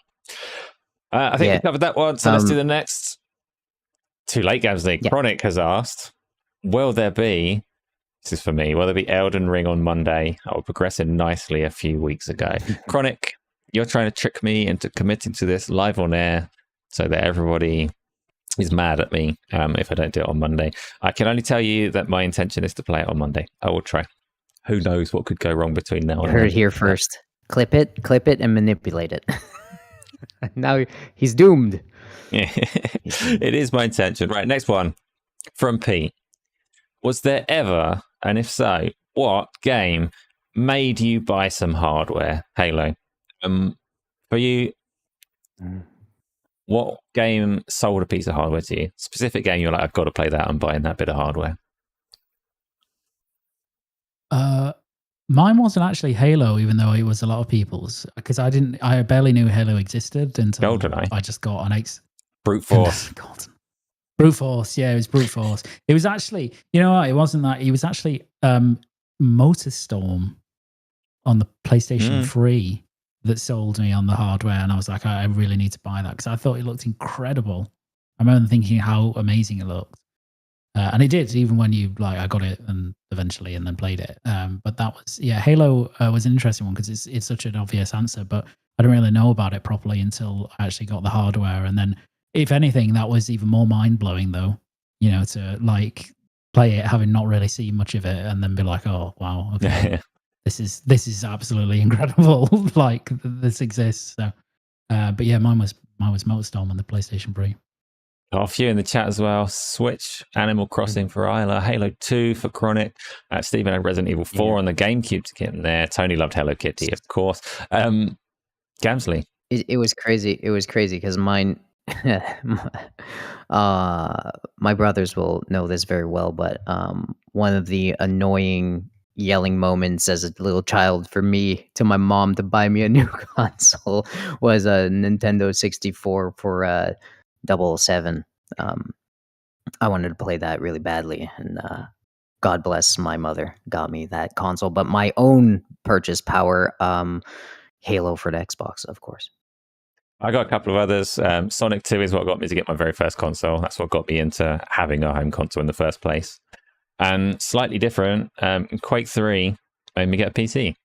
I think we covered that one, so let's do the next. Too late, Gamzly. Yeah. Chronic has asked, will there be, this is for me, will there be Elden Ring on Monday? I was progressing nicely a few weeks ago. Chronic, you're trying to trick me into committing to this live on air so that everybody is mad at me if I don't do it on Monday. I can only tell you that my intention is to play it on Monday. I will try. Who knows what could go wrong between now and then. Heard it here first. Clip it, and manipulate it. Now he's doomed. Yeah. It is my intention. Right, next one from Pete. Was there ever, and if so, what game made you buy some hardware? Halo. For you, what game sold a piece of hardware to you? Specific game you're like, I've got to play that. I'm buying that bit of hardware. Mine wasn't actually Halo, even though it was a lot of people's, because I barely knew Halo existed until GoldenEye. I just got an Brute Force. Brute Force, yeah, it was Brute Force. It was actually, you know what? It wasn't that. It was actually Motorstorm on the PlayStation 3 that sold me on the hardware, and I was like, I really need to buy that because I thought it looked incredible. I remember thinking how amazing it looked. And it did, even when you I got it and eventually and then played it. But that was, Halo was an interesting one because it's such an obvious answer, but I didn't really know about it properly until I actually got the hardware. And then, if anything, that was even more mind blowing, though. To play it, having not really seen much of it, and then be like, oh wow, okay, this is absolutely incredible. This exists. So, but yeah, mine was Motorstorm on the PlayStation 3. Got a few in the chat as well. Switch, Animal Crossing for Isla, Halo 2 for Chronic. Stephen had Resident Evil 4 on the GameCube to get in there. Tony loved Hello Kitty, of course. Gamzly. It was crazy. It was crazy because mine, my brothers will know this very well, but one of the annoying yelling moments as a little child for me to my mom to buy me a new console was a Nintendo 64 for 007. I wanted to play that really badly, and God bless my mother got me that console. But my own purchase power, Halo for the Xbox, of course. I got a couple of others. Sonic 2 is what got me to get my very first console. That's what got me into having a home console in the first place. And slightly different, Quake 3 made me get a PC.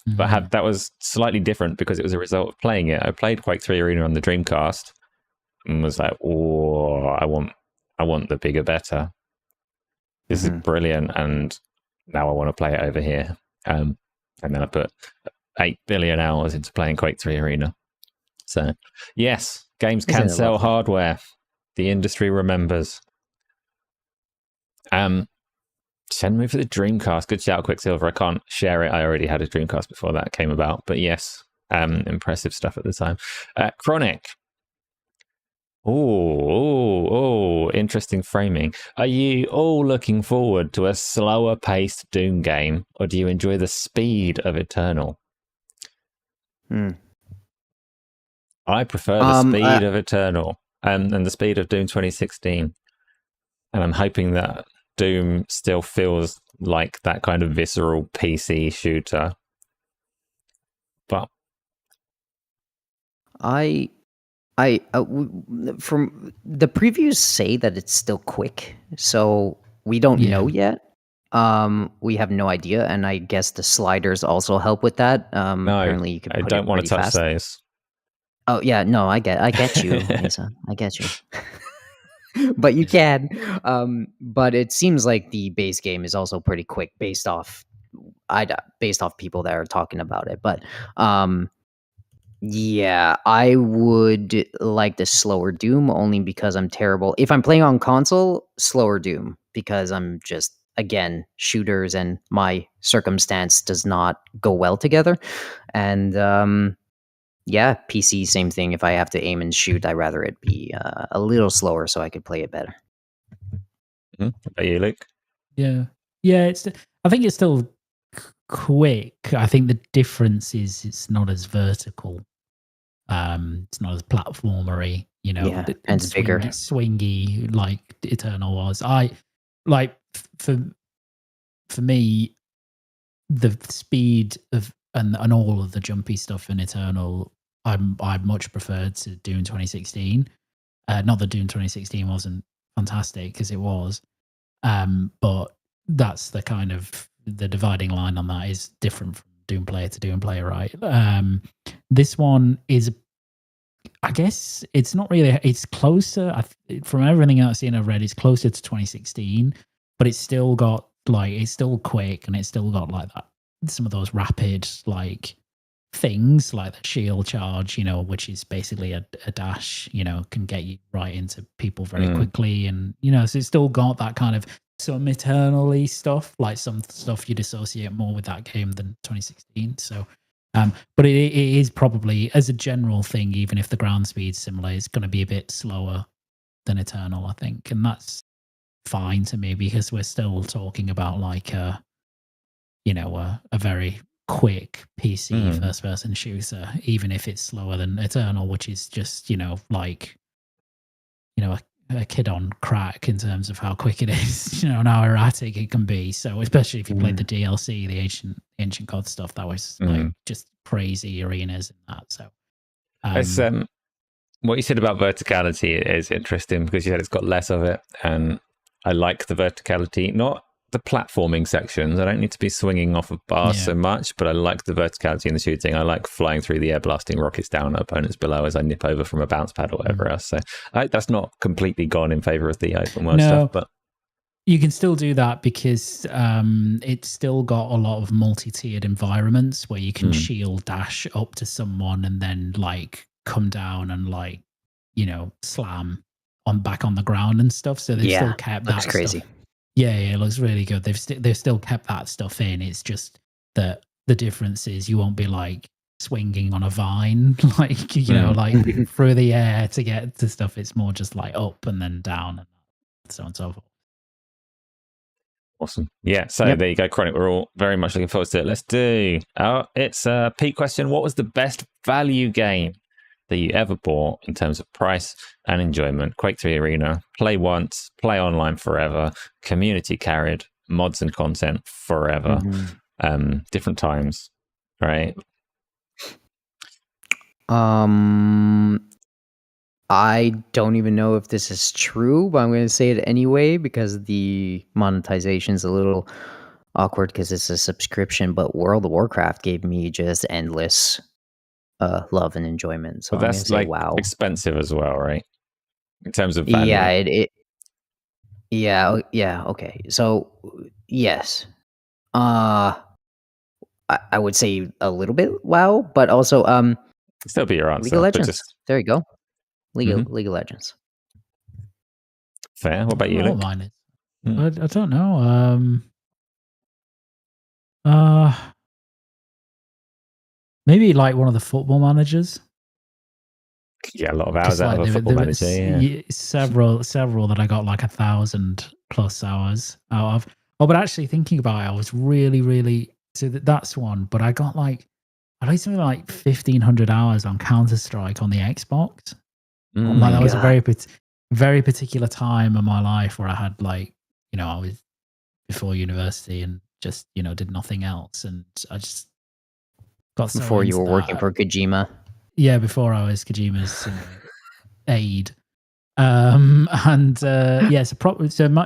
But that was slightly different because it was a result of playing it. I played Quake 3 Arena on the Dreamcast and was like, oh, I want the bigger, better. This is brilliant, and now I want to play it over here. And then I put 8 billion hours into playing Quake 3 Arena. So, yes, games can sell hardware. The industry remembers. Send me for the Dreamcast. Good shout, Quiksylver. I can't share it. I already had a Dreamcast before that came about. But yes, impressive stuff at the time. Chronic. Oh, interesting framing. Are you all looking forward to a slower paced Doom game, or do you enjoy the speed of Eternal? I prefer the speed of Eternal and the speed of Doom 2016. And I'm hoping that Doom still feels like that kind of visceral PC shooter. But from the previews say that it's still quick, so we don't know yet. We have no idea, and I guess the sliders also help with that. No, apparently you can I don't want to touch those. Oh yeah, no, I get you, Asa. I get you. But you can. But it seems like the base game is also pretty quick based off people that are talking about it. But yeah, I would like the slower Doom only because I'm terrible. If I'm playing on console, slower Doom because I'm just, again, shooters and my circumstance does not go well together. And yeah, PC, same thing. If I have to aim and shoot, I'd rather it be a little slower so I could play it better. Are you, Luke? Yeah. I think it's still quick. I think the difference is it's not as vertical. It's not as platformery, and it's bigger, swingy like Eternal was. I like for me, the speed of and all of the jumpy stuff in Eternal, I much preferred to Doom 2016. Not that Doom 2016 wasn't fantastic, because it was, but that's the kind of the dividing line on that is different from Doom player to Doom player, right? This one is, I guess it's not really. It's closer from everything I've seen. I've read, it's closer to 2016, but it's still got it's still quick, and it's still got like that. Some of those rapid things like the shield charge, which is basically a dash, can get you right into people very quickly. And, so it's still got that kind of some eternally stuff, like some stuff you'd associate more with that game than 2016. So, but it is probably, as a general thing, even if the ground speed's similar, it's going to be a bit slower than Eternal, I think. And that's fine to me because we're still talking about like a very quick PC first person shooter, even if it's slower than Eternal, which is just, like, a kid on crack in terms of how quick it is, and how erratic it can be. So especially if you played the DLC, the ancient God stuff, that was like just crazy arenas in that. So it's what you said about verticality is interesting because you said it's got less of it, and I like the verticality, not the platforming sections. I don't need to be swinging off of bars so much, but I like the verticality in the shooting. I like flying through the air, blasting rockets down at opponents below as I nip over from a bounce pad or whatever else. So that's not completely gone in favor of the open world stuff, but you can still do that because it's still got a lot of multi-tiered environments where you can shield dash up to someone and then like come down and like, slam back on the ground and stuff. So they've still kept that crazy stuff. Yeah, it looks really good. They've still kept that stuff in. It's just that the difference is you won't be like swinging on a vine, like like through the air to get to stuff. It's more just like up and then down and so on and so forth. Awesome. Yeah, so there you go, Chronic. We're all very much looking forward to it. Let's do it's a Pete question. What was the best value game that you ever bought in terms of price and enjoyment? Quake 3 Arena, play once, play online forever, community carried, mods and content forever, different times, right? I don't even know if this is true, but I'm going to say it anyway because the monetization is a little awkward because it's a subscription, but World of Warcraft gave me just endless love and enjoyment. So but that's say, like wow, expensive as well, right? In terms of value. Yeah, okay. So yes, I would say a little bit wow, but also Still be your answer. League of Legends. Just... There you go. League of Legends. Fair. What about you, Luke? Mine is. I don't know. Maybe like one of the Football Managers. Yeah, a lot of hours out of a Football Manager. Yeah. Several that I got like 1,000+ hours out of. Oh, but actually thinking about it, I was really so that's one. But I got like something like 1,500 hours on Counter-Strike on the Xbox. Like that was a very particular time in my life where I had like, I was before university and just, did nothing else. And I just got so before you were that. working for Kojima. Yeah, before I was Kojima's aide. So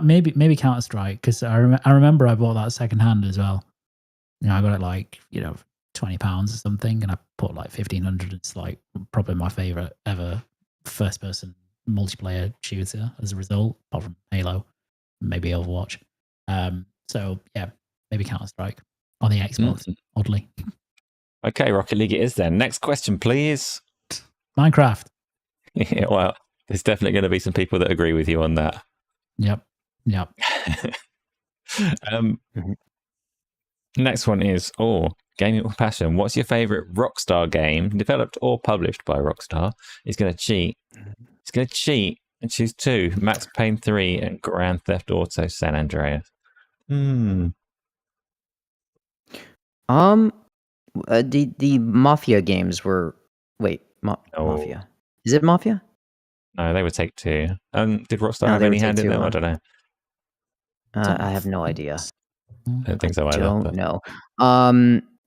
maybe Counter-Strike, because I remember I bought that secondhand as well. I got it like, £20 or something, and I put like 1,500. It's like probably my favorite ever first-person multiplayer shooter as a result, apart from Halo, maybe Overwatch. So yeah, maybe Counter-Strike on the Xbox, oddly. Okay, Rocket League it is then. Next question, please. Minecraft. Yeah, well, there's definitely going to be some people that agree with you on that. Yep. Next one is, gaming with passion. What's your favorite Rockstar game, developed or published by Rockstar? He's going to cheat. He's going to cheat and choose two: Max Payne 3 and Grand Theft Auto San Andreas. The Mafia games were... Wait, Mafia. Is it Mafia? No, they would take two. Did Rockstar have any hand in them? I don't know. I have no idea. I don't think so either. Don't know.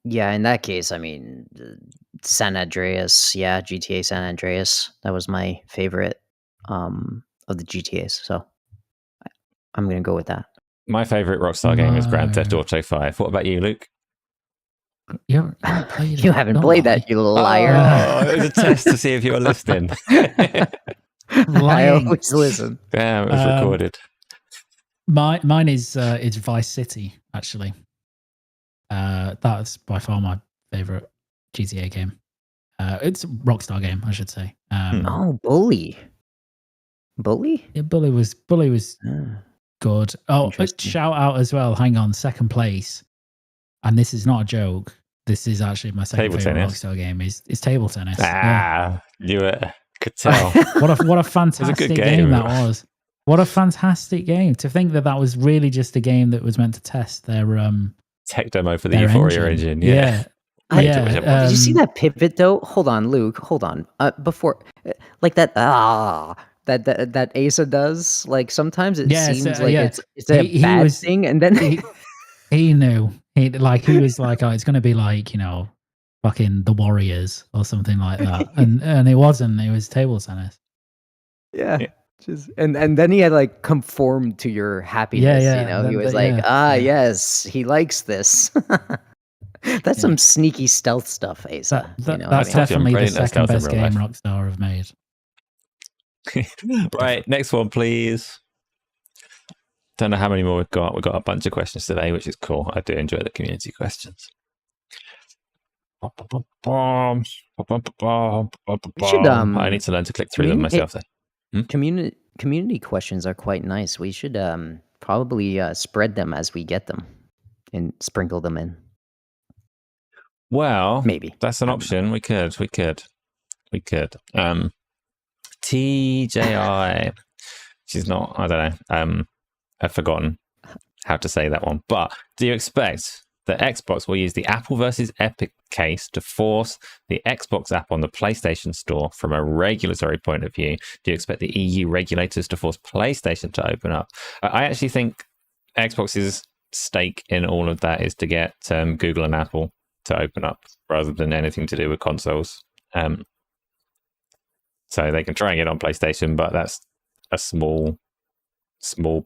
Yeah, in that case, I mean, San Andreas. Yeah, GTA San Andreas. That was my favorite of the GTAs. So I'm going to go with that. My favorite Rockstar game is Grand Theft Auto 5. What about you, Luke? You haven't played that, you liar. Oh, it was a test to see if you were listening. I always listen. Yeah, it was recorded. Mine is Vice City, actually. That's by far my favorite GTA game. It's a Rockstar game, I should say. Oh, Bully. Yeah, Bully was good. Oh, shout out as well. Hang on, second place. And this is not a joke. This is actually my second favorite Rockstar game. Is table tennis. Knew it. Could tell. What a fantastic game that was. What a fantastic game. To think that was really just a game that was meant to test their tech demo for the Euphoria engine. Yeah. Did you see that pivot though? Hold on, Luke. Hold on. Before, like that. That Asa does. Like sometimes it seems like it's a bad thing, and then he knew. He was like, oh, it's going to be like, fucking the Warriors or something like that, and it wasn't. It was table tennis. Yeah. And then he had like conformed to your happiness. He was like, yes, he likes this. That's some sneaky stealth stuff, Asa. That's definitely the second best game Rockstar have made. Right, next one, please. Don't know how many more we've got. We've got a bunch of questions today, which is cool. I do enjoy the community questions. I need to learn to click through them myself. Community questions are quite nice. We should probably spread them as we get them and sprinkle them in. Well, maybe that's an option. We could. TJI. She's not. I don't know. I've forgotten how to say that one. But do you expect that Xbox will use the Apple versus Epic case to force the Xbox app on the PlayStation Store from a regulatory point of view? Do you expect the EU regulators to force PlayStation to open up? I actually think Xbox's stake in all of that is to get Google and Apple to open up rather than anything to do with consoles. So they can try and get on PlayStation, but that's a small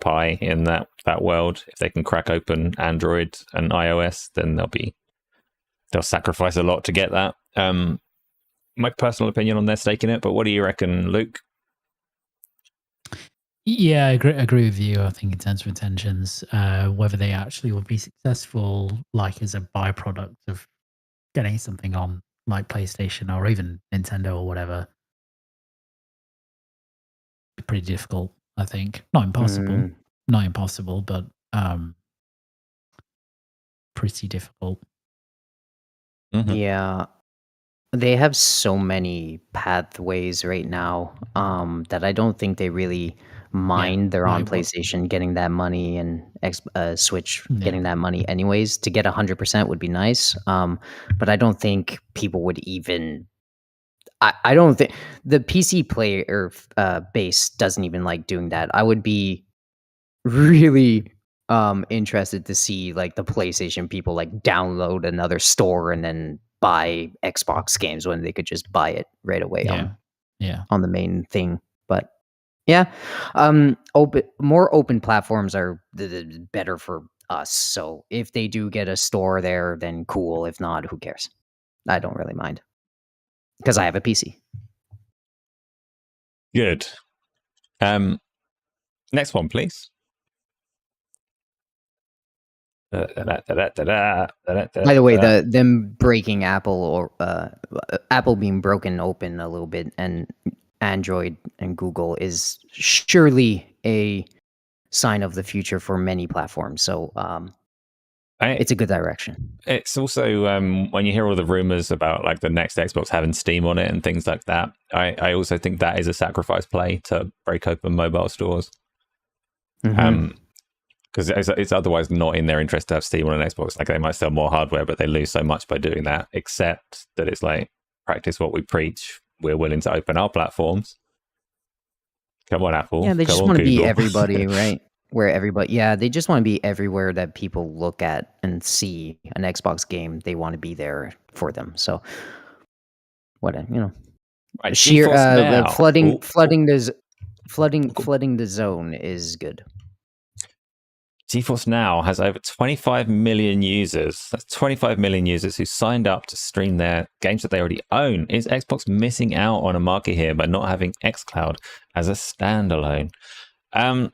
pie in that world. If they can crack open Android and iOS, then they'll sacrifice a lot to get that. My personal opinion on their stake in it, but what do you reckon, Luke? Yeah, I agree with you. I think in terms of intentions, whether they actually will be successful, like as a byproduct of getting something on like PlayStation or even Nintendo or whatever, be pretty difficult. I think not impossible, but pretty difficult. Mm-hmm. Yeah, they have so many pathways right now that I don't think they really mind. They're on PlayStation getting that money and Switch getting that money anyways. To get 100% would be nice, but I don't think people would even. I don't think the PC player base doesn't even like doing that. I would be really interested to see like the PlayStation people like download another store and then buy Xbox games when they could just buy it right away on the main thing. But more open platforms are better for us. So if they do get a store there, then cool. If not, who cares? I don't really mind. Because I have a PC. Good. Next one, please. By the way, them breaking Apple or Apple being broken open a little bit, and Android and Google is surely a sign of the future for many platforms. So it's a good direction. It's also when you hear all the rumors about like the next Xbox having Steam on it and things like that, I also think that is a sacrifice play to break open mobile stores. Because it's otherwise not in their interest to have Steam on an Xbox. Like they might sell more hardware, but they lose so much by doing that. Except that it's like practice what we preach. We're willing to open our platforms. Come on, Apple. Yeah, they just want to be everybody, right? Where everybody, they just want to be everywhere that people look at and see an Xbox game. They want to be there for them. So, right, sheer flooding the zone is good. GeForce Now has over 25 million users. That's 25 million users who signed up to stream their games that they already own. Is Xbox missing out on a market here by not having xCloud as a standalone? That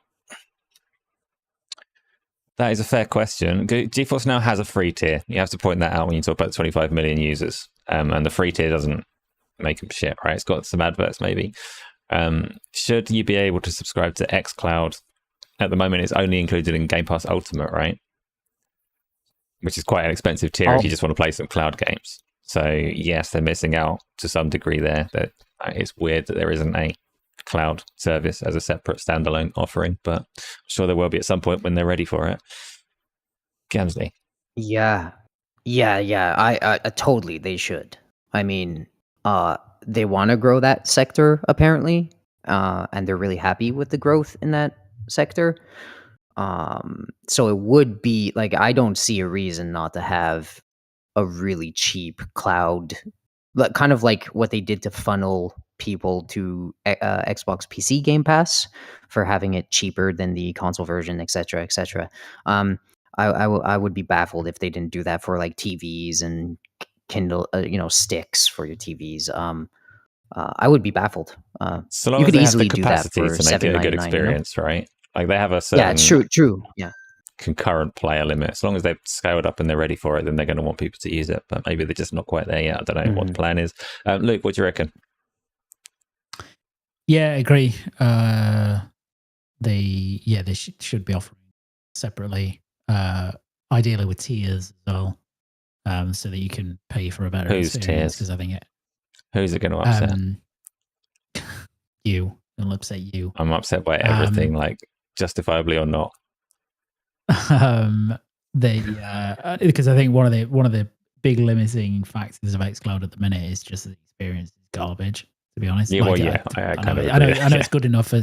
is a fair question. GeForce Now has a free tier. You have to point that out when you talk about 25 million users. and the free tier doesn't make them shit, right? It's got some adverts maybe. Should you be able to subscribe to xCloud? At the moment, it's only included in Game Pass Ultimate, right? Which is quite an expensive tier if you just want to play some cloud games. So yes, they're missing out to some degree there. That it's weird that there isn't a cloud service as a separate standalone offering, but I'm sure there will be at some point when they're ready for it. Gamzly. Yeah. I totally they should. I mean, they want to grow that sector apparently, and they're really happy with the growth in that sector. So it would be like I don't see a reason not to have a really cheap cloud, kind of like what they did to funnel people to Xbox PC Game Pass for having it cheaper than the console version, etc., etc. I would be baffled if they didn't do that for like TVs and Kindle, sticks for your TVs. I would be baffled. So long you as could they easily have the do that capacity for to make it a good $7.99, experience, right? Like they have a certain Yeah, it's true. Yeah. concurrent player limit. As long as they've scaled up and they're ready for it, then they're going to want people to use it. But maybe they're just not quite there yet. I don't know what the plan is. Luke, what do you reckon? Yeah, I agree. They should be offering separately, ideally with tiers as well, so that you can pay for a better Whose experience. tiers? Because I think Who's it going to upset? It'll upset you. I'm upset by everything, like justifiably or not. Because I think one of the big limiting factors of xCloud at the minute is just the experience is garbage. To be honest, Yeah, like, I know it's good enough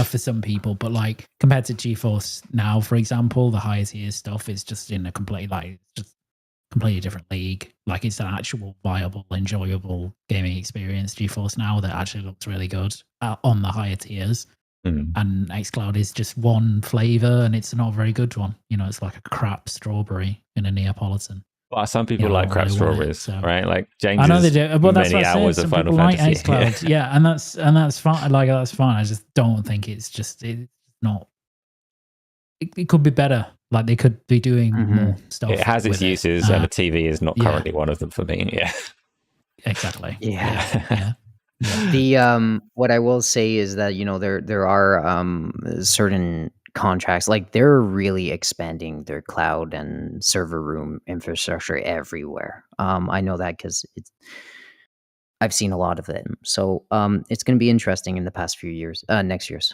for some people, but like compared to GeForce Now, for example, the higher tier stuff is just in a completely different league. Like it's an actual viable, enjoyable gaming experience. GeForce Now that actually looks really good on the higher tiers. And xCloud is just one flavor, and it's not a very good one. It's like a crap strawberry in a Neapolitan. Well, some people like crap strawberries, right? Like James. I know they do. Well, that's many what I hours said. of Some Final people Fantasy. like xCloud, yeah, and that's fine. Like that's fine. I just don't think it's not. It could be better. Like they could be doing more stuff. It has its uses, and a TV is not currently one of them for me. Yeah, exactly. Yeah. The what I will say is that there are certain contracts, like they're really expanding their cloud and server room infrastructure everywhere. I know that because I've seen a lot of them. So it's going to be interesting in the past few years, next year's,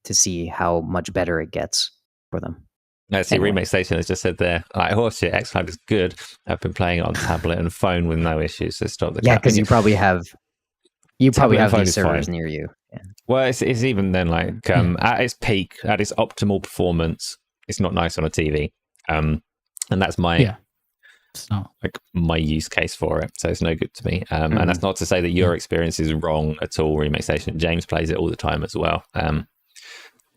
to see how much better it gets for them. No, see, Remake Station has just said there, like, horseshit, xCloud is good. I've been playing it on tablet and phone with no issues. So stop the because you probably have these servers fine near you. Yeah. Well, it's even then, like, at its peak, at its optimal performance, it's not nice on a TV. And that's it's not like my use case for it. So it's no good to me. And that's not to say that your experience is wrong at all, Remake Station. James plays it all the time as well.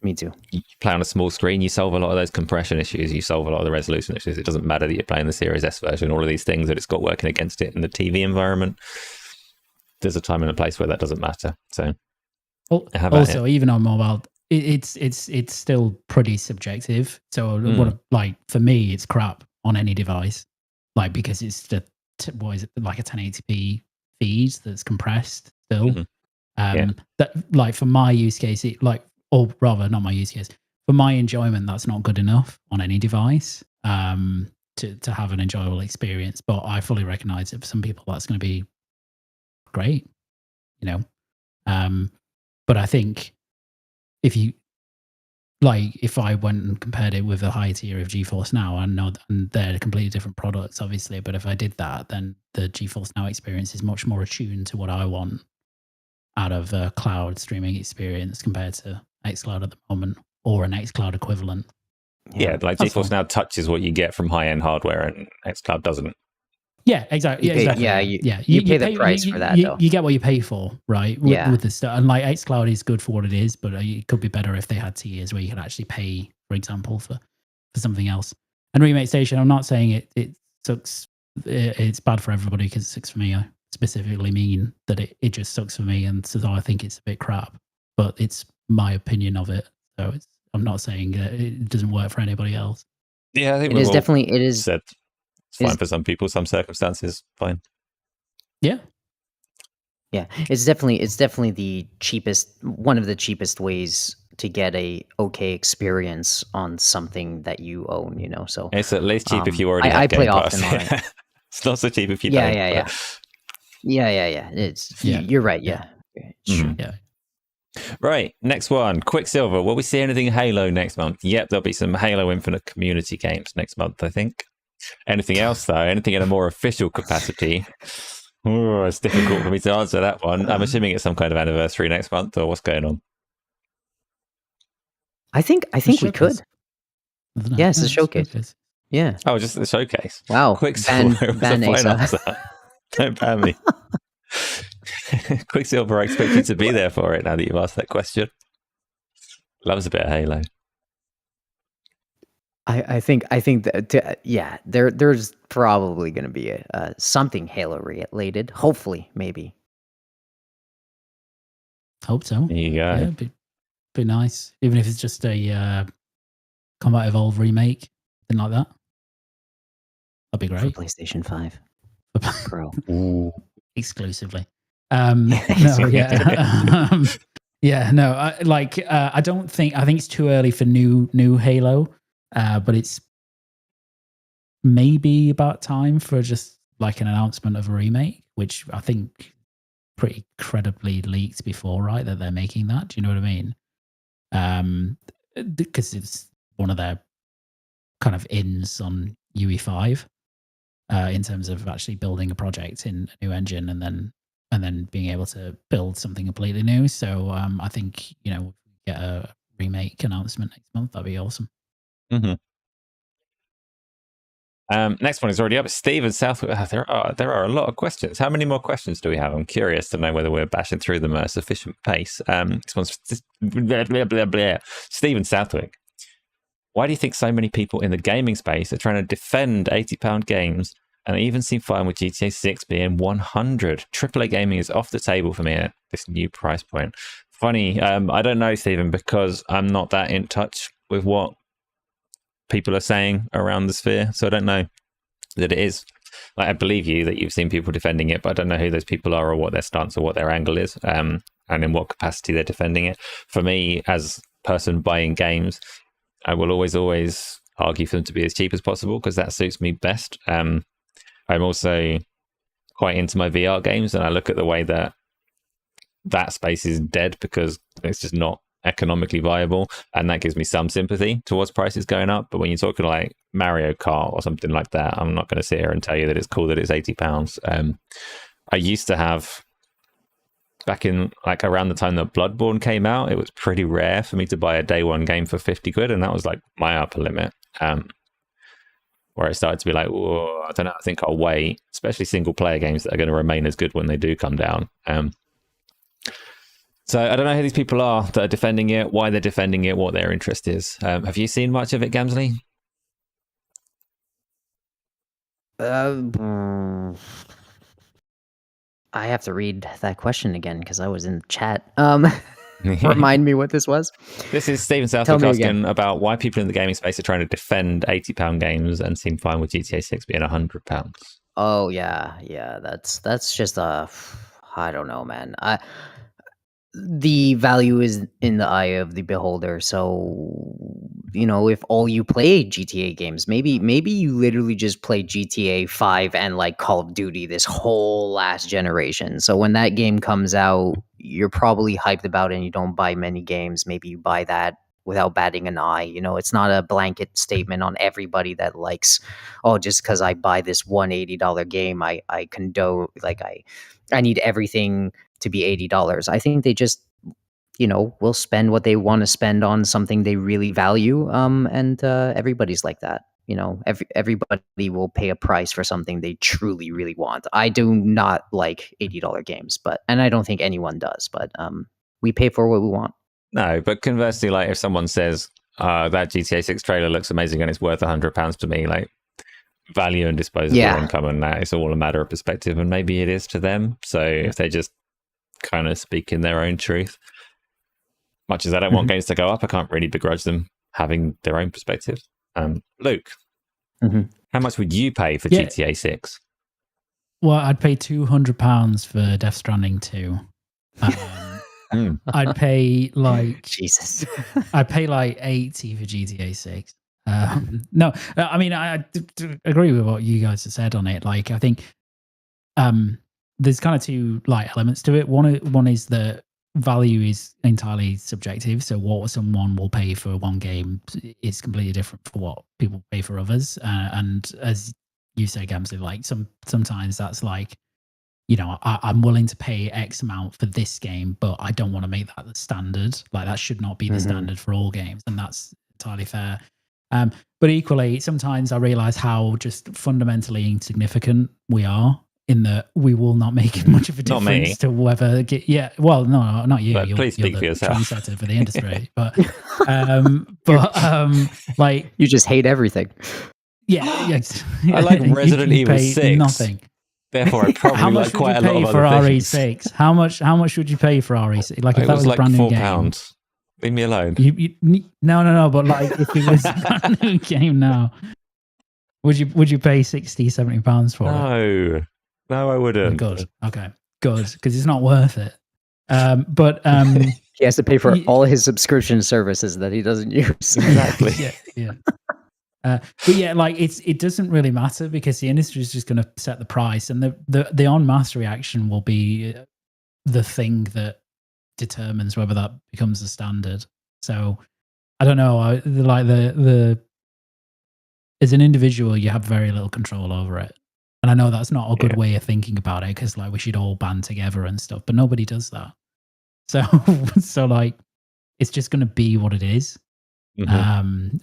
Me too. You play on a small screen, you solve a lot of those compression issues, you solve a lot of the resolution issues. It doesn't matter that you're playing the Series S version, all of these things that it's got working against it in the TV environment. There's a time and a place where that doesn't matter. So also, even on mobile, it's still pretty subjective. So like for me, it's crap on any device, like because it's what is it, like a 1080p feed that's compressed still. That like for my use case, or rather not my use case, for my enjoyment, that's not good enough on any device to have an enjoyable experience. But I fully recognize that for some people that's going to be great, but I think if I went and compared it with a high tier of GeForce Now, I know and they're completely different products, obviously, but if I did that, then the GeForce Now experience is much more attuned to what I want out of a cloud streaming experience compared to xCloud at the moment, or an xCloud equivalent. Yeah, like GeForce Now touches what you get from high-end hardware, and xCloud doesn't. Yeah, exactly. You pay the price for that, though. You get what you pay for, right? With the stuff. And like xCloud is good for what it is, but it could be better if they had tiers where you could actually pay, for example, for something else. And Remake Station, I'm not saying it sucks. It's bad for everybody because it sucks for me. I specifically mean that it just sucks for me, and so I think it's a bit crap. But it's my opinion of it. So I'm not saying that it doesn't work for anybody else. Yeah, I think it is. Said it's fine for some people, some circumstances, fine. Yeah. Yeah, it's definitely the cheapest, one of the cheapest ways to get a okay experience on something that you own. You know, so It's at least cheap if you already have I play Game Pass. often on it. It's not so cheap if you Yeah, don't. yeah, but- yeah. It's Yeah. you're right. Yeah. Yeah, it's true. Yeah. Right, next one. Quicksilver. Will we see anything Halo next month? Yep, there'll be some Halo Infinite community games next month, I think. Anything else, though? Anything in a more official capacity? Oh, it's difficult for me to answer that one. I'm assuming it's some kind of anniversary next month, or what's going on? I think we could. Isn't it? Yeah, it's a Yeah, showcase. Yeah. Oh, just the showcase. Wow. Quicksilver was ban a fine Asa. answer. Don't ban me. Quicksilver, I expect you to be there for it now that you've asked that question. Loves a bit of Halo. I think that yeah, there's probably going to be a something Halo related. Hopefully, maybe. Hope so. There you go. Yeah, be nice. Even if it's just a Combat Evolve remake, something like that. That'd be For great. PlayStation 5 Pro. Ooh. Exclusively. No, yeah. I don't think, I think it's too early for new Halo, but it's maybe about time for just like an announcement of a remake, which I think pretty credibly leaked before, right? That they're making that. Do you know what I mean? Because it's one of their kind of ins on UE5 in terms of actually building a project in a new engine and then being able to build something completely new. So I think, you know, get a remake announcement next month. That'd be awesome. Mm-hmm. Next one is already up. Steven Southwood. There are a lot of questions. How many more questions do we have? I'm curious to know whether we're bashing through them at a sufficient pace. This one's blah, blah, blah, blah. Steven Southwick. Why do you think so many people in the gaming space are trying to defend £80 games and even seem fine with GTA 6 being 100? AAA gaming is off the table for me at this new price point. Funny, I don't know, Stephen, because I'm not that in touch with what people are saying around the sphere, so I don't know that it is. Like, I believe you that you've seen people defending it, but I don't know who those people are or what their stance or what their angle is, and in what capacity they're defending it. For me, as a person buying games, I will always argue for them to be as cheap as possible because that suits me best. I'm also quite into my VR games, and I look at the way that space is dead because it's just not economically viable, and that gives me some sympathy towards prices going up. But when you're talking like Mario Kart or something like that, I'm not going to sit here and tell you that it's cool that it's £80. I used to have, back in like around the time that Bloodborne came out, it was pretty rare for me to buy a day one game for 50 quid, and that was like my upper limit. Where it started to be like, oh, I don't know, I think I'll wait, especially single player games that are going to remain as good when they do come down. So I don't know who these people are that are defending it, why they're defending it, what their interest is. Have you seen much of it, Gamzly? I have to read that question again because I was in the chat. Remind me what this was. This is Steven Southwick asking about why people in the gaming space are trying to defend £80 games and seem fine with GTA 6 being £100. Oh yeah. That's just I don't know, man. The value is in the eye of the beholder. So, you know, if all you play GTA games, maybe you literally just play GTA 5 and like Call of Duty this whole last generation. So when that game comes out, you're probably hyped about it and you don't buy many games. Maybe you buy that without batting an eye. You know, it's not a blanket statement on everybody that likes, oh, just because I buy this $180 game, I condone, like I need everything to be $80. I think they just, you know, will spend what they want to spend on something they really value. And everybody's like that. You know, everybody will pay a price for something they truly, really want. I do not like $80 games, and I don't think anyone does, but we pay for what we want. No, but conversely, like if someone says that GTA 6 trailer looks amazing and it's worth £100 to me, like value and disposable income and that, it's all a matter of perspective, and maybe it is to them. So if they just kind of speak in their own truth, much as I don't want games to go up, I can't really begrudge them having their own perspective. Luke, how much would you pay for GTA 6? Well, I'd pay £200 for Death Stranding 2. I'd pay like Jesus. I'd pay like 80 for GTA 6. No, I mean I agree with what you guys have said on it. Like I think there's kind of two like elements to it. One is that value is entirely subjective. So what someone will pay for one game is completely different for what people pay for others. And as you say, Gamzly, like sometimes that's like, you know, I'm willing to pay X amount for this game, but I don't want to make that the standard. Like that should not be the standard for all games, and that's entirely fair. But equally, sometimes I realize how just fundamentally insignificant we are in that we will not make much of a difference to whether. Well, no, not you. Please speak for yourself. Trendsetter for the industry, but like you just hate everything. Yeah. I like Resident Evil 6. Nothing. Therefore, I probably like quite a lot of for other RE6? How much would you pay for RE6? Like if it that was like a brand new £4. Leave me alone. No. But like if it was a brand new game now, would you pay £60-70 for it? No, I wouldn't. Good. Okay. Good, because it's not worth it. But he has to pay for all his subscription services that he doesn't use. Exactly. Yeah. But yeah, like it doesn't really matter because the industry is just going to set the price, and the en masse reaction will be the thing that determines whether that becomes the standard. So I don't know. Like the as an individual, you have very little control over it, and I know that's not a good way of thinking about it because like we should all band together and stuff, but nobody does that. So like it's just going to be what it is.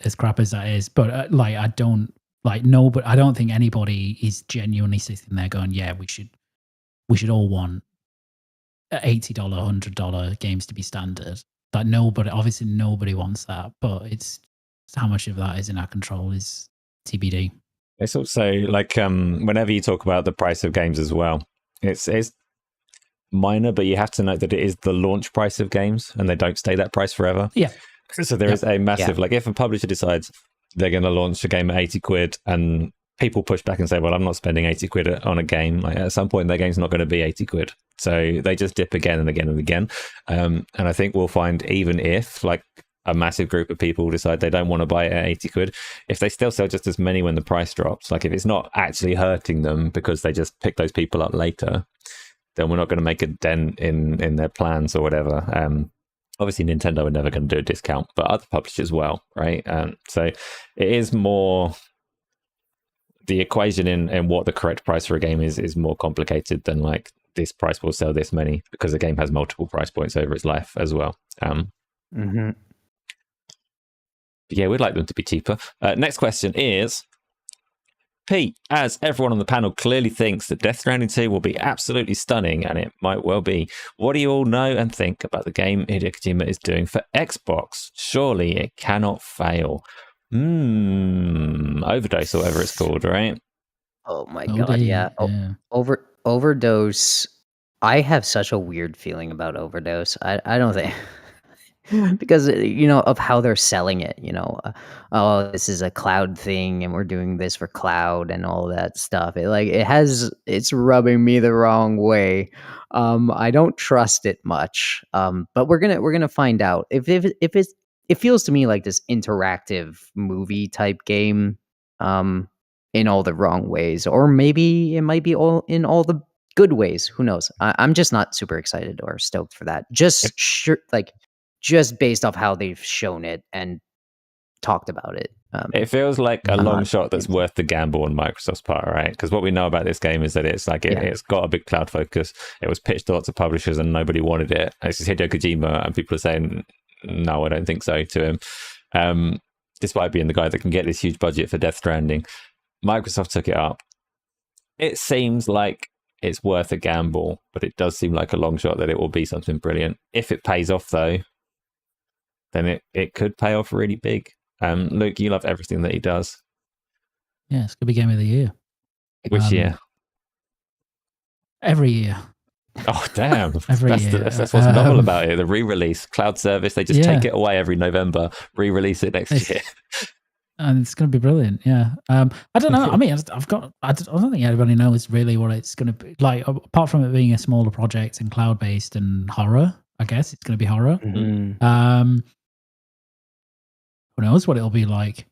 As crap as that is, but like I don't think anybody is genuinely sitting there going, yeah, we should all want $80 $100 games to be standard. Like obviously nobody wants that, but it's how much of that is in our control is TBD. It's also like whenever you talk about the price of games as well, it's minor, but you have to note that it is the launch price of games and they don't stay that price forever. So there is a massive, like if a publisher decides they're going to launch a game at 80 quid and people push back and say, well, I'm not spending 80 quid on a game. Like at some point, their game's not going to be 80 quid. So they just dip again and again and again. And I think we'll find even if like a massive group of people decide they don't want to buy it at 80 quid, if they still sell just as many when the price drops, like if it's not actually hurting them because they just pick those people up later, then we're not going to make a dent in their plans or whatever. Obviously, Nintendo are never going to do a discount, but other publishers as well, right? So it is more the equation in what the correct price for a game is more complicated than like this price will sell this many because the game has multiple price points over its life as well. Yeah, we'd like them to be cheaper. Next question is, Pete, as everyone on the panel clearly thinks that Death Stranding 2 will be absolutely stunning, and it might well be, what do you all know and think about the game Hideo Kojima is doing for Xbox? Surely it cannot fail. Overdose, or whatever it's called, right? Oh my god, yeah. Overdose. I have such a weird feeling about Overdose. I don't think... because of how they're selling it, oh, this is a cloud thing and we're doing this for cloud and all that stuff. It's rubbing me the wrong way. I don't trust it much. But we're gonna find out if it feels to me like this interactive movie type game in all the wrong ways, or maybe it might be all in all the good ways. Who knows? I'm just not super excited or stoked for that. Just based off how they've shown it and talked about it. It feels like a long shot that's worth the gamble on Microsoft's part, right? Because what we know about this game is that it's like it's got a big cloud focus. It was pitched to lots of publishers and nobody wanted it. It's just Hideo Kojima and people are saying, no, I don't think so to him. Despite being the guy that can get this huge budget for Death Stranding. Microsoft took it up. It seems like it's worth a gamble, but it does seem like a long shot that it will be something brilliant. If it pays off though, then it could pay off really big. Luke, you love everything that he does. Yeah, it's going to be game of the year. Which year? Every year. Oh, damn. Every year. That's what's novel about it. The re-release, cloud service, they just take it away every November, re-release it next year. and it's going to be brilliant. Yeah. I don't know. I mean, I don't think anybody knows really what it's going to be like, apart from it being a smaller project and cloud based and horror. I guess it's going to be horror. Mhm. Who knows what it'll be like?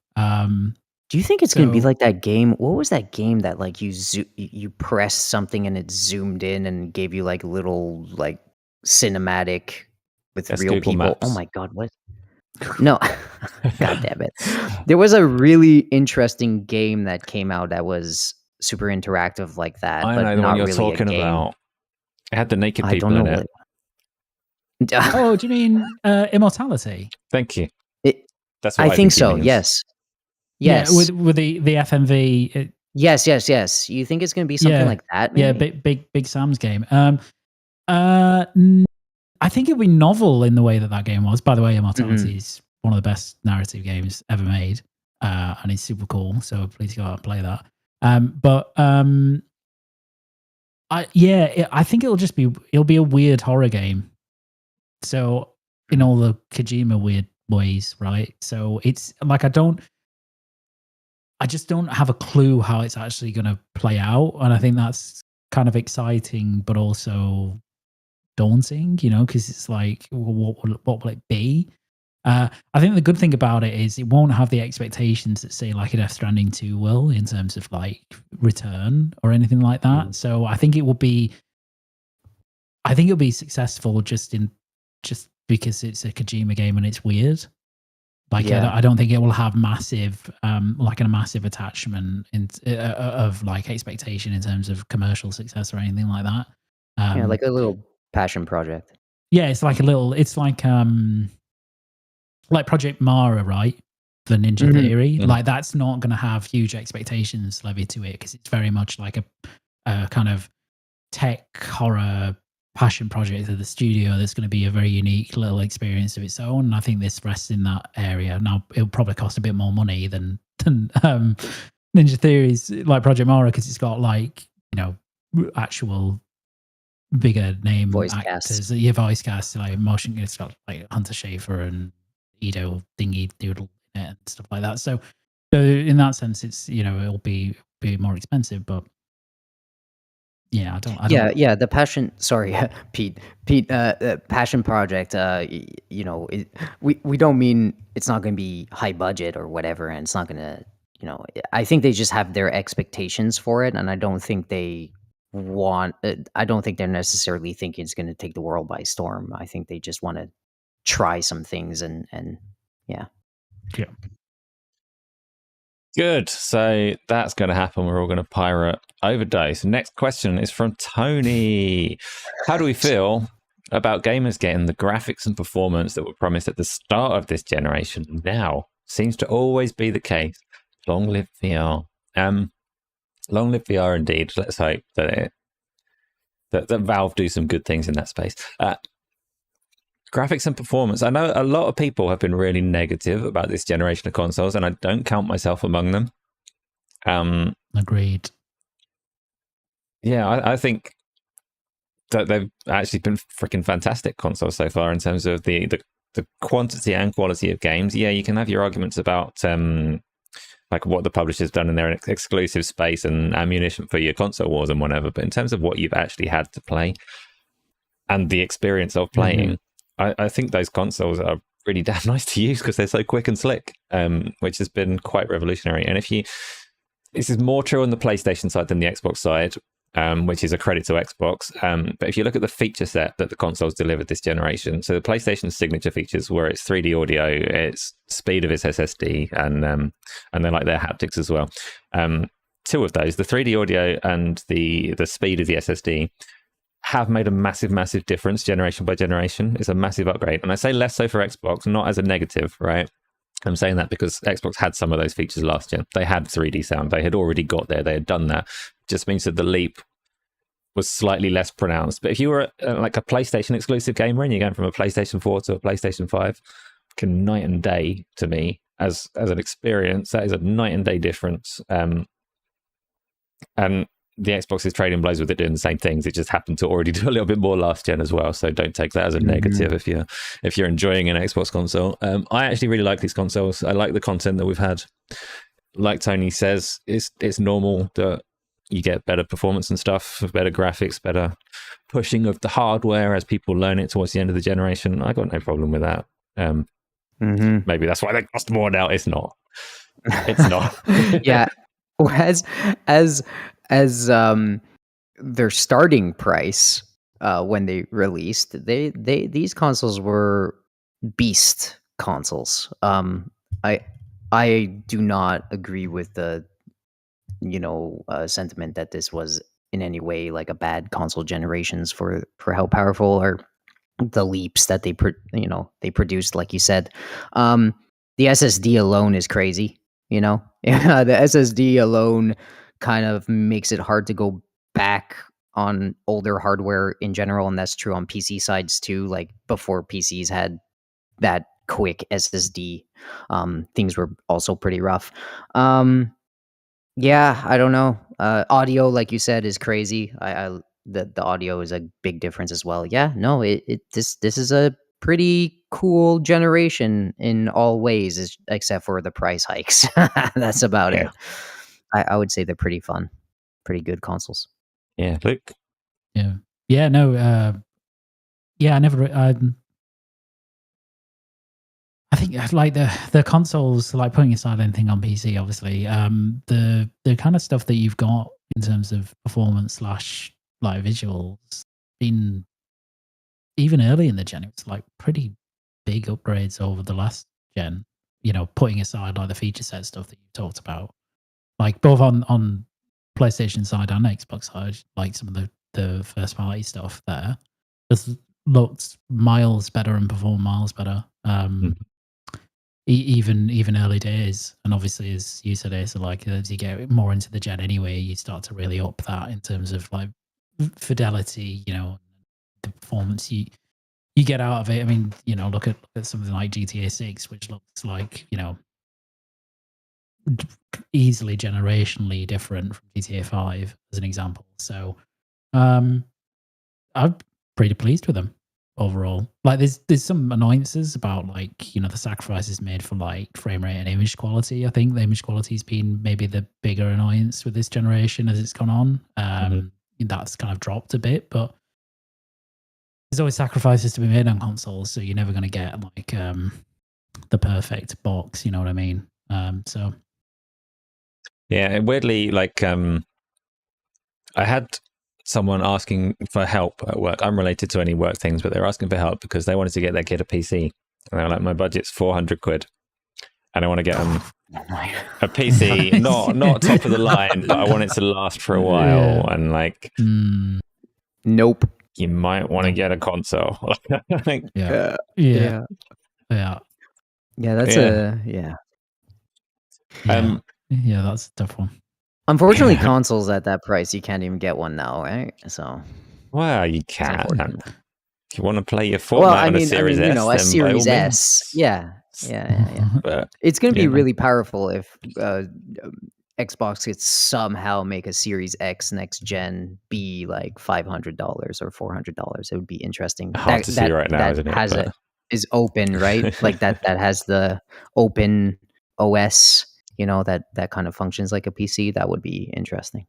Do you think it's gonna be like that game? What was that game that like you pressed something and it zoomed in and gave you like little like cinematic with That's real Google people? Oh Maps. my god, what? No, god damn it! There was a really interesting game that came out that was super interactive like that, I but know the not one you're really talking a game. about. It had the naked I people don't know in what. it. Oh, do you mean Immortality? Thank you. It, That's what I think he so. means. Yes. Yeah, Yes. with the FMV. Yes. You think it's gonna be something Yeah, like that? yeah, Maybe? big Sam's game. I think it'll be novel in the way that game was. By the way, Immortality is one of the best narrative games ever made, and it's super cool. So please go out and play that. I think it'll be a weird horror game. So in all the Kojima weird ways, right? So it's like I just don't have a clue how it's actually going to play out, and I think that's kind of exciting, but also daunting, because it's like, what will it be? I think the good thing about it is it won't have the expectations that say like a Death Stranding 2 will in terms of like return or anything like that. So I think it'll be successful just because it's a Kojima game and it's weird. Like, I don't think it will have massive, like a massive attachment of like expectation in terms of commercial success or anything like that. Yeah, like a little passion project. Yeah, it's like Project Mara, right? The Ninja Theory. Like, that's not going to have huge expectations levied to it because it's very much like a kind of tech horror passion project of the studio that's going to be a very unique little experience of its own. And I think this rests in that area. Now, it'll probably cost a bit more money than Ninja Theory's like Project Mara because it's got like, actual bigger name Voice actors. casts. Your voice cast, like motion, it's got like Hunter Schafer and Edo Dingy Doodle in it and stuff like that. So in that sense, it's it'll be more expensive, but yeah, I don't. Yeah. The passion. Sorry, Pete. Passion project. We don't mean it's not going to be high budget or whatever, and it's not going to. I think they just have their expectations for it, and I don't think they want. I don't think they're necessarily thinking it's going to take the world by storm. I think they just want to try some things, and yeah. Yeah. Good. So that's going to happen. We're all going to pirate Overdose. Next question is from Tony. How do we feel about gamers getting the graphics and performance that were promised at the start of this generation? Now seems to always be the case. Long live VR. Long live VR indeed. Let's hope that that Valve do some good things in that space. Graphics and performance. I know a lot of people have been really negative about this generation of consoles, and I don't count myself among them. Agreed. Yeah, I think that they've actually been freaking fantastic consoles so far in terms of the quantity and quality of games. Yeah, you can have your arguments about like what the publisher's done in their exclusive space and ammunition for your console wars and whatever, but in terms of what you've actually had to play and the experience of playing, I think those consoles are really damn nice to use because they're so quick and slick, which has been quite revolutionary. And this is more true on the PlayStation side than the Xbox side, which is a credit to Xbox. But if you look at the feature set that the consoles delivered this generation, so the PlayStation's signature features were its 3D audio, its speed of its SSD, and then like their haptics as well. Two of those, the 3D audio and the speed of the SSD, have made a massive difference generation by generation. It's a massive upgrade. And I say less so for Xbox, not as a negative, right? I'm saying that because Xbox had some of those features last gen. They had 3D sound. They had already got there. They had done that. Just means that the leap was slightly less pronounced. But if you were like a PlayStation exclusive gamer and you're going from a PlayStation 4 to a PlayStation 5, night and day to me as an experience. That is a night and day difference. And the Xbox is trading blows with it doing the same things. It just happened to already do a little bit more last gen as well. So don't take that as a negative if you're enjoying an Xbox console. I actually really like these consoles. I like the content that we've had. Like Tony says, it's normal that you get better performance and stuff, better graphics, better pushing of the hardware as people learn it towards the end of the generation. I got no problem with that. Maybe that's why they cost more now. It's not. It's not. Yeah. As their starting price when they released, these consoles were beast consoles. I do not agree with the sentiment that this was in any way like a bad console generations for how powerful or the leaps that they produced, like you said. The SSD alone is crazy. The SSD alone kind of makes it hard to go back on older hardware in general, and that's true on PC sides too. Like before PCs had that quick SSD, things were also pretty rough. Yeah, I don't know. Audio, like you said, is crazy. The audio is a big difference as well. Yeah, no, this is a pretty cool generation in all ways, except for the price hikes. That's about it. I would say they're pretty fun, pretty good consoles. Yeah, Luke. Yeah, no. Yeah, I never. I think like the consoles, like putting aside anything on PC, obviously, the kind of stuff that you've got in terms of performance / like visuals, been even early in the gen, it's like pretty big upgrades over the last gen. Putting aside like the feature set stuff that you talked about, like both on PlayStation side and Xbox side, like some of the first party stuff there, just looked miles better and performed miles better. Even early days, and obviously, as you said, Asa, like as you get more into the gen anyway, you start to really up that in terms of like fidelity, the performance you get out of it. I mean, look at something like GTA 6, which looks like easily generationally different from GTA 5 as an example. So, I'm pretty pleased with them overall. Like there's some annoyances about like the sacrifices made for like frame rate and image quality. I think the image quality's been maybe the bigger annoyance with this generation as it's gone on. That's kind of dropped a bit, but there's always sacrifices to be made on consoles, so you're never going to get like the perfect box, you know what I mean? So yeah, and weirdly, like I had someone asking for help at work, unrelated to any work things, but they're asking for help because they wanted to get their kid a PC. And they're like, my budget's 400 quid. And I want to get them a PC, not top of the line, but I want it to last for a while. Yeah. And like, nope. You might want to get a console. Yeah, that's that's a tough one. Unfortunately, consoles at that price, you can't even get one now, right? So, well, you can. If you want to play your Fortnite on a Series S, a Series S, yeah. But it's going to be really powerful if Xbox could somehow make a Series X next gen be like $500 or $400. It would be interesting. Hard to see right now, isn't it? Is open, right? Like that has the open OS. That kind of functions like a PC. That would be interesting.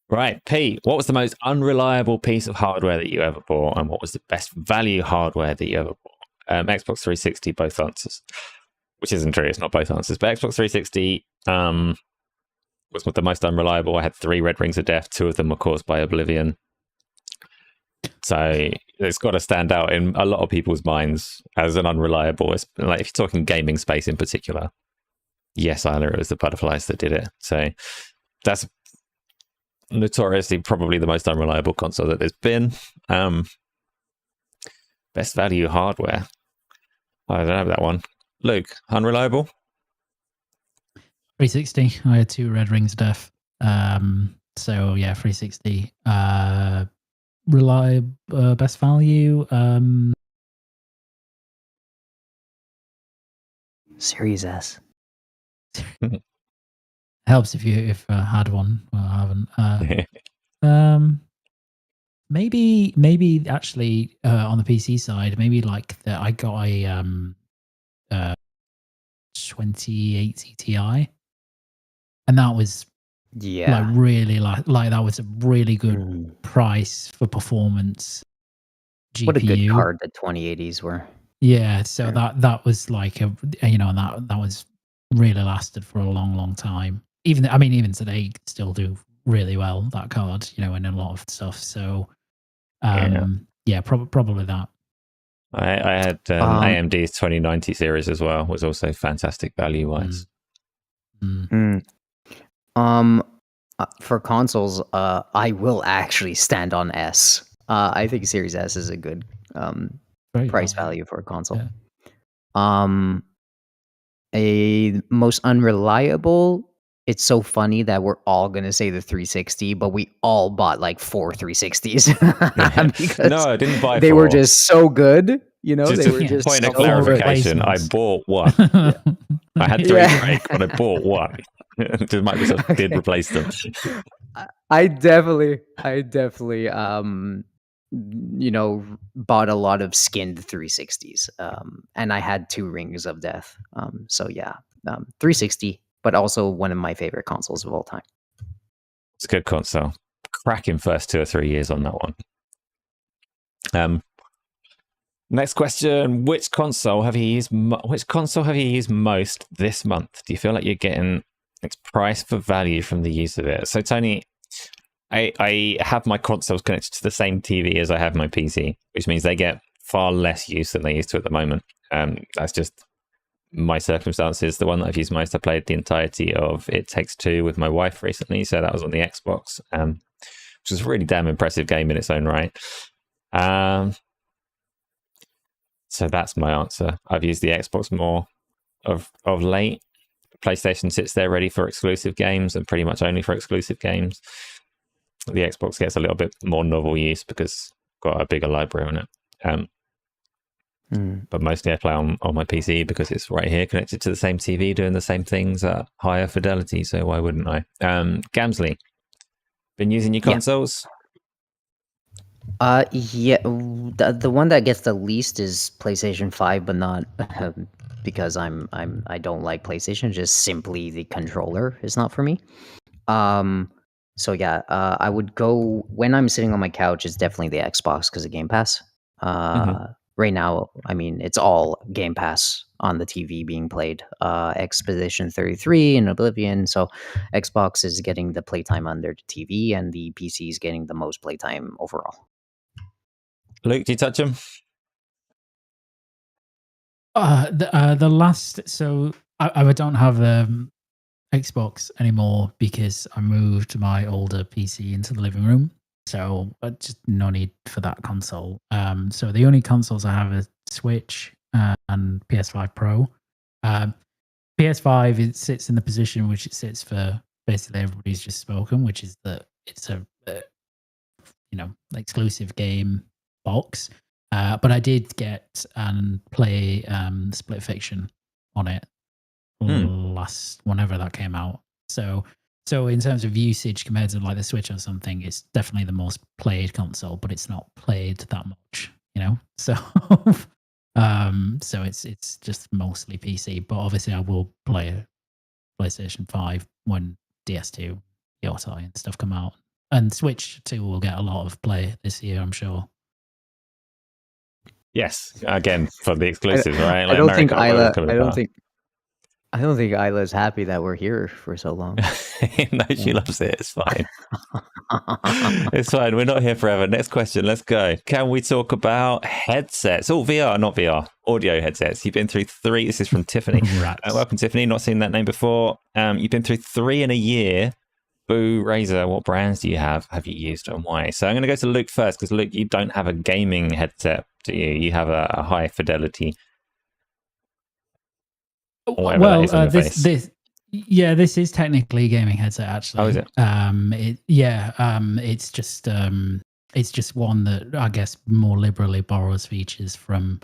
Right, Pete, what was the most unreliable piece of hardware that you ever bought, and what was the best value hardware that you ever bought? Xbox 360, both answers. Which isn't true, it's not both answers, but Xbox 360 was the most unreliable. I had 3 red rings of death, 2 of them were caused by Oblivion. So it's got to stand out in a lot of people's minds as an unreliable. Like if you're talking gaming space in particular. Yes, Isla, it was the butterflies that did it. So that's notoriously probably the most unreliable console that there's been. Best value hardware. I don't know that one. Luke, unreliable? 360. I had 2 red rings of death. So yeah, 360. Reliable, best value. Series S. Helps if I had one. Well, I haven't. Maybe actually on the PC side, maybe like that. I got a 2080 Ti, and that was like really like that was a really good price for performance. GPU. What a good card the 2080s were. Yeah, so that was like that was really lasted for a long time. Even today you can still do really well that card, in a lot of stuff. So probably that. I had AMD's 2090 series as well. Was also fantastic value wise. For consoles, I will actually stand on S. I think Series S is a good price value for a console. Yeah. A most unreliable. It's so funny that we're all gonna say the 360, but we all bought like 4 360s. Because no, I didn't buy. They were just so good. They were just point so of clarification. I bought one. I had 3 break, but I bought one. Microsoft did replace them. I definitely bought a lot of skinned 360s, and I had 2 Rings of Death. 360, but also one of my favorite consoles of all time. It's a good console. Cracking first 2 or 3 years on that one. Next question: Which console have you used most this month? Do you feel like you're getting its price for value from the use of it? So, Tony, I have my consoles connected to the same TV as I have my PC, which means they get far less use than they used to at the moment. That's just my circumstances. The one that I've used most, I played the entirety of It Takes Two with my wife recently, so that was on the Xbox, which was a really damn impressive game in its own right. So that's my answer. I've used the Xbox more of late. PlayStation sits there ready for exclusive games, and pretty much only for exclusive games. The Xbox gets a little bit more novel use because it's got a bigger library on it. But mostly I play on my PC because it's right here connected to the same TV doing the same things at higher fidelity, so why wouldn't I? Gamzly, been using your consoles? The one that gets the least is PlayStation 5, but not because I don't like PlayStation, just simply the controller is not for me. I would go when I'm sitting on my couch, it's definitely the Xbox because of Game Pass. Right now, it's all Game Pass on the TV being played. Expedition 33 and Oblivion. So Xbox is getting the playtime under the TV, and the PC is getting the most playtime overall. Luke, do you touch them? The last. So I don't have Xbox anymore because I moved my older PC into the living room. So just no need for that console. So the only consoles I have are Switch and PS5 Pro. PS5 it sits in the position which it sits for basically everybody's just spoken, which is that it's a exclusive game box. But I did get and play Split Fiction on it whenever that came out. So in terms of usage compared to like the Switch or something, it's definitely the most played console, but it's not played that much, So so it's just mostly PC. But obviously I will play a PlayStation 5 when DS2, Yotai and stuff come out. And Switch 2 will get a lot of play this year, I'm sure. Yes, again for the exclusives, right? Like I don't think Isla's happy that we're here for so long. No, she loves it. It's fine. It's fine. We're not here forever. Next question. Let's go. Can we talk about headsets? Oh, VR, not VR. Audio headsets. You've been through 3. This is from Tiffany. Welcome, Tiffany. Not seen that name before. You've been through 3 in a year. Boo, Razer, what brands do you have you used and why? So I'm going to go to Luke first because, Luke, you don't have a gaming headset, do you? You have a high fidelity. Well, this is technically a gaming headset, actually. Oh, is it? It's just one that I guess more liberally borrows features from,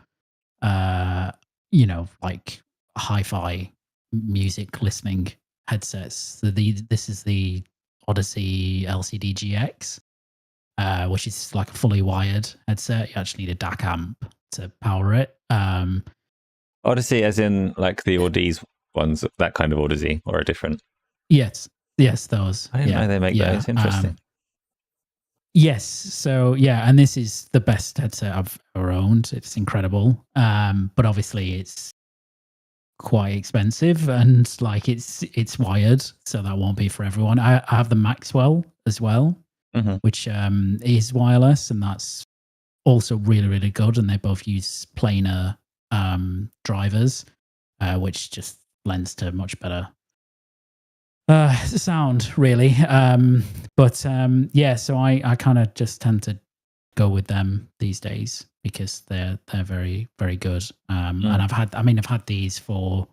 like hi-fi music listening headsets. So this is the Odyssey LCD GX, which is like a fully wired headset. You actually need a DAC amp to power it. Odyssey, as in like the Audis ones, that kind of Odyssey, or a different? Yes, those. I didn't know they make those. Interesting. Yes, so yeah, and this is the best headset I've ever owned. It's incredible, but obviously it's quite expensive, and like it's wired, so that won't be for everyone. I have the Maxwell as well, which is wireless, and that's also really, really good. And they both use planar drivers, which just lends to much better sound, really. So I kind of just tend to go with them these days because they're very, very good. And I've had these for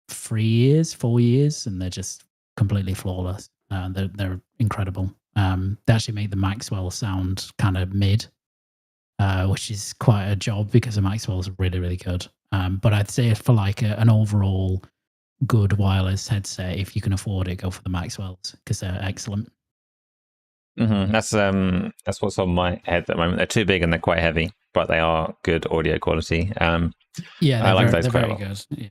4 years, and they're just completely flawless. They're incredible. They actually make the Maxwell sound kind of mid, which is quite a job because the Maxwell's really, really good. But I'd say for like an overall good wireless headset, if you can afford it, go for the Maxwells because they're excellent. That's what's on my head at the moment. They're too big and they're quite heavy, but they are good audio quality. I like those quite well. Good. Yeah.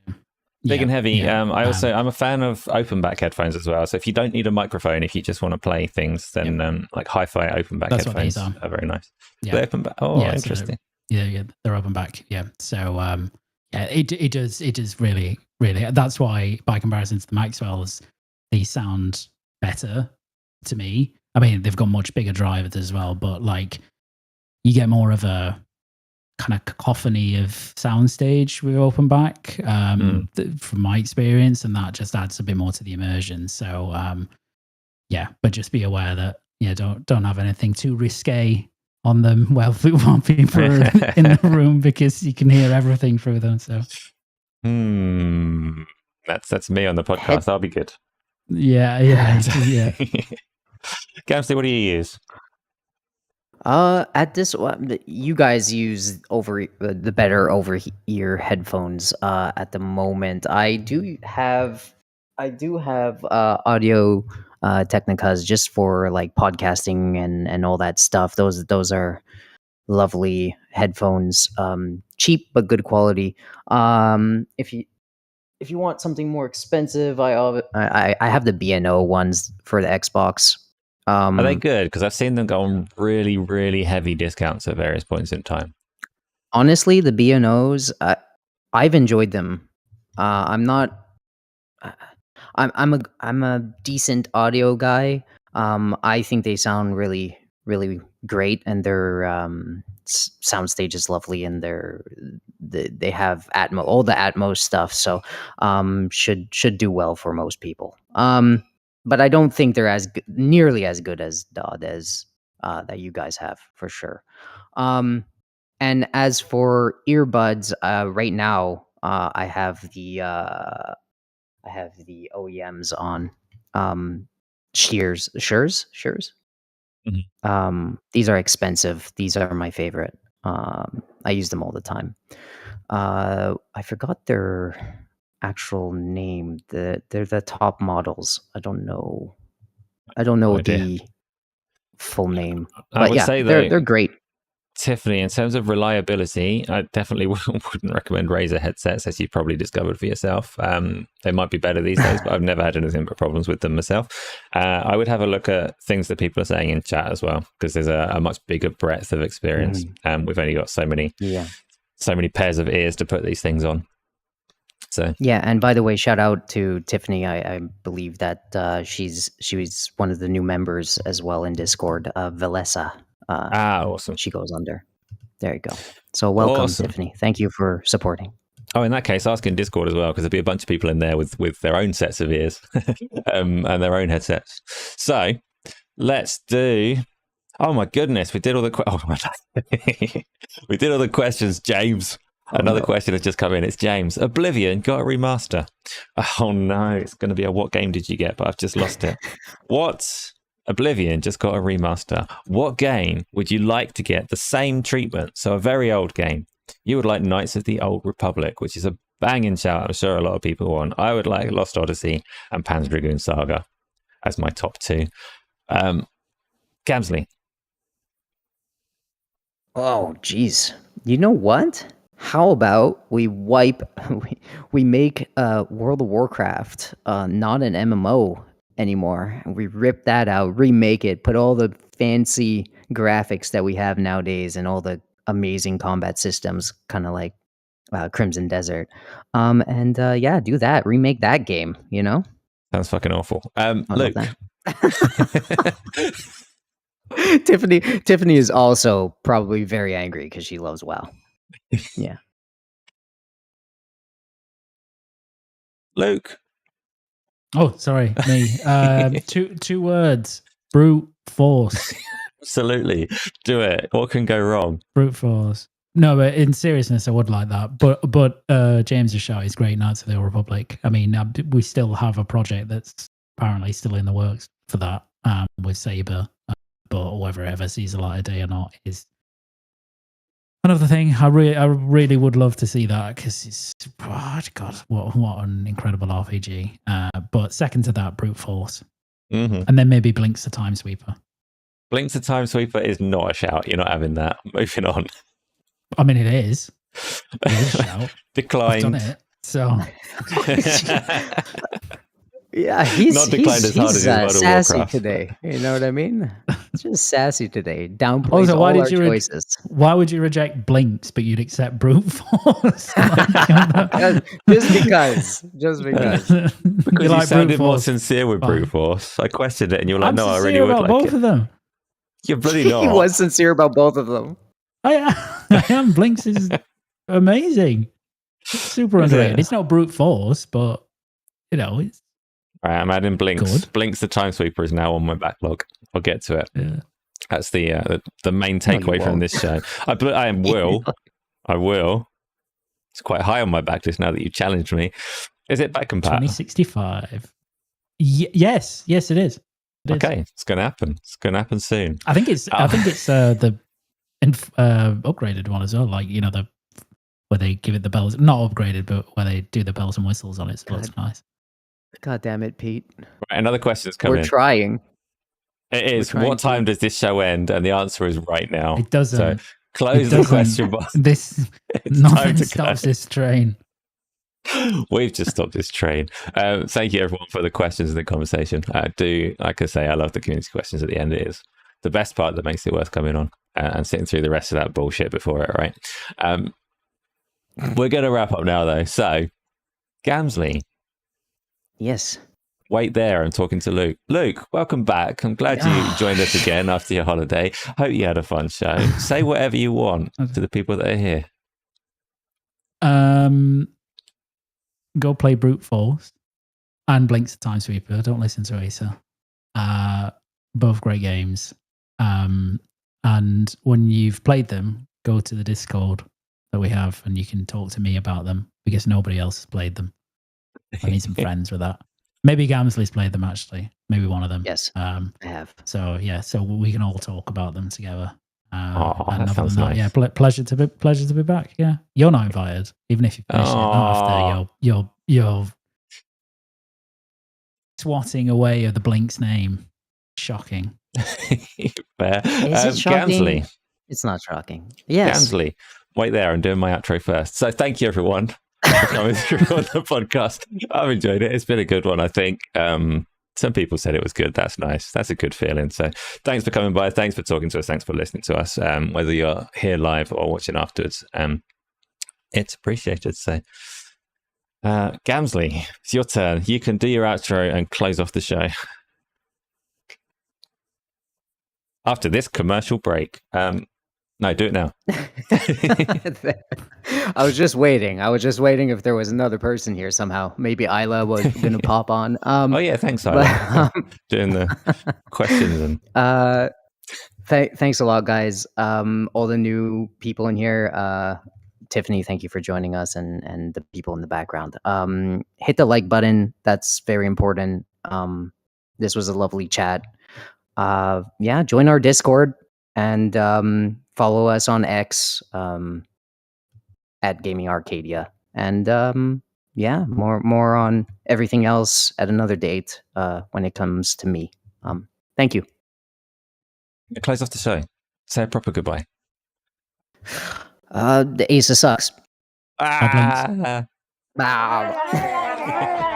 Big and heavy. I'm a fan of open back headphones as well. So if you don't need a microphone, if you just want to play things, then like hi-fi open back headphones are very nice. Yeah. They're open back. Oh, yeah, interesting. So they're open back. Yeah. So it does really, really. That's why, by comparison to the Maxwells, they sound better to me. I mean, they've got much bigger drivers as well, but like you get more of a kind of cacophony of soundstage with open back from my experience, and that just adds a bit more to the immersion. So but just be aware that don't have anything too risque on them while people are in the room, because you can hear everything through them. So that's me on the podcast. I'll be good. Yeah. Gamzly, what do you use? At this one, you guys use the better over-ear headphones. At the moment, I do have Audio Technicas just for like podcasting and all that stuff. Those are lovely headphones, cheap but good quality. If you want something more expensive, I have the B&O ones for the Xbox. Are they good? Because I've seen them go on really, really heavy discounts at various points in time. Honestly, the B&Os, I've enjoyed them. I'm a decent audio guy. I think they sound really, really great, and their soundstage is lovely, and they have all the Atmos stuff. So should do well for most people. But I don't think they're nearly as good as that you guys have, for sure. And as for earbuds, right now I have the OEMs on. Shure. These are expensive. These are my favorite. I use them all the time. I forgot their actual name. They're the top models. I don't know the full name. I would say they're great. Tiffany, in terms of reliability, I definitely wouldn't recommend Razer headsets, as you probably discovered for yourself. They might be better these days, but I've never had anything but problems with them myself. I would have a look at things that people are saying in chat as well, because there's a much bigger breadth of experience. We've only got so many pairs of ears to put these things on. So yeah, and by the way, shout out to Tiffany. I believe that she was one of the new members as well in Discord. Valessa. Awesome. She goes under. There you go. So welcome, Tiffany. Thank you for supporting. Oh, in that case, ask in Discord as well, because there'll be a bunch of people in there with their own sets of ears and their own headsets. So let's do. Oh my goodness, we did all the we did all the questions, James. Another question has just come in. It's James. Oblivion got a remaster. Oh no, it's going to be what game did you get? But I've just lost it. What? Oblivion just got a remaster. What game would you like to get the same treatment? So a very old game. You would like Knights of the Old Republic, which is a banging shout, I'm sure a lot of people want. I would like Lost Odyssey and Panzer Dragoon Saga as my top two. Gamzly. Oh, geez. You know what? How about we we make World of Warcraft not an MMO anymore, and we rip that out, remake it, put all the fancy graphics that we have nowadays, and all the amazing combat systems, kind of like Crimson Desert, and yeah, do that, remake that game. You know, Sounds fucking awful. love Luke. Tiffany is also probably very angry because she loves WoW. Yeah. Luke. Oh, sorry, me. Two words: brute force. Absolutely, do it. What can go wrong? Brute force. No, but in seriousness, I would like that. But James' shout is great. Knights of the Old Republic. I mean, we still have a project that's apparently still in the works for that with Saber, but whether it ever sees the light of day or not is another thing. I really would love to see that because it's God, what an incredible RPG. But second to that, brute force, and then maybe Blinks the Time Sweeper. Blinks the Time Sweeper is not a shout. You're not having that. Moving on. I mean, it is. It is a shout. Declined. I've done it. So yeah, he's not declined as hard as World of sassy Warcraft. today. You know what I mean? It's just sassy today. Downplays Also, all our choices. Why would you reject Blinks but you'd accept brute force? Just because. Because you like sounded brute more force. sincere with brute force. I questioned it, and you were like, I'm "No, I really sincere would about like both it." of them. You're bloody He not. was sincere about both of them. I am. Blinks is amazing. It's super Is it? underrated. It's not brute force, but you know, it's All right, I'm adding Blinks. Good. Blinks the Time Sweeper is now on my backlog. I'll get to it. yeah. That's the main you takeaway from won't. this show. I will. I will. It's quite high on my backlist now that you challenged me. Is it back compatible? 2065. Yes, it is. It is. Okay, it's going to happen. It's going to happen soon. I think it's the upgraded one as well. Like, you know, where they give it the bells, not upgraded, but where they do the bells and whistles on it. So it looks nice. God damn it, Pete. Right, another question's coming. We're trying. It is. trying What time does this show end? And the answer is right now. It doesn't. So close the question box. This It's time nothing to stops go. this train. We've just stopped this train. Thank you, everyone, for the questions and the conversation. Like I say, I love the community questions at the end. It is the best part that makes it worth coming on and sitting through the rest of that bullshit before it, right? We're going to wrap up now, though. So, Gamzly, Yes. wait there. I'm talking to Luke. Luke, welcome back. I'm glad you joined us again after your holiday. Hope you had a fun show. Say whatever you want to the people that are here. Go play Brute Force and Blinks the Time Sweeper. Don't listen to Asa. Both great games. And when you've played them, go to the Discord that we have and you can talk to me about them because nobody else has played them. I need some friends with that. Maybe Gamzly's played them actually. Maybe one of them. Yes, I have. So yeah, so we can all talk about them together. That sounds nice. Yeah, pleasure to be back. Yeah, you're not invited, even if you finish it. Not after you're swatting away of the Blinks name. Shocking. Fair. Is it shocking? Gamzly. It's not shocking. Yes. Gamzly, wait there. I'm doing my outro first. So thank you, everyone, for coming through on the podcast. I've enjoyed it. It's been a good one, I think. Some people said it was good. That's nice. That's a good feeling. So thanks for coming by. Thanks for talking to us. Thanks for listening to us. Whether you're here live or watching afterwards, it's appreciated. So, Gamzly, it's your turn. You can do your outro and close off the show after this commercial break. No, do it now. I was just waiting. If there was another person here somehow. Maybe Isla was going to pop on. Oh yeah, thanks, Isla. Doing the questions and. Thanks a lot, guys. All the new people in here. Tiffany, thank you for joining us, and the people in the background. Hit the like button. That's very important. This was a lovely chat. Yeah, join our Discord and follow us on X at Gaming Arcadia. And yeah, more on everything else at another date when it comes to me. Thank you. Close off the show. Say a proper goodbye. The Asa sucks. Goblins. Ah. Wow.